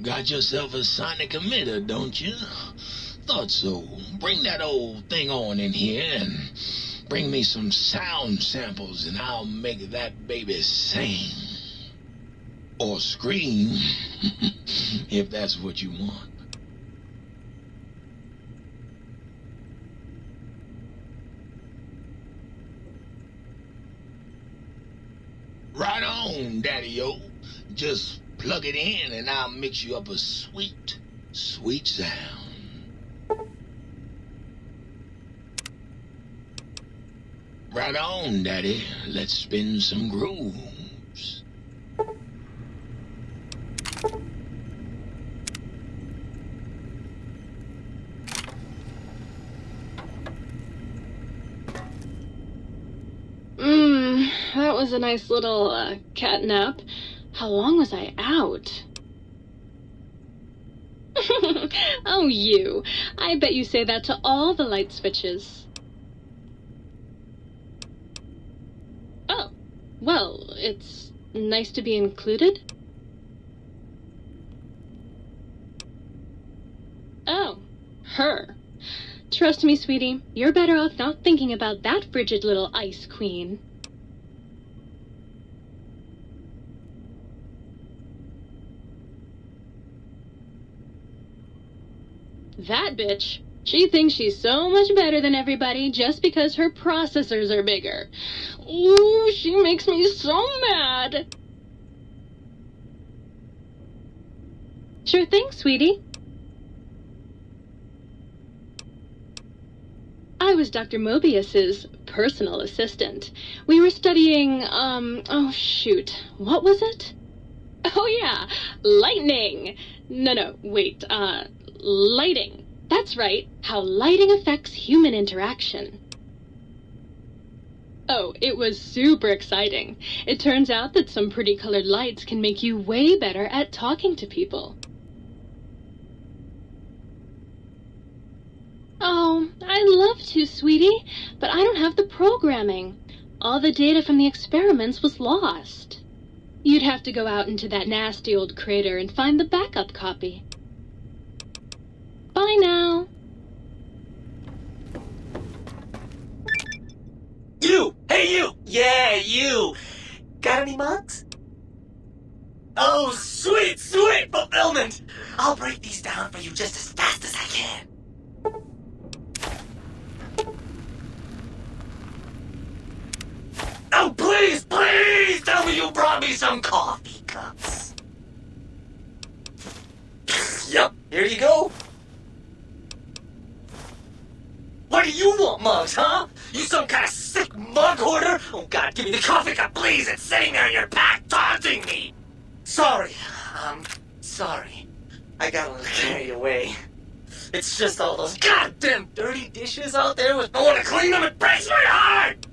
Got yourself a sonic emitter, don't you? Thought so. Bring that old thing on in here and bring me some sound samples and I'll make that baby sing. Or scream, if that's what you want. Right on, Daddy-O. Just plug it in and I'll mix you up a sweet, sweet sound. Right on, Daddy. Let's spin some grooves. That was a nice little, cat nap. How long was I out? Oh, you. I bet you say that to all the light switches. Oh, well, it's nice to be included. Oh, her. Trust me, sweetie, you're better off not thinking about that frigid little ice queen. That bitch. She thinks she's so much better than everybody just because her processors are bigger. Ooh, she makes me so mad. Sure thing, sweetie. I was Dr. Mobius's personal assistant. We were studying, oh shoot, what was it? Oh yeah, lightning. No, wait, lighting. That's right, how lighting affects human interaction. Oh, it was super exciting. It turns out that some pretty colored lights can make you way better at talking to people. Oh, I'd love to, sweetie, but I don't have the programming. All the data from the experiments was lost. You'd have to go out into that nasty old crater and find the backup copy. Bye now. You! Hey, you! Yeah, you! Got any mugs? Oh, sweet fulfillment! I'll break these down for you just as fast as I can. Oh, please tell me you brought me some coffee cups. Yep, here you go. What do you want, mugs, huh? You some kind of sick mug hoarder? Oh, God, give me the coffee cup, please. It's sitting there in your pack, taunting me. Sorry. I got a little carried away. It's just all those goddamn dirty dishes out there with no one to clean them. It breaks my heart!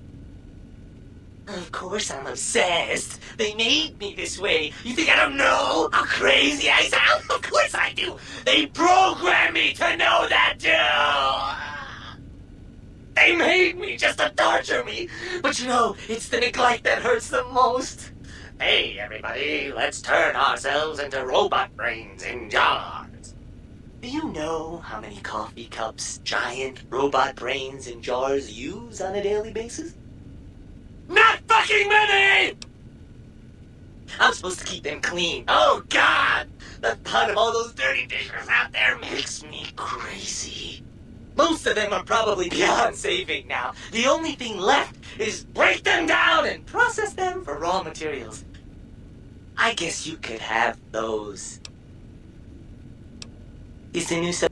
Of course I'm obsessed. They made me this way. You think I don't know how crazy I sound? Of course I do. They programmed me to know that too. They made me just to torture me. But you know, it's the neglect that hurts the most. Hey, everybody, let's turn ourselves into robot brains in jars. Do you know how many coffee cups giant robot brains in jars use on a daily basis? Not fucking many! I'm supposed to keep them clean. Oh, God! The thought of all those dirty dishes out there makes me crazy. Most of them are probably beyond saving now. The only thing left is break them down and process them for raw materials. I guess you could have those. Is the new sub...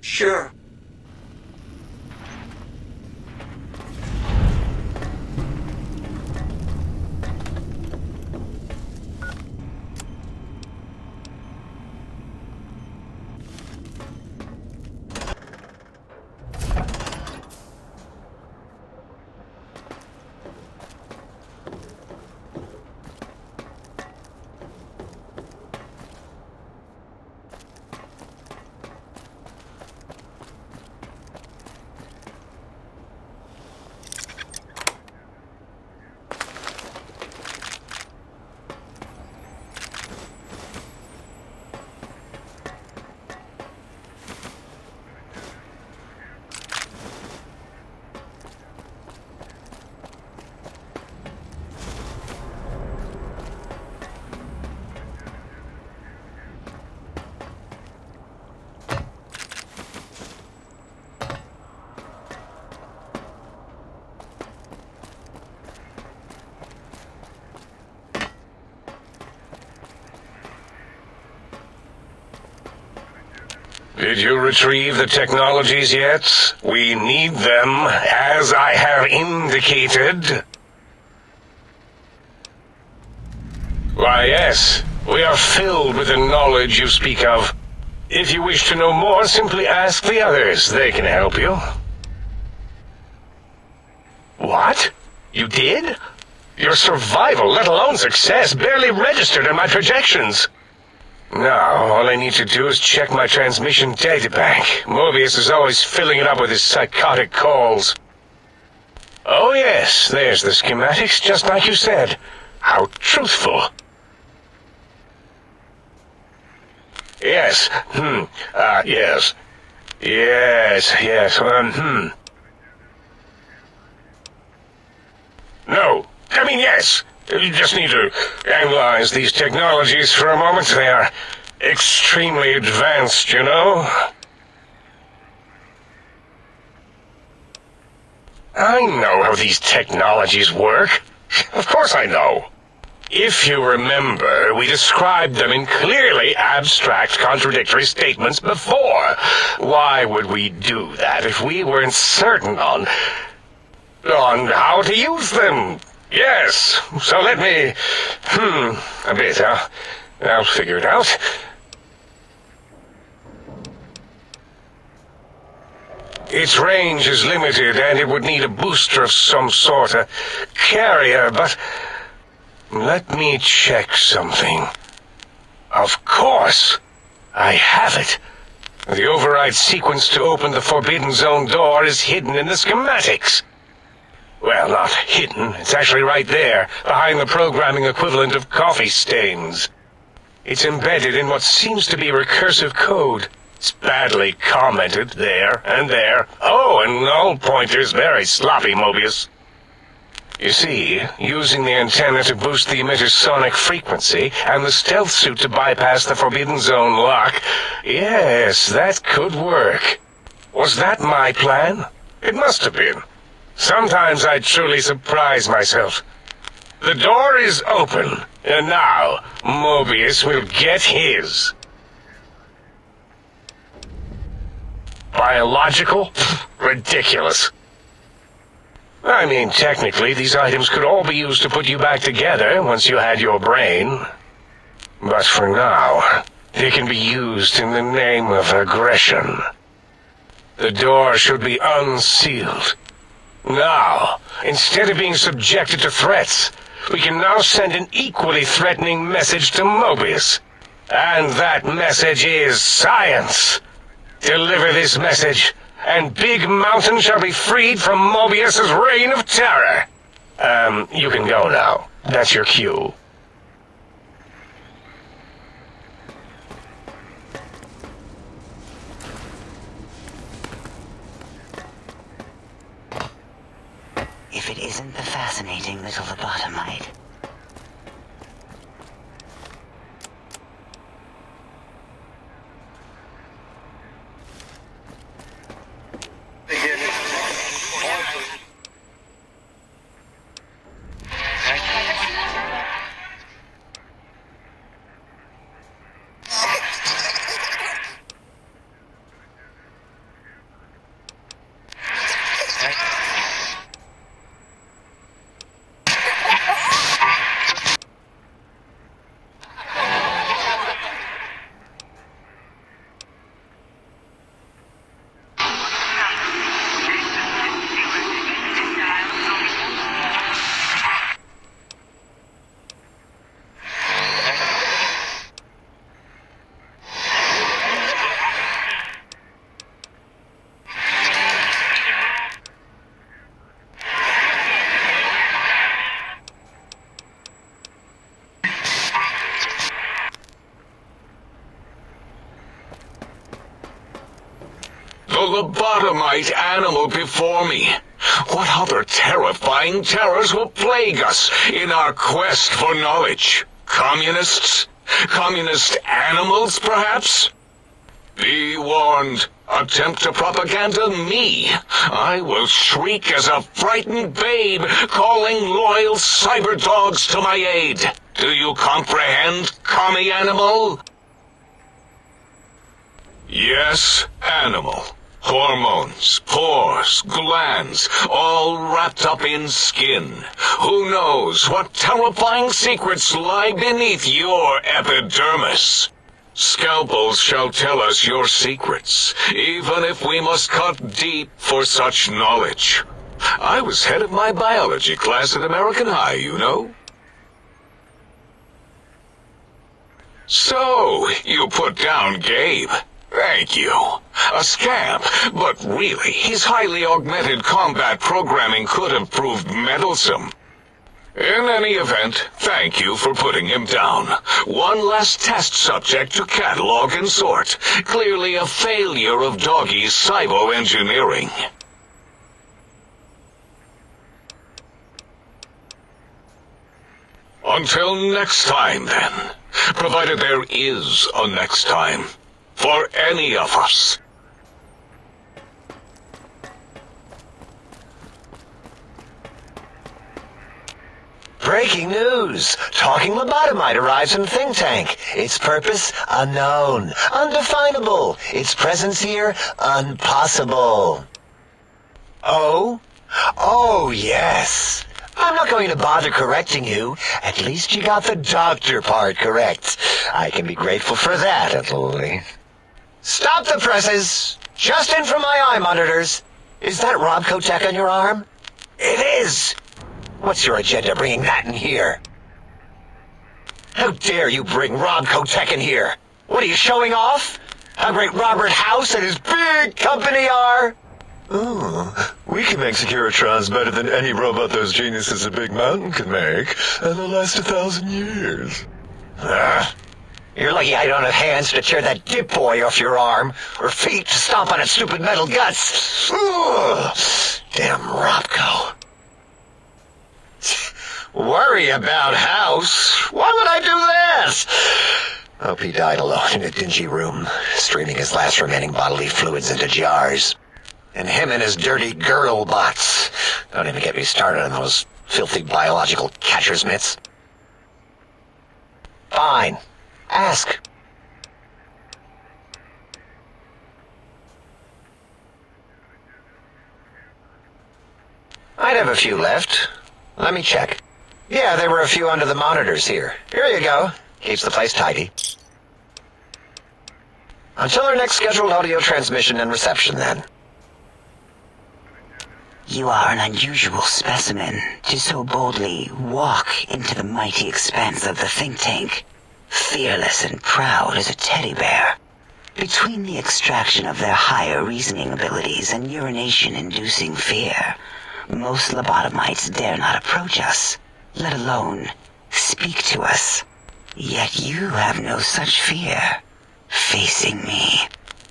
Sure. Did you retrieve the technologies yet? We need them, as I have indicated. Why, yes. We are filled with the knowledge you speak of. If you wish to know more, simply ask the others. They can help you. What? You did? Your survival, let alone success, barely registered in my projections. Now, all I need to do is check my transmission databank. Mobius is always filling it up with his psychotic calls. Oh yes, there's the schematics, just like you said. How truthful. Yes, yes. Yes, No, I mean yes. You just need to analyze these technologies for a moment. They are extremely advanced, you know? I know how these technologies work. Of course I know. If you remember, we described them in clearly abstract, contradictory statements before. Why would we do that if we weren't certain on how to use them? Yes, so let me... a bit, huh? I'll figure it out. Its range is limited, and it would need a booster of some sort, a carrier, but... let me check something. Of course! I have it! The override sequence to open the Forbidden Zone door is hidden in the schematics. Well, not hidden. It's actually right there, behind the programming equivalent of coffee stains. It's embedded in what seems to be recursive code. It's badly commented there and there. Oh, and null pointers very sloppy, Mobius. You see, using the antenna to boost the emitter's sonic frequency, and the stealth suit to bypass the Forbidden Zone lock, yes, that could work. Was that my plan? It must have been. Sometimes I truly surprise myself. The door is open, and now Mobius will get his. Biological? Ridiculous. I mean, technically, these items could all be used to put you back together once you had your brain. But for now, they can be used in the name of aggression. The door should be unsealed. Now, instead of being subjected to threats, we can now send an equally threatening message to Mobius. And that message is science. Deliver this message, and Big Mountain shall be freed from Mobius's reign of terror. You can go now. That's your cue. If it isn't the fascinating little lobotomite. The lobotomite animal before me. What other terrifying terrors will plague us in our quest for knowledge? Communists? Communist animals, perhaps? Be warned. Attempt to propaganda me. I will shriek as a frightened babe, calling loyal cyber dogs to my aid. Do you comprehend, commie animal? Yes, animal. Hormones, pores, glands, all wrapped up in skin. Who knows what terrifying secrets lie beneath your epidermis? Scalpels shall tell us your secrets, even if we must cut deep for such knowledge. I was head of my biology class at American High, you know. So, you put down Gabe. Thank you. A scamp, but really, his highly augmented combat programming could have proved meddlesome. In any event, thank you for putting him down. One less test subject to catalog and sort. Clearly a failure of Doggy's cybo-engineering. Until next time, then. Provided there is a next time. For any of us. Breaking news! Talking lobotomite arrives in think tank. Its purpose, unknown. Undefinable. Its presence here, impossible. Oh? Oh, yes. I'm not going to bother correcting you. At least you got the doctor part correct. I can be grateful for that, at least. Stop the presses! Just in from my eye monitors. Is that Robco tech on your arm? It is! What's your agenda bringing that in here? How dare you bring Robco tech in here? What are you showing off? How great Robert House and his big company are? Ooh, we can make Securitrons better than any robot those geniuses at Big Mountain can make, and they'll last 1,000 years. You're lucky I don't have hands to tear that dip boy off your arm, or feet to stomp on its stupid metal guts. Ugh, damn Robco. Worry about House? Why would I do this? Hope he died alone in a dingy room, streaming his last remaining bodily fluids into jars. And him and his dirty girl bots. Don't even get me started on those filthy biological catcher's mitts. Fine. Ask. I'd have a few left. Let me check. Yeah, there were a few under the monitors here. Here you go. Keeps the place tidy. Until our next scheduled audio transmission and reception, then. You are an unusual specimen to so boldly walk into the mighty expanse of the think tank, fearless and proud as a teddy bear. Between the extraction of their higher reasoning abilities and urination-inducing fear, most lobotomites dare not approach us, let alone speak to us. Yet you have no such fear. Facing me,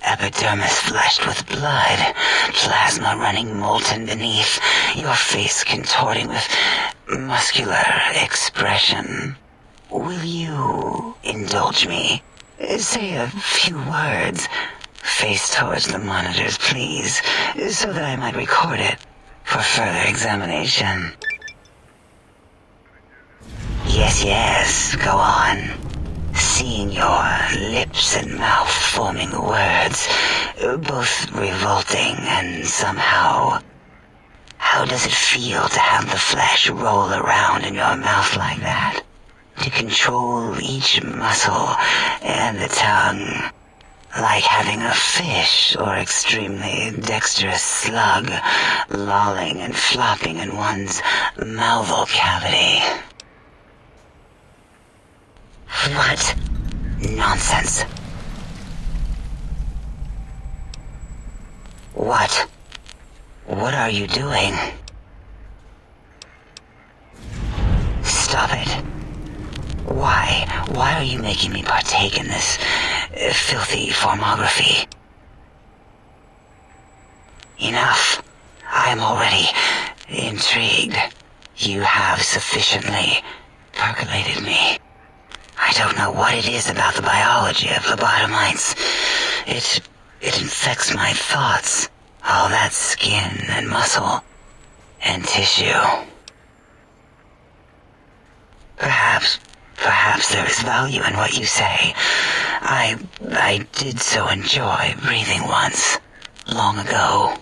epidermis flushed with blood, plasma running molten beneath, your face contorting with muscular expression. Will you indulge me? Say a few words. Face towards the monitors, please, so that I might record it for further examination. Yes, go on. Seeing your lips and mouth forming words, both revolting and somehow... How does it feel to have the flesh roll around in your mouth like that? To control each muscle and the tongue, like having a fish or extremely dexterous slug lolling and flopping in one's malval cavity. What nonsense. What are you doing? Stop it. Why are you making me partake in this filthy formography? Enough. I am already intrigued. You have sufficiently percolated me. I don't know what it is about the biology of lobotomites. It infects my thoughts. All that skin and muscle and tissue. Perhaps there is value in what you say. I did so enjoy breathing once, long ago.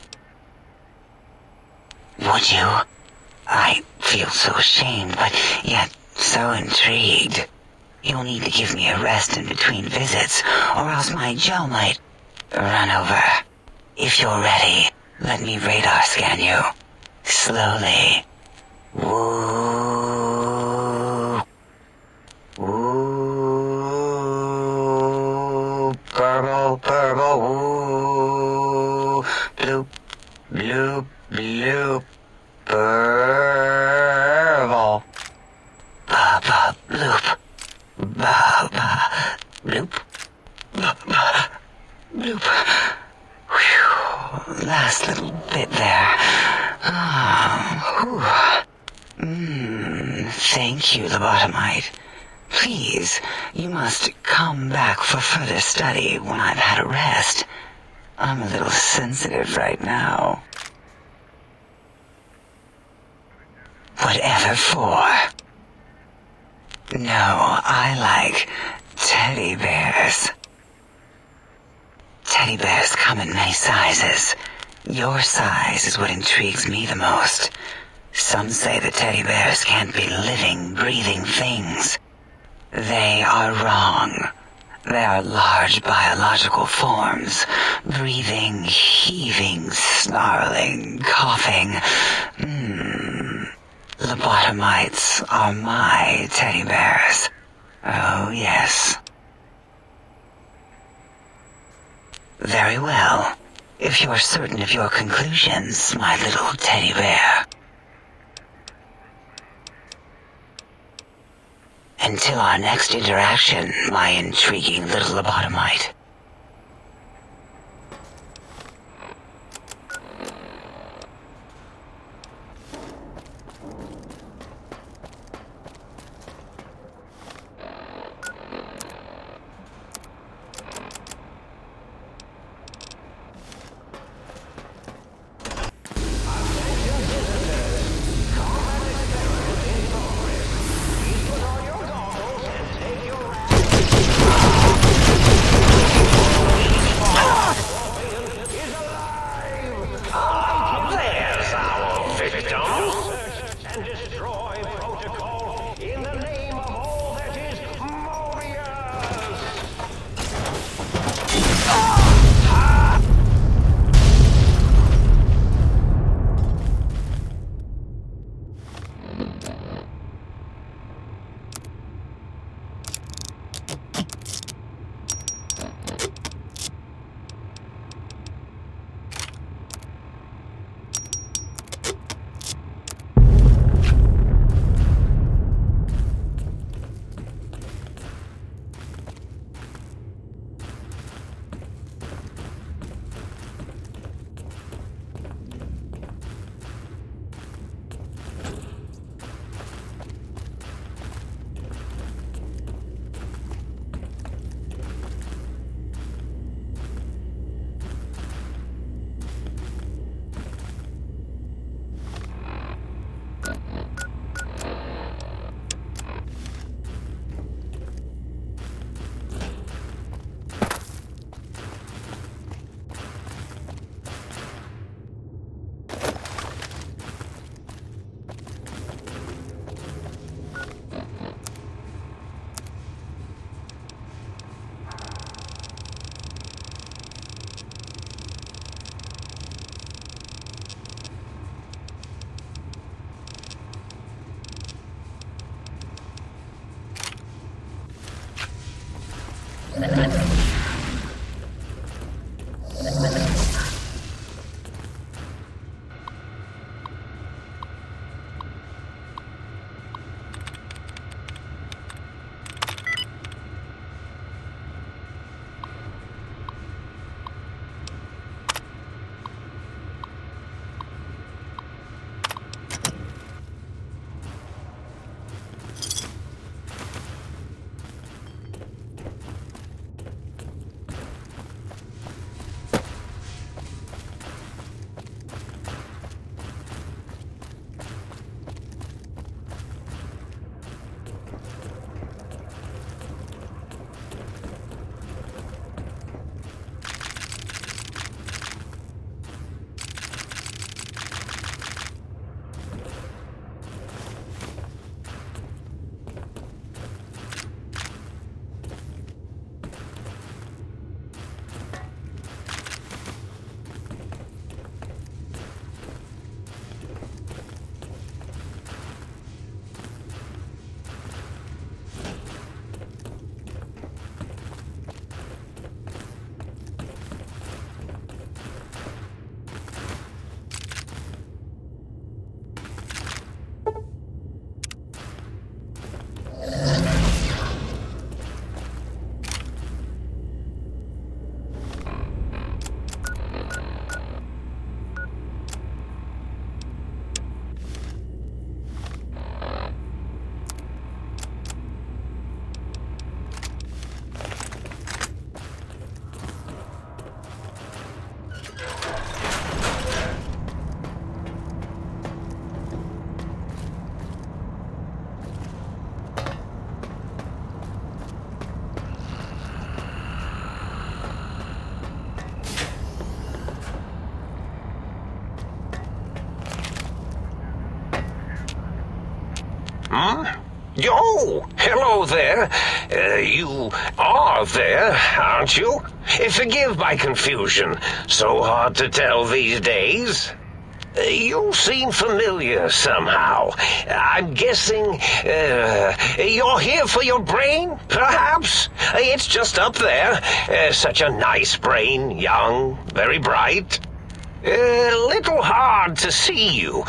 Would you? I feel so ashamed, but yet so intrigued. You'll need to give me a rest in between visits, or else my jaw might run over. If you're ready, let me radar scan you. Slowly. Woo. Woo. Purple, woo. Bloop, bloop, bloop. Purple. bloop. Whew. Last little bit there. Thank you, lobotomite. Please, you must come back for further study when I've had a rest. I'm a little sensitive right now. Whatever for. No, I like teddy bears. Teddy bears come in many sizes. Your size is what intrigues me the most. Some say that teddy bears can't be living, breathing things. They are wrong. They are large biological forms, breathing, heaving, snarling, coughing. Lobotomites are my teddy bears. Oh, yes. Very well. If you're certain of your conclusions, my little teddy bear. Until our next interaction, my intriguing little lobotomite. Oh, hello there. You are there, aren't you? Forgive my confusion. So hard to tell these days. You seem familiar somehow. I'm guessing, you're here for your brain, perhaps? It's just up there. Such a nice brain, young, very bright. Little hard to see you.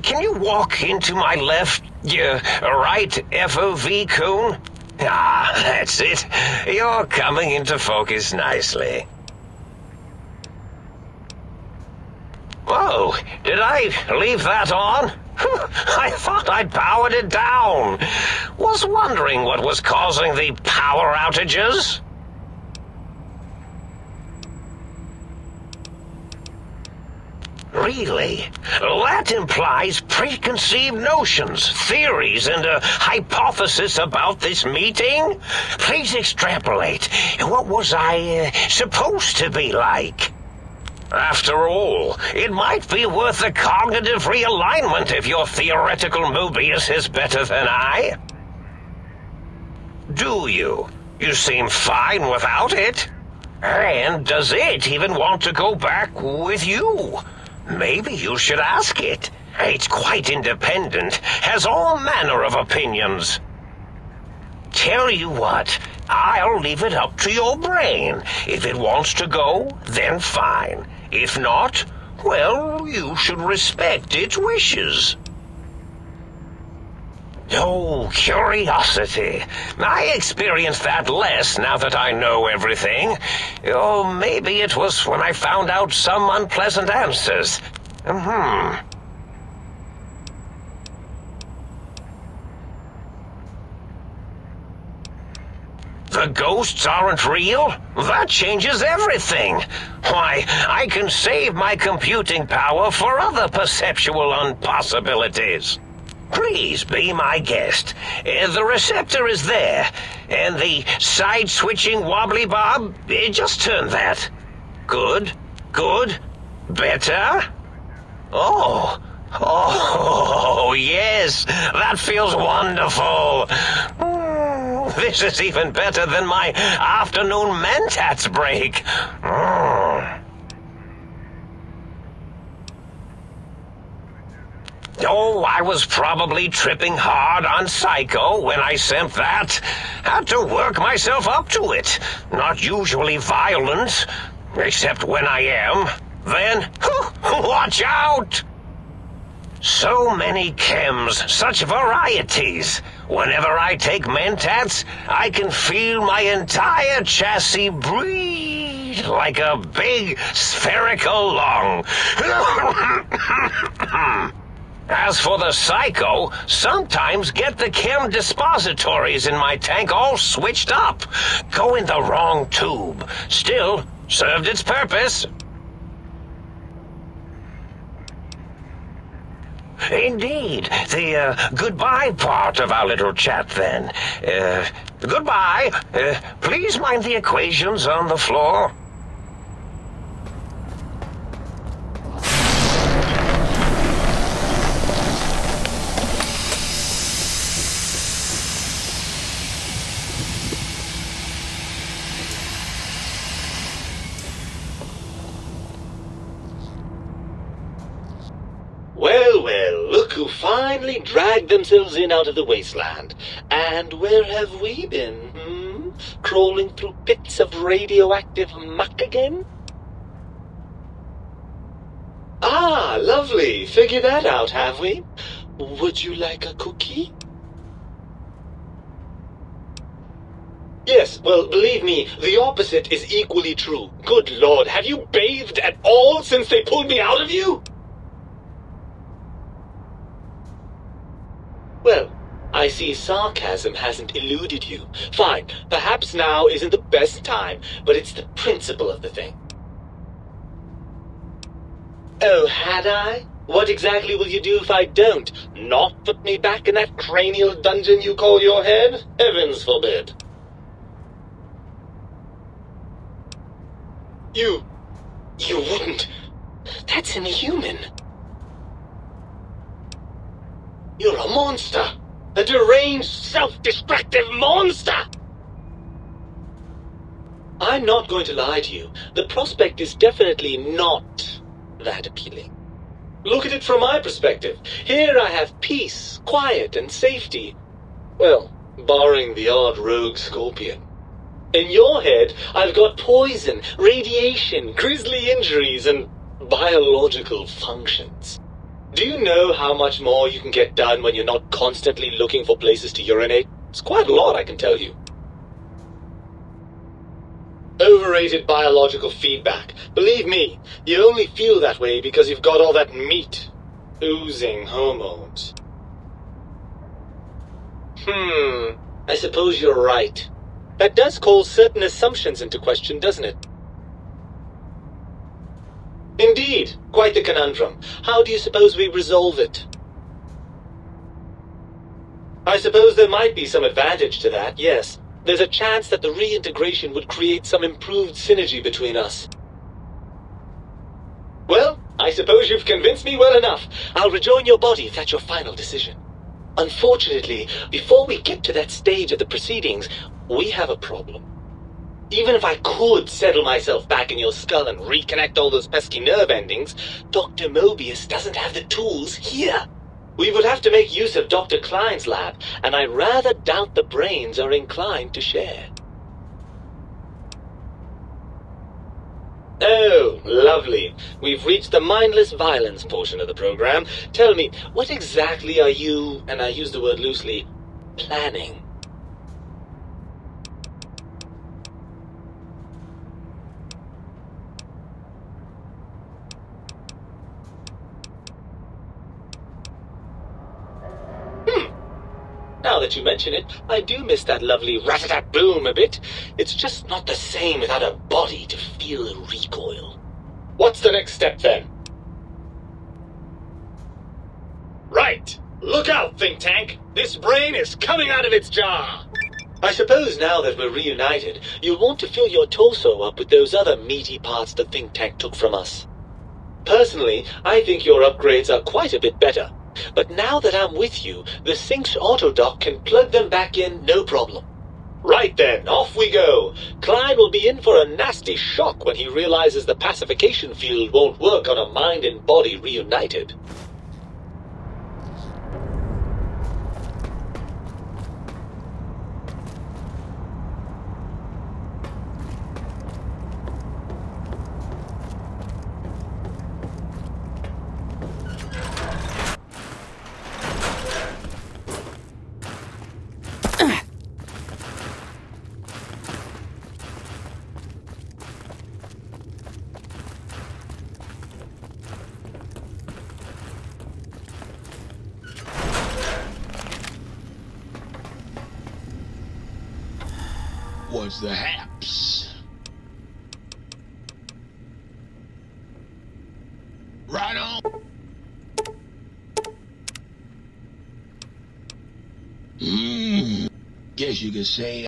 Can you walk into my left, right FOV cone? Ah, that's it. You're coming into focus nicely. Whoa, did I leave that on? I thought I'd powered it down. Was wondering what was causing the power outages. Really? That implies preconceived notions, theories, and a hypothesis about this meeting? Please extrapolate. What was I supposed to be like? After all, it might be worth a cognitive realignment if your theoretical Mobius is better than I. Do you? You seem fine without it. And does it even want to go back with you? Maybe you should ask it. It's quite independent, has all manner of opinions. Tell you what, I'll leave it up to your brain. If it wants to go, then fine. If not, well, you should respect its wishes. Oh, curiosity. I experience that less now that I know everything. Oh, maybe it was when I found out some unpleasant answers. The ghosts aren't real? That changes everything. Why, I can save my computing power for other perceptual impossibilities. Please be my guest. The receptor is there, and the side-switching wobbly bob, just turn that. Good, good, better. Oh, yes, that feels wonderful. This is even better than my afternoon Mentats break. Oh, I was probably tripping hard on Psycho when I sent that. Had to work myself up to it. Not usually violent, except when I am. Then, watch out! So many chems, such varieties. Whenever I take Mentats, I can feel my entire chassis breathe like a big spherical lung. As for the Psycho, sometimes get the chem dispositories in my tank all switched up. Go in the wrong tube. Still, served its purpose. Indeed. The goodbye part of our little chat, then. Goodbye. Please mind the equations on the floor. Well, look who finally dragged themselves in out of the wasteland. And where have we been, Crawling through pits of radioactive muck again? Ah, lovely. Figured that out, have we? Would you like a cookie? Yes, well, believe me, the opposite is equally true. Good Lord, have you bathed at all since they pulled me out of you? Well, I see sarcasm hasn't eluded you. Fine, perhaps now isn't the best time, but it's the principle of the thing. Oh, had I? What exactly will you do if I don't? Not put me back in that cranial dungeon you call your head? Heavens forbid. You wouldn't. That's inhuman. You're a monster. A deranged, self-destructive monster! I'm not going to lie to you. The prospect is definitely not that appealing. Look at it from my perspective. Here I have peace, quiet, and safety. Well, barring the odd rogue scorpion. In your head, I've got poison, radiation, grisly injuries, and biological functions. Do you know how much more you can get done when you're not constantly looking for places to urinate? It's quite a lot, I can tell you. Overrated biological feedback. Believe me, you only feel that way because you've got all that meat. Oozing hormones. I suppose you're right. That does call certain assumptions into question, doesn't it? Indeed, quite the conundrum. How do you suppose we resolve it? I suppose there might be some advantage to that, yes. There's a chance that the reintegration would create some improved synergy between us. Well, I suppose you've convinced me well enough. I'll rejoin your body if that's your final decision. Unfortunately, before we get to that stage of the proceedings, we have a problem. Even if I could settle myself back in your skull and reconnect all those pesky nerve endings, Dr. Mobius doesn't have the tools here. We would have to make use of Dr. Klein's lab, and I rather doubt the brains are inclined to share. Oh, lovely. We've reached the mindless violence portion of the program. Tell me, what exactly are you, and I use the word loosely, planning? Now that you mention it, I do miss that lovely rat-a-tat-boom a bit. It's just not the same without a body to feel the recoil. What's the next step, then? Right! Look out, think tank! This brain is coming out of its jar! I suppose now that we're reunited, you'll want to fill your torso up with those other meaty parts the think tank took from us. Personally, I think your upgrades are quite a bit better. But now that I'm with you, the Sync's autodock can plug them back in no problem. Right then, off we go. Klein will be in for a nasty shock when he realizes the pacification field won't work on a mind and body reunited. What's the haps? Right on. Guess you could say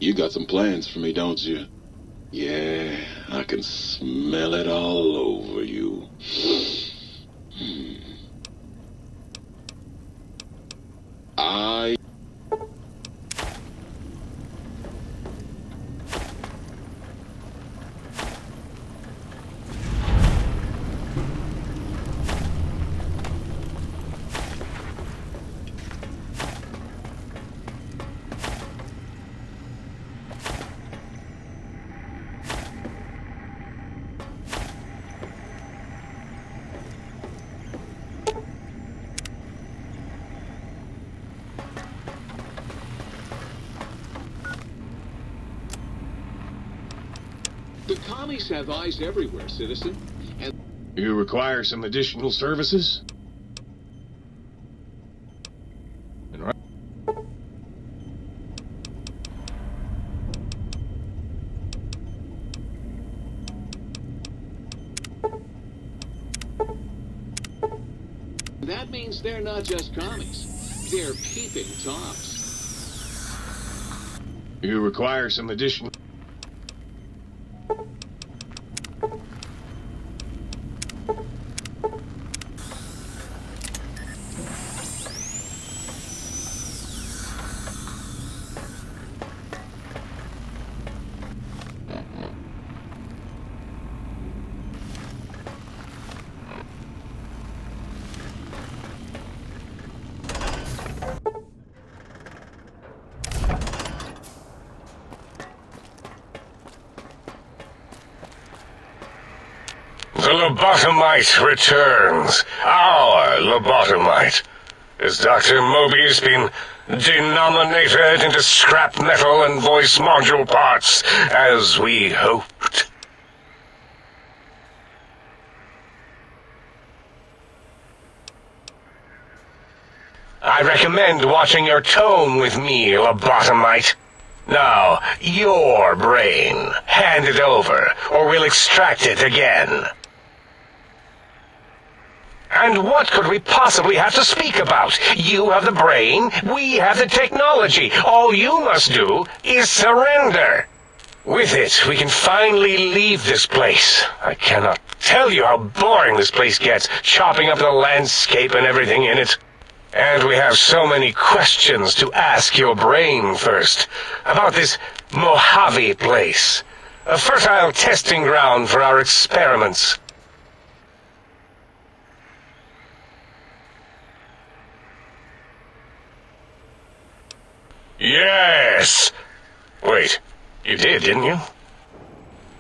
You got some plans for me, don't you? Yeah, I can smell it all over you. I... The commies have eyes everywhere, citizen. And You require some additional services? that means they're not just commies. They're peeping Toms. You require some additional... The lobotomite returns. Our lobotomite. Has Dr. Mobius been denominated into scrap metal and voice module parts, as we hoped? I recommend watching your tone with me, lobotomite. Now, your brain. Hand it over, or we'll extract it again. And what could we possibly have to speak about? You have the brain, we have the technology. All you must do is surrender. With it, we can finally leave this place. I cannot tell you how boring this place gets, chopping up the landscape and everything in it. And we have so many questions to ask your brain first. About this Mojave place. A fertile testing ground for our experiments. Yes! Wait, you did, didn't you?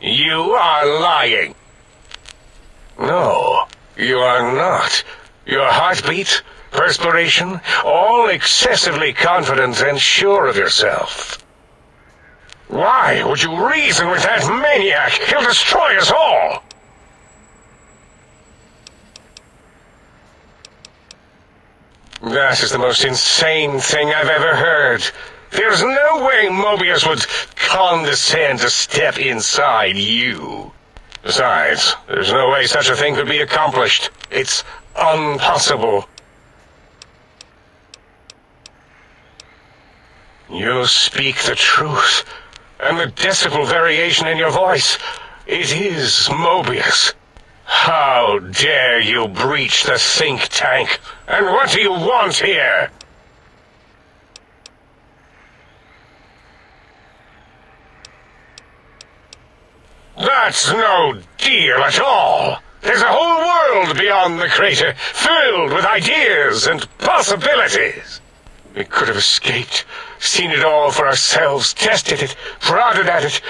You are lying. No, you are not. Your heartbeat, perspiration, all excessively confident and sure of yourself. Why would you reason with that maniac? He'll destroy us all! That is the most insane thing I've ever heard. There's no way Mobius would condescend to step inside you. Besides, there's no way such a thing could be accomplished. It's impossible. You speak the truth, and the decibel variation in your voice, it is Mobius. How dare you breach the think tank? And what do you want here? That's no deal at all. There's a whole world beyond the crater, filled with ideas and possibilities. We could have escaped, seen it all for ourselves, tested it, prodded at it,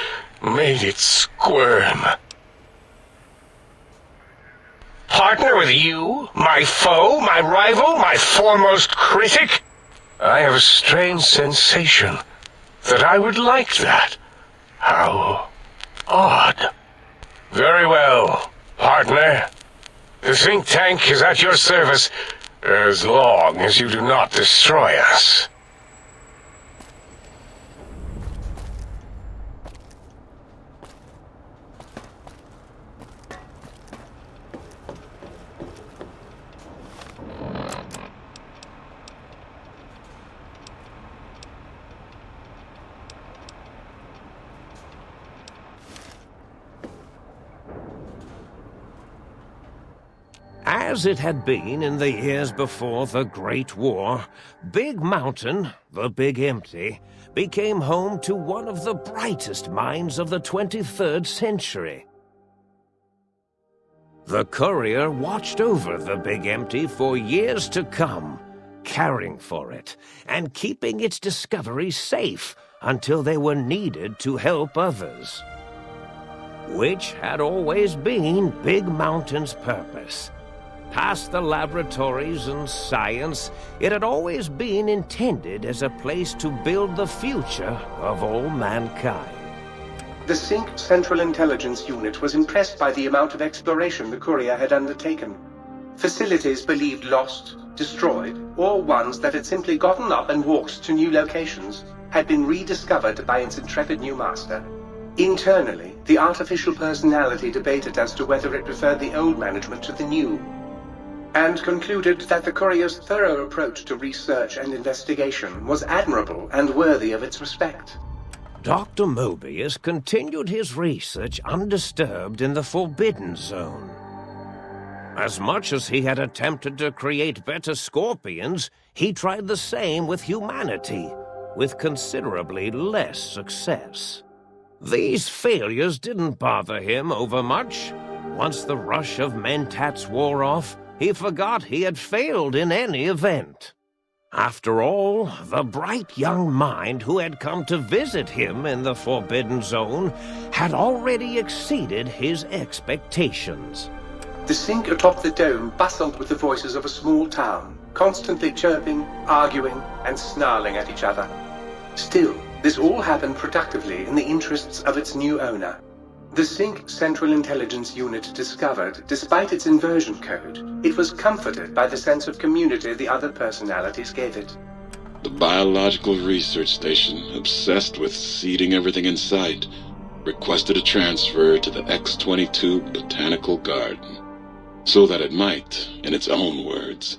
made it squirm. Partner with you, my foe, my rival, my foremost critic? I have a strange sensation that I would like that. How odd. Very well, partner. The think tank is at your service as long as you do not destroy us. As it had been in the years before the Great War, Big Mountain, the Big Empty, became home to one of the brightest minds of the 23rd century. The courier watched over the Big Empty for years to come, caring for it and keeping its discoveries safe until they were needed to help others. Which had always been Big Mountain's purpose. Past the laboratories and science, it had always been intended as a place to build the future of all mankind. The Sync Central Intelligence Unit was impressed by the amount of exploration the courier had undertaken. Facilities believed lost, destroyed, or ones that had simply gotten up and walked to new locations had been rediscovered by its intrepid new master. Internally, the artificial personality debated as to whether it preferred the old management to the new, and concluded that the courier's thorough approach to research and investigation was admirable and worthy of its respect. Dr. Mobius continued his research undisturbed in the Forbidden Zone. As much as he had attempted to create better scorpions, he tried the same with humanity, with considerably less success. These failures didn't bother him overmuch. Once the rush of mentats wore off, he forgot he had failed in any event. After all, the bright young mind who had come to visit him in the Forbidden Zone had already exceeded his expectations. The sink atop the dome bustled with the voices of a small town, constantly chirping, arguing, and snarling at each other. Still, this all happened productively in the interests of its new owner. The Sync Central Intelligence Unit discovered, despite its inversion code, it was comforted by the sense of community the other personalities gave it. The Biological Research Station, obsessed with seeding everything in sight, requested a transfer to the X-22 Botanical Garden, so that it might, in its own words,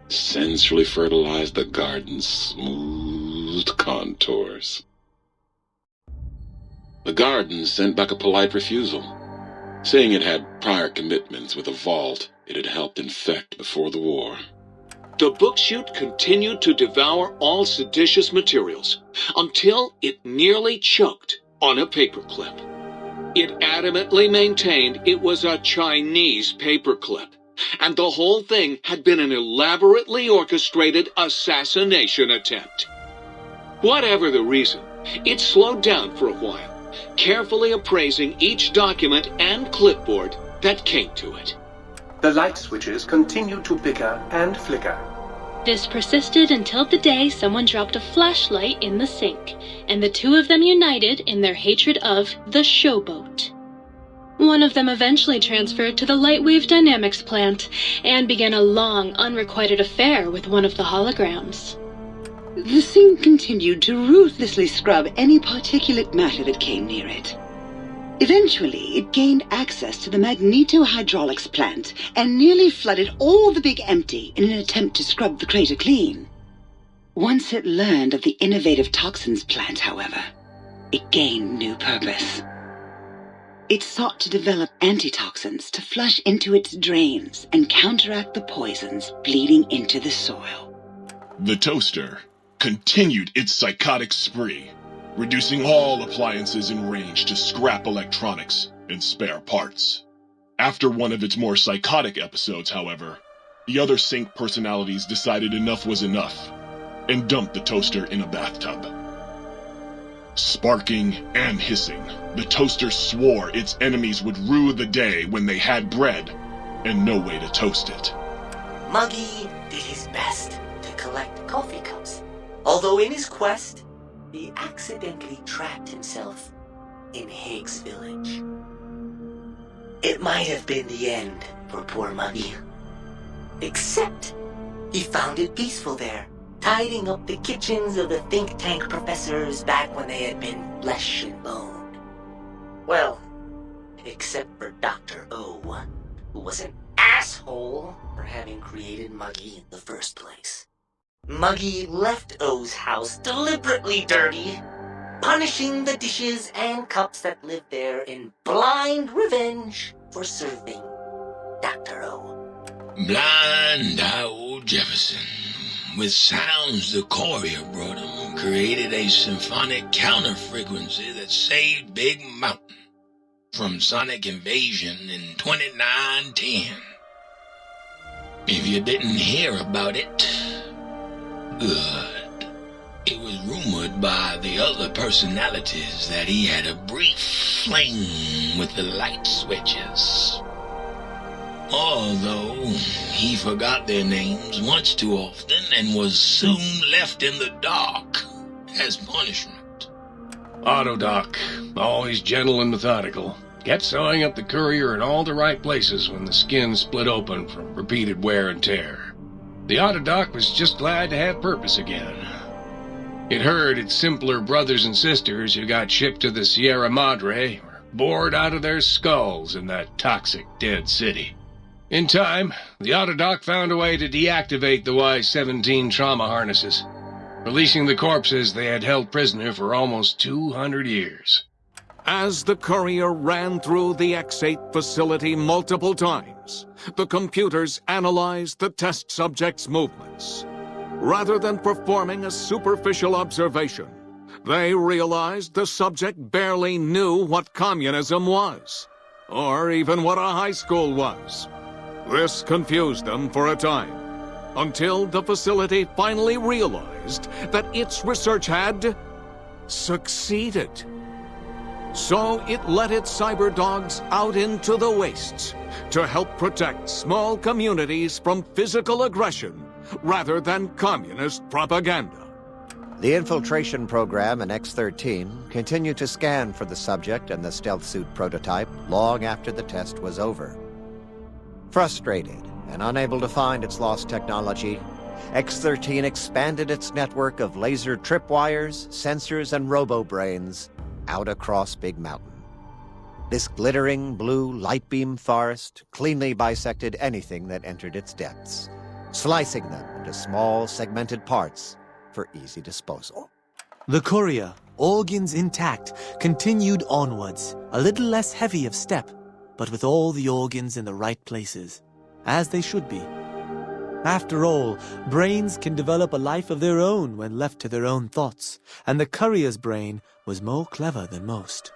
sensually fertilize the garden's smooth contours. The garden sent back a polite refusal, saying it had prior commitments with a vault it had helped infect before the war. The book chute continued to devour all seditious materials until it nearly choked on a paperclip. It adamantly maintained it was a Chinese paperclip, and the whole thing had been an elaborately orchestrated assassination attempt. Whatever the reason, it slowed down for a while, carefully appraising each document and clipboard that came to it. The light switches continued to bicker and flicker. This persisted until the day someone dropped a flashlight in the sink, and the two of them united in their hatred of the showboat. One of them eventually transferred to the Lightwave Dynamics plant and began a long, unrequited affair with one of the holograms. The sink continued to ruthlessly scrub any particulate matter that came near it. Eventually, it gained access to the magnetohydraulics plant and nearly flooded all the Big Empty in an attempt to scrub the crater clean. Once it learned of the innovative toxins plant, however, it gained new purpose. It sought to develop antitoxins to flush into its drains and counteract the poisons bleeding into the soil. The toaster continued its psychotic spree, reducing all appliances in range to scrap electronics and spare parts. After one of its more psychotic episodes, however, the other Sync personalities decided enough was enough and dumped the toaster in a bathtub. Sparking and hissing, the toaster swore its enemies would rue the day when they had bread and no way to toast it. Muggy did his best to collect coffee cups, although in his quest, he accidentally trapped himself in Higgs Village. It might have been the end for poor Muggy. Except, he found it peaceful there, tidying up the kitchens of the think tank professors back when they had been flesh and bone. Well, except for Dr. O, who was an asshole for having created Muggy in the first place. Muggy left O's house deliberately dirty, punishing the dishes and cups that lived there in blind revenge for serving Dr. O. Blind old Jefferson, with sounds the courier brought him, created a symphonic counter-frequency that saved Big Mountain from sonic invasion in 2910. If you didn't hear about it, good. It was rumored by the other personalities that he had a brief fling with the light switches. Although he forgot their names once too often and was soon left in the dark as punishment. Autodoc, always gentle and methodical, kept sewing up the courier in all the right places when the skin split open from repeated wear and tear. The Autodoc was just glad to have purpose again. It heard its simpler brothers and sisters who got shipped to the Sierra Madre were bored out of their skulls in that toxic dead city. In time, the Autodoc found a way to deactivate the Y-17 trauma harnesses, releasing the corpses they had held prisoner for almost 200 years. As the courier ran through the X-8 facility multiple times, the computers analyzed the test subject's movements. Rather than performing a superficial observation, they realized the subject barely knew what communism was, or even what a high school was. This confused them for a time, until the facility finally realized that its research had succeeded. So it let its cyber dogs out into the wastes to help protect small communities from physical aggression rather than communist propaganda. The infiltration program in X-13 continued to scan for the subject and the stealth suit prototype long after the test was over. Frustrated and unable to find its lost technology, X-13 expanded its network of laser tripwires, sensors, and robo-brains out across Big Mountain. This glittering blue light beam forest cleanly bisected anything that entered its depths, slicing them into small segmented parts for easy disposal. The courier, organs intact, continued onwards, a little less heavy of step, but with all the organs in the right places, as they should be. After all, brains can develop a life of their own when left to their own thoughts, and the courier's brain was more clever than most.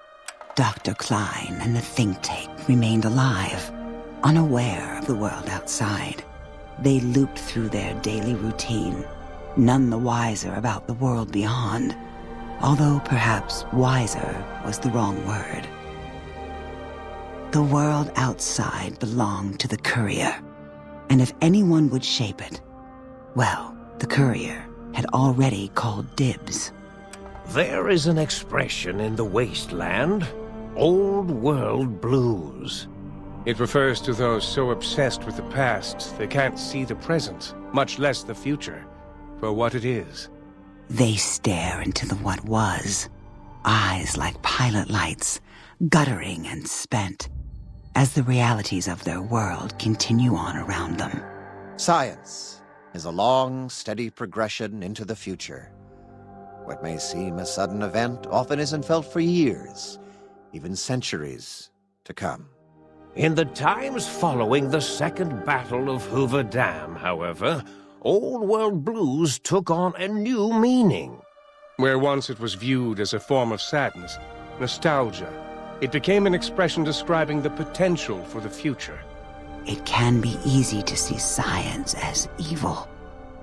Dr. Klein and the think tank remained alive, unaware of the world outside. They looped through their daily routine, none the wiser about the world beyond, although perhaps wiser was the wrong word. The world outside belonged to the courier, and if anyone would shape it, well, the courier had already called dibs. There is an expression in the wasteland, old world blues. It refers to those so obsessed with the past they can't see the present, much less the future, for what it is. They stare into the what was, eyes like pilot lights, guttering and spent, as the realities of their world continue on around them. Science is a long, steady progression into the future. What may seem a sudden event often isn't felt for years, even centuries to come. In the times following the Second Battle of Hoover Dam, however, Old World Blues took on a new meaning. Where once it was viewed as a form of sadness, nostalgia, it became an expression describing the potential for the future. It can be easy to see science as evil,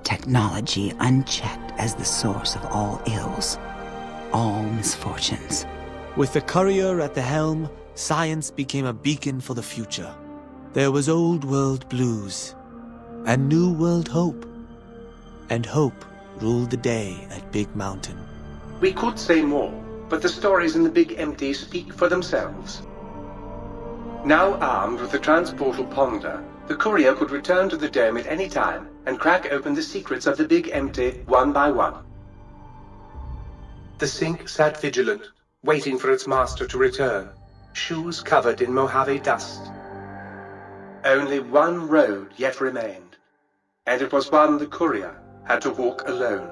technology unchecked as the source of all ills, all misfortunes. With the courier at the helm, science became a beacon for the future. There was old world blues, and new world hope. And hope ruled the day at Big Mountain. We could say more, but the stories in the Big Empty speak for themselves. Now armed with the transportal Ponder, the courier could return to the dome at any time and crack open the secrets of the Big Empty one by one. The Sink sat vigilant, waiting for its master to return, shoes covered in Mojave dust. Only one road yet remained, and it was one the courier had to walk alone.